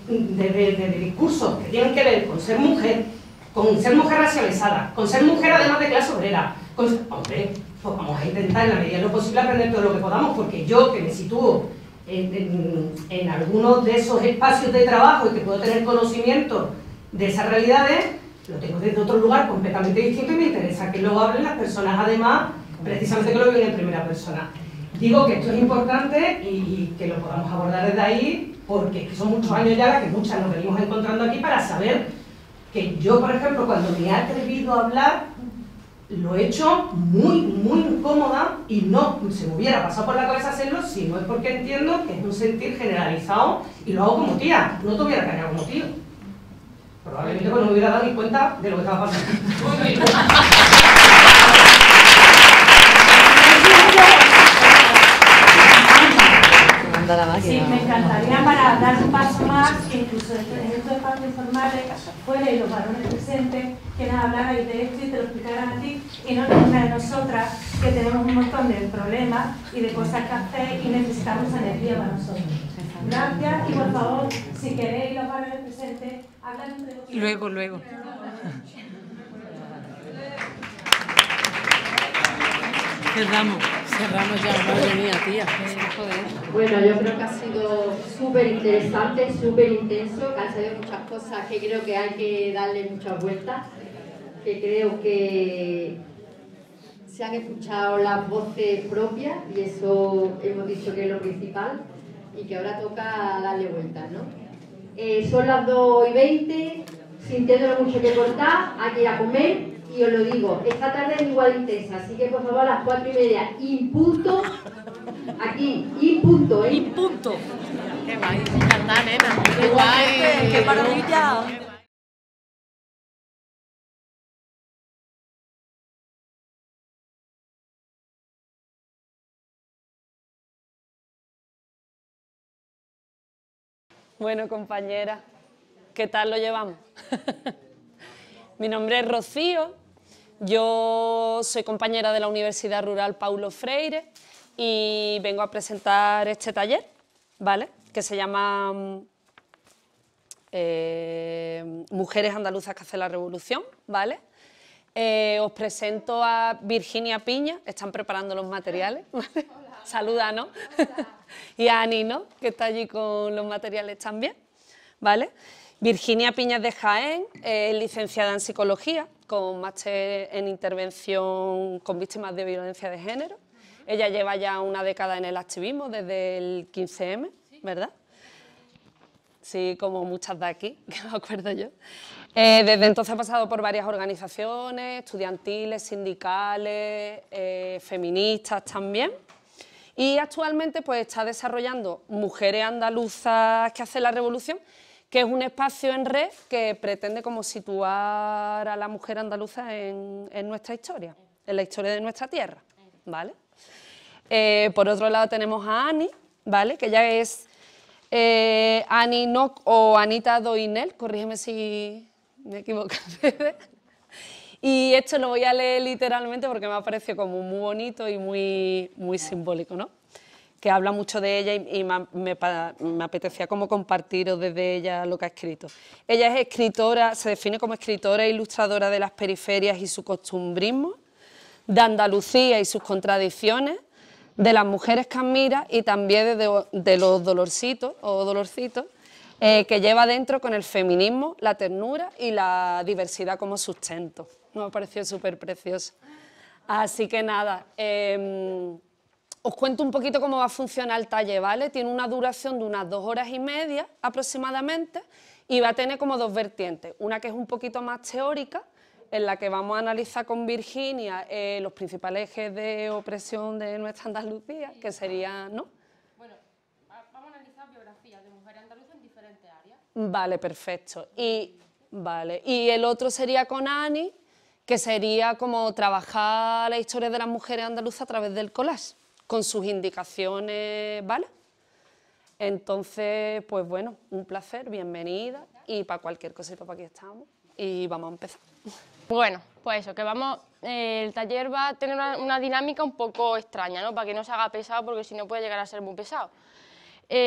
discursos que tienen que ver con ser mujer racializada, con ser mujer además de clase obrera. Hombre, pues vamos a intentar en la medida de lo posible aprender todo lo que podamos, porque yo, que me sitúo en algunos de esos espacios de trabajo y que puedo tener conocimiento de esas realidades, lo tengo desde otro lugar completamente distinto y me interesa que luego hablen las personas, además, precisamente que lo viven en primera persona. Digo que esto es importante y que lo podamos abordar desde ahí, porque es que son muchos años ya las que muchas nos venimos encontrando aquí para saber que yo, por ejemplo, cuando me he atrevido a hablar, lo he hecho muy incómoda y no se me hubiera pasado por la cabeza hacerlo si no es porque entiendo que es un sentir generalizado y lo hago como tía, no te hubiera callado como tío. Probablemente no me hubiera dado ni cuenta de lo que estaba pasando. Sí, me encantaría para dar un paso más, que incluso en estos espacios informales, fuera y los varones presentes, que nos hablarais de esto y te lo explicaran a ti, y no una de nosotras, que tenemos un montón de problemas y de cosas que hacer y necesitamos energía para nosotros. Gracias y por favor, si queréis los varones presentes, hablan entre vosotros. Luego. Cerramos ya, madre mía, tía. Joder. Bueno, yo creo que ha sido súper interesante, súper intenso, que han salido muchas cosas que creo que hay que darle muchas vueltas, que creo que se han escuchado las voces propias y eso hemos dicho que es lo principal y que ahora toca darle vueltas, ¿no? Son las 2:20, sintiéndolo mucho que cortar, hay que ir a comer. Y os lo digo, esta tarde es igual intensa, así que por favor a las 4:30, impunto, aquí, impunto, ¿eh? Impunto. Qué guay, me encanta, nena. Qué guay, qué maravilla. Bueno, compañera, ¿qué tal lo llevamos? Mi nombre es Rocío, yo soy compañera de la Universidad Rural Paulo Freire y vengo a presentar este taller, ¿vale? Que se llama Mujeres andaluzas que hacen la revolución, ¿vale? Os presento a Virginia Piña, están preparando los materiales, ¿vale? Saluda, ¿no? Y a Ani, ¿no? Que está allí con los materiales también, ¿vale? Virginia Piña es de Jaén, es licenciada en Psicología, con máster en Intervención con Víctimas de Violencia de Género. Ella lleva ya una década en el activismo, desde el 15M, ¿verdad? Sí, como muchas de aquí, que me acuerdo yo. Desde entonces ha pasado por varias organizaciones, estudiantiles, sindicales, feministas también. Y actualmente pues, está desarrollando Mujeres Andaluzas que hacen la revolución, que es un espacio en red que pretende como situar a la mujer andaluza en nuestra historia, en la historia de nuestra tierra, ¿vale? Por otro lado tenemos a Ani, ¿vale? Que ella es Ani Noc o Anita Doinel, corrígeme si me equivoco. Y esto lo voy a leer literalmente porque me ha parecido como muy bonito y muy simbólico, ¿no? Que habla mucho de ella y me apetecía como compartiros desde ella lo que ha escrito. Ella es escritora, se define como escritora e ilustradora de las periferias y su costumbrismo, de Andalucía y sus contradicciones, de las mujeres que admira y también de los dolorcitos o dolorcitos que lleva dentro con el feminismo, la ternura y la diversidad como sustento. Me ha parecido súper precioso. Así que nada, os cuento un poquito cómo va a funcionar el taller, ¿vale? Tiene una duración de unas 2 horas y media aproximadamente y va a tener como 2 vertientes. Una que es un poquito más teórica, en la que vamos a analizar con Virginia los principales ejes de opresión de nuestra Andalucía, que serían, ¿no? Bueno, vamos a analizar biografías de mujeres andaluzas en diferentes áreas. Vale, perfecto. Y el otro sería con Ani, que sería como trabajar la historia de las mujeres andaluzas a través del collage, con sus indicaciones, ¿vale? Entonces, pues bueno, un placer, bienvenida, y para cualquier cosita, para aquí estamos, y vamos a empezar. Bueno, pues eso, que vamos, el taller va a tener una dinámica un poco extraña, ¿no? Para que no se haga pesado, porque si no puede llegar a ser muy pesado. Lo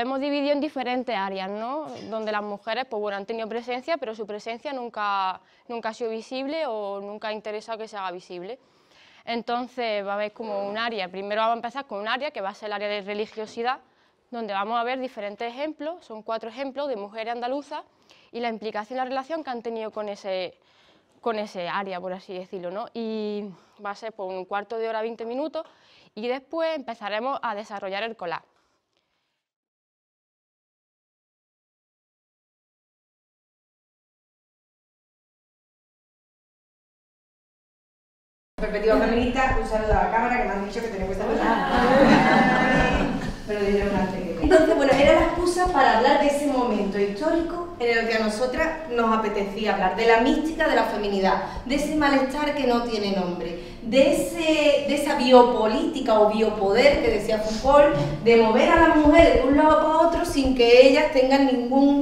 hemos dividido en diferentes áreas, ¿no? Donde las mujeres, pues bueno, han tenido presencia, pero su presencia nunca ha sido visible o nunca ha interesado que se haga visible. Entonces va a haber como un área, primero vamos a empezar con un área que va a ser el área de religiosidad, donde vamos a ver diferentes ejemplos, son 4 ejemplos de mujeres andaluzas y la implicación y la relación que han tenido con ese área, por así decirlo, ¿no? Y va a ser por un cuarto de hora, 20 minutos, y después empezaremos a desarrollar el collage. Perspectiva feminista, un saludo a la cámara que me han dicho que tenía que saludar. Pero dijeron antes que... Entonces, bueno, era la excusa para hablar de ese momento histórico en el que a nosotras nos apetecía hablar, de la mística de la feminidad, de ese malestar que no tiene nombre, de esa biopolítica o biopoder que decía Foucault, de mover a las mujeres de un lado para otro sin que ellas tengan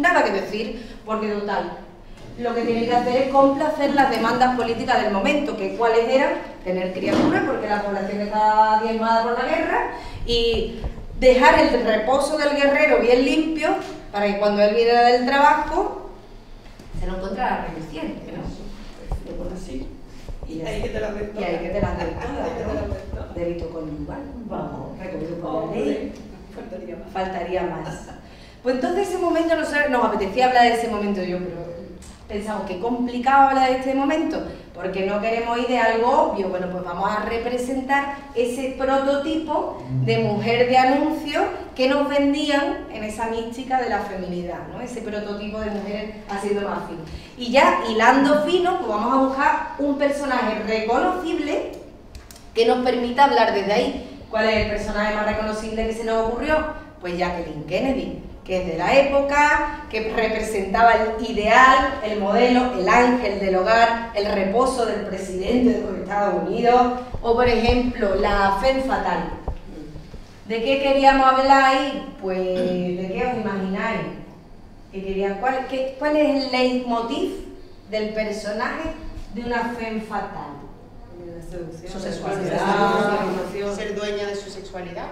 nada que decir, porque total, lo que tienen que hacer es complacer las demandas políticas del momento, que cuáles eran tener criaturas, porque la población está diezmada por la guerra, y dejar el reposo del guerrero bien limpio, para que cuando él viniera del trabajo, se lo encontrara reluciente, ¿no? Pues así. Y ahí que te las den todas. Y ahí que te las den todas, ¿no? Delito conyugal, vamos, recogido por la ley. Faltaría más. Pues entonces ese momento nos apetecía hablar de ese momento, yo creo. Pensamos que complicado hablar de este momento, porque no queremos ir de algo obvio. Bueno, pues vamos a representar ese prototipo de mujer de anuncio que nos vendían en esa mística de la feminidad, ¿no? Ese prototipo de mujer haciendo más fino. Y ya hilando fino, pues vamos a buscar un personaje reconocible que nos permita hablar desde ahí. ¿Cuál es el personaje más reconocible que se nos ocurrió? Pues Jacqueline Kennedy, que es de la época, que representaba el ideal, el modelo, el ángel del hogar, el reposo del presidente de los Estados Unidos, o por ejemplo, la femme fatale. ¿De qué queríamos hablar ahí? Pues, ¿de qué os imagináis? ¿Cuál es el leitmotiv del personaje de una femme fatale? Su sexualidad, ser dueña de su sexualidad.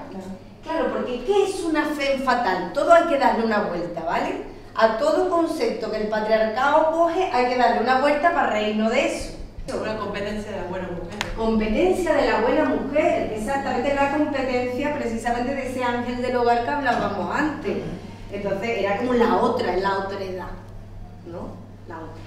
Claro, porque ¿qué es una femme fatale? Todo hay que darle una vuelta, ¿vale? A todo concepto que el patriarcado coge hay que darle una vuelta para reírnos de eso. Una competencia de la buena mujer. Competencia de la buena mujer, exactamente, la competencia precisamente de ese ángel del hogar que hablábamos antes. Entonces era como la otredad, ¿no? La otra.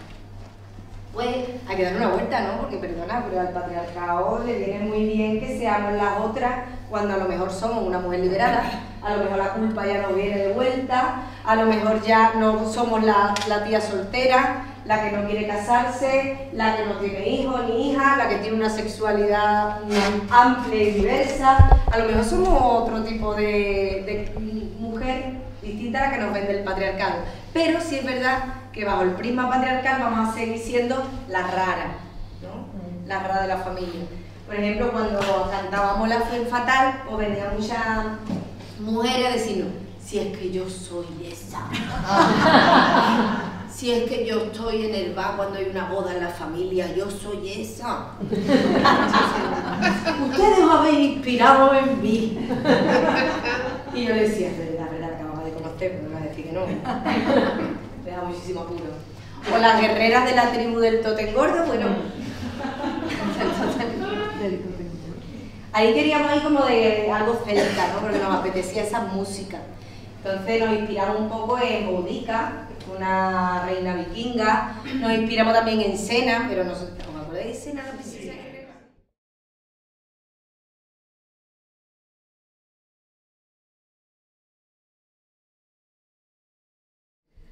Pues hay que darle una vuelta, ¿no? Porque perdona, pero al patriarcado le viene muy bien que seamos las otras cuando a lo mejor somos una mujer liberada, a lo mejor la culpa ya no viene de vuelta, a lo mejor ya no somos la tía soltera, la que no quiere casarse, la que no tiene hijos ni hijas, la que tiene una sexualidad amplia y diversa, a lo mejor somos otro tipo de mujer distinta a la que nos vende el patriarcado. Pero sí es verdad que bajo el prisma patriarcal vamos a seguir siendo la rara, ¿no? La rara de la familia. Por ejemplo, cuando cantábamos la femme fatale, pues venían muchas mujeres a decirnos, si es que yo soy esa. Si es que yo estoy en el bar cuando hay una boda en la familia, yo soy esa. Ustedes os habéis inspirado en mí. Y yo le decía, es verdad, que acababa de conocer, pero me va a decir que no. Me da muchísimo apuro. O las guerreras de la tribu del Totengordo, bueno. Ahí queríamos ir como de algo celta, ¿no? Porque nos apetecía esa música. Entonces nos inspiramos un poco en Boudica, una reina vikinga. Nos inspiramos también en Sena, pero no sé, ¿os acordáis de Sena?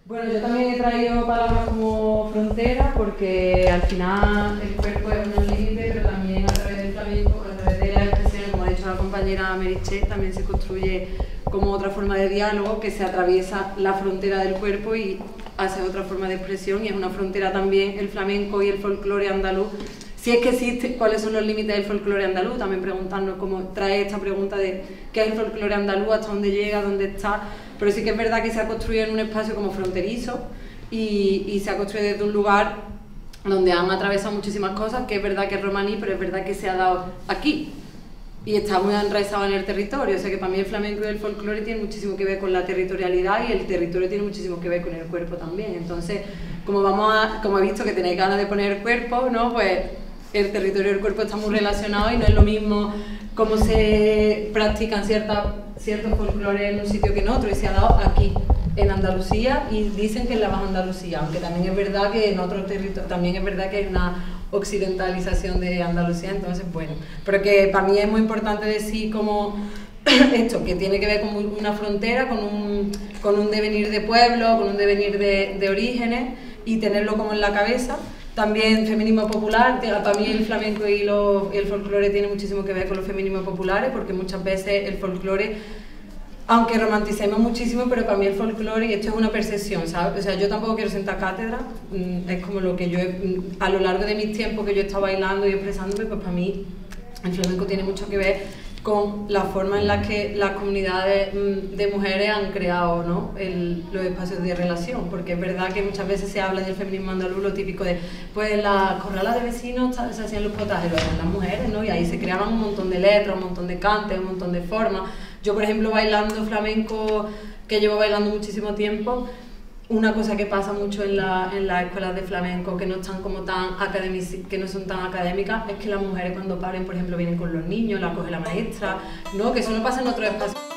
Bueno, yo también he traído palabras como frontera porque al final el cuerpo es un límite, pero también a través del flamenco, a través de la expresión, como ha dicho la compañera Meritxell, también se construye como otra forma de diálogo que se atraviesa la frontera del cuerpo y hace otra forma de expresión, y es una frontera también el flamenco y el folclore andaluz. Si es que existe, ¿cuáles son los límites del folclore andaluz? También preguntarnos cómo trae esta pregunta de qué es el folclore andaluz, hasta dónde llega, dónde está. Pero sí que es verdad que se ha construido en un espacio como fronterizo y se ha construido desde un lugar donde han atravesado muchísimas cosas, que es verdad que es romaní, pero es verdad que se ha dado aquí. Y está muy enraizado en el territorio, o sea que para mí el flamenco y el folclore tienen muchísimo que ver con la territorialidad y el territorio tiene muchísimo que ver con el cuerpo también. Entonces, como he visto que tenéis ganas de poner el cuerpo, ¿no? Pues el territorio y el cuerpo están muy relacionados y no es lo mismo cómo se practican ciertos folclores en un sitio que en otro, y se ha dado aquí, en Andalucía, y dicen que en la Baja Andalucía, aunque también es verdad que en otros territorios, también es verdad que hay una occidentalización de Andalucía, entonces bueno, pero que para mí es muy importante decir como esto, que tiene que ver con una frontera, con un devenir de pueblo, con un devenir de orígenes, y tenerlo como en la cabeza. También feminismo popular, para mí el flamenco y el folclore tiene muchísimo que ver con los feminismos populares, porque muchas veces el folclore, aunque romanticemos muchísimo, pero para mí el folclore, y esto es una percepción, ¿sabes? O sea, yo tampoco quiero sentar cátedra, es como lo que yo, a lo largo de mis tiempos que yo he estado bailando y expresándome, pues para mí el flamenco tiene mucho que ver con la forma en la que las comunidades de mujeres han creado, ¿no? los espacios de relación, porque es verdad que muchas veces se habla del feminismo andaluz, lo típico de, pues las corralas de vecinos se hacían los potajes, lo hacían las mujeres, ¿no? Y ahí se creaban un montón de letras, un montón de cantes, un montón de formas. Yo, por ejemplo, bailando flamenco, que llevo bailando muchísimo tiempo, una cosa que pasa mucho en las escuelas de flamenco que no están como que no son tan académicas, es que las mujeres cuando paren, por ejemplo, vienen con los niños, la coge la maestra, ¿no? Que eso no pasa en otros espacios.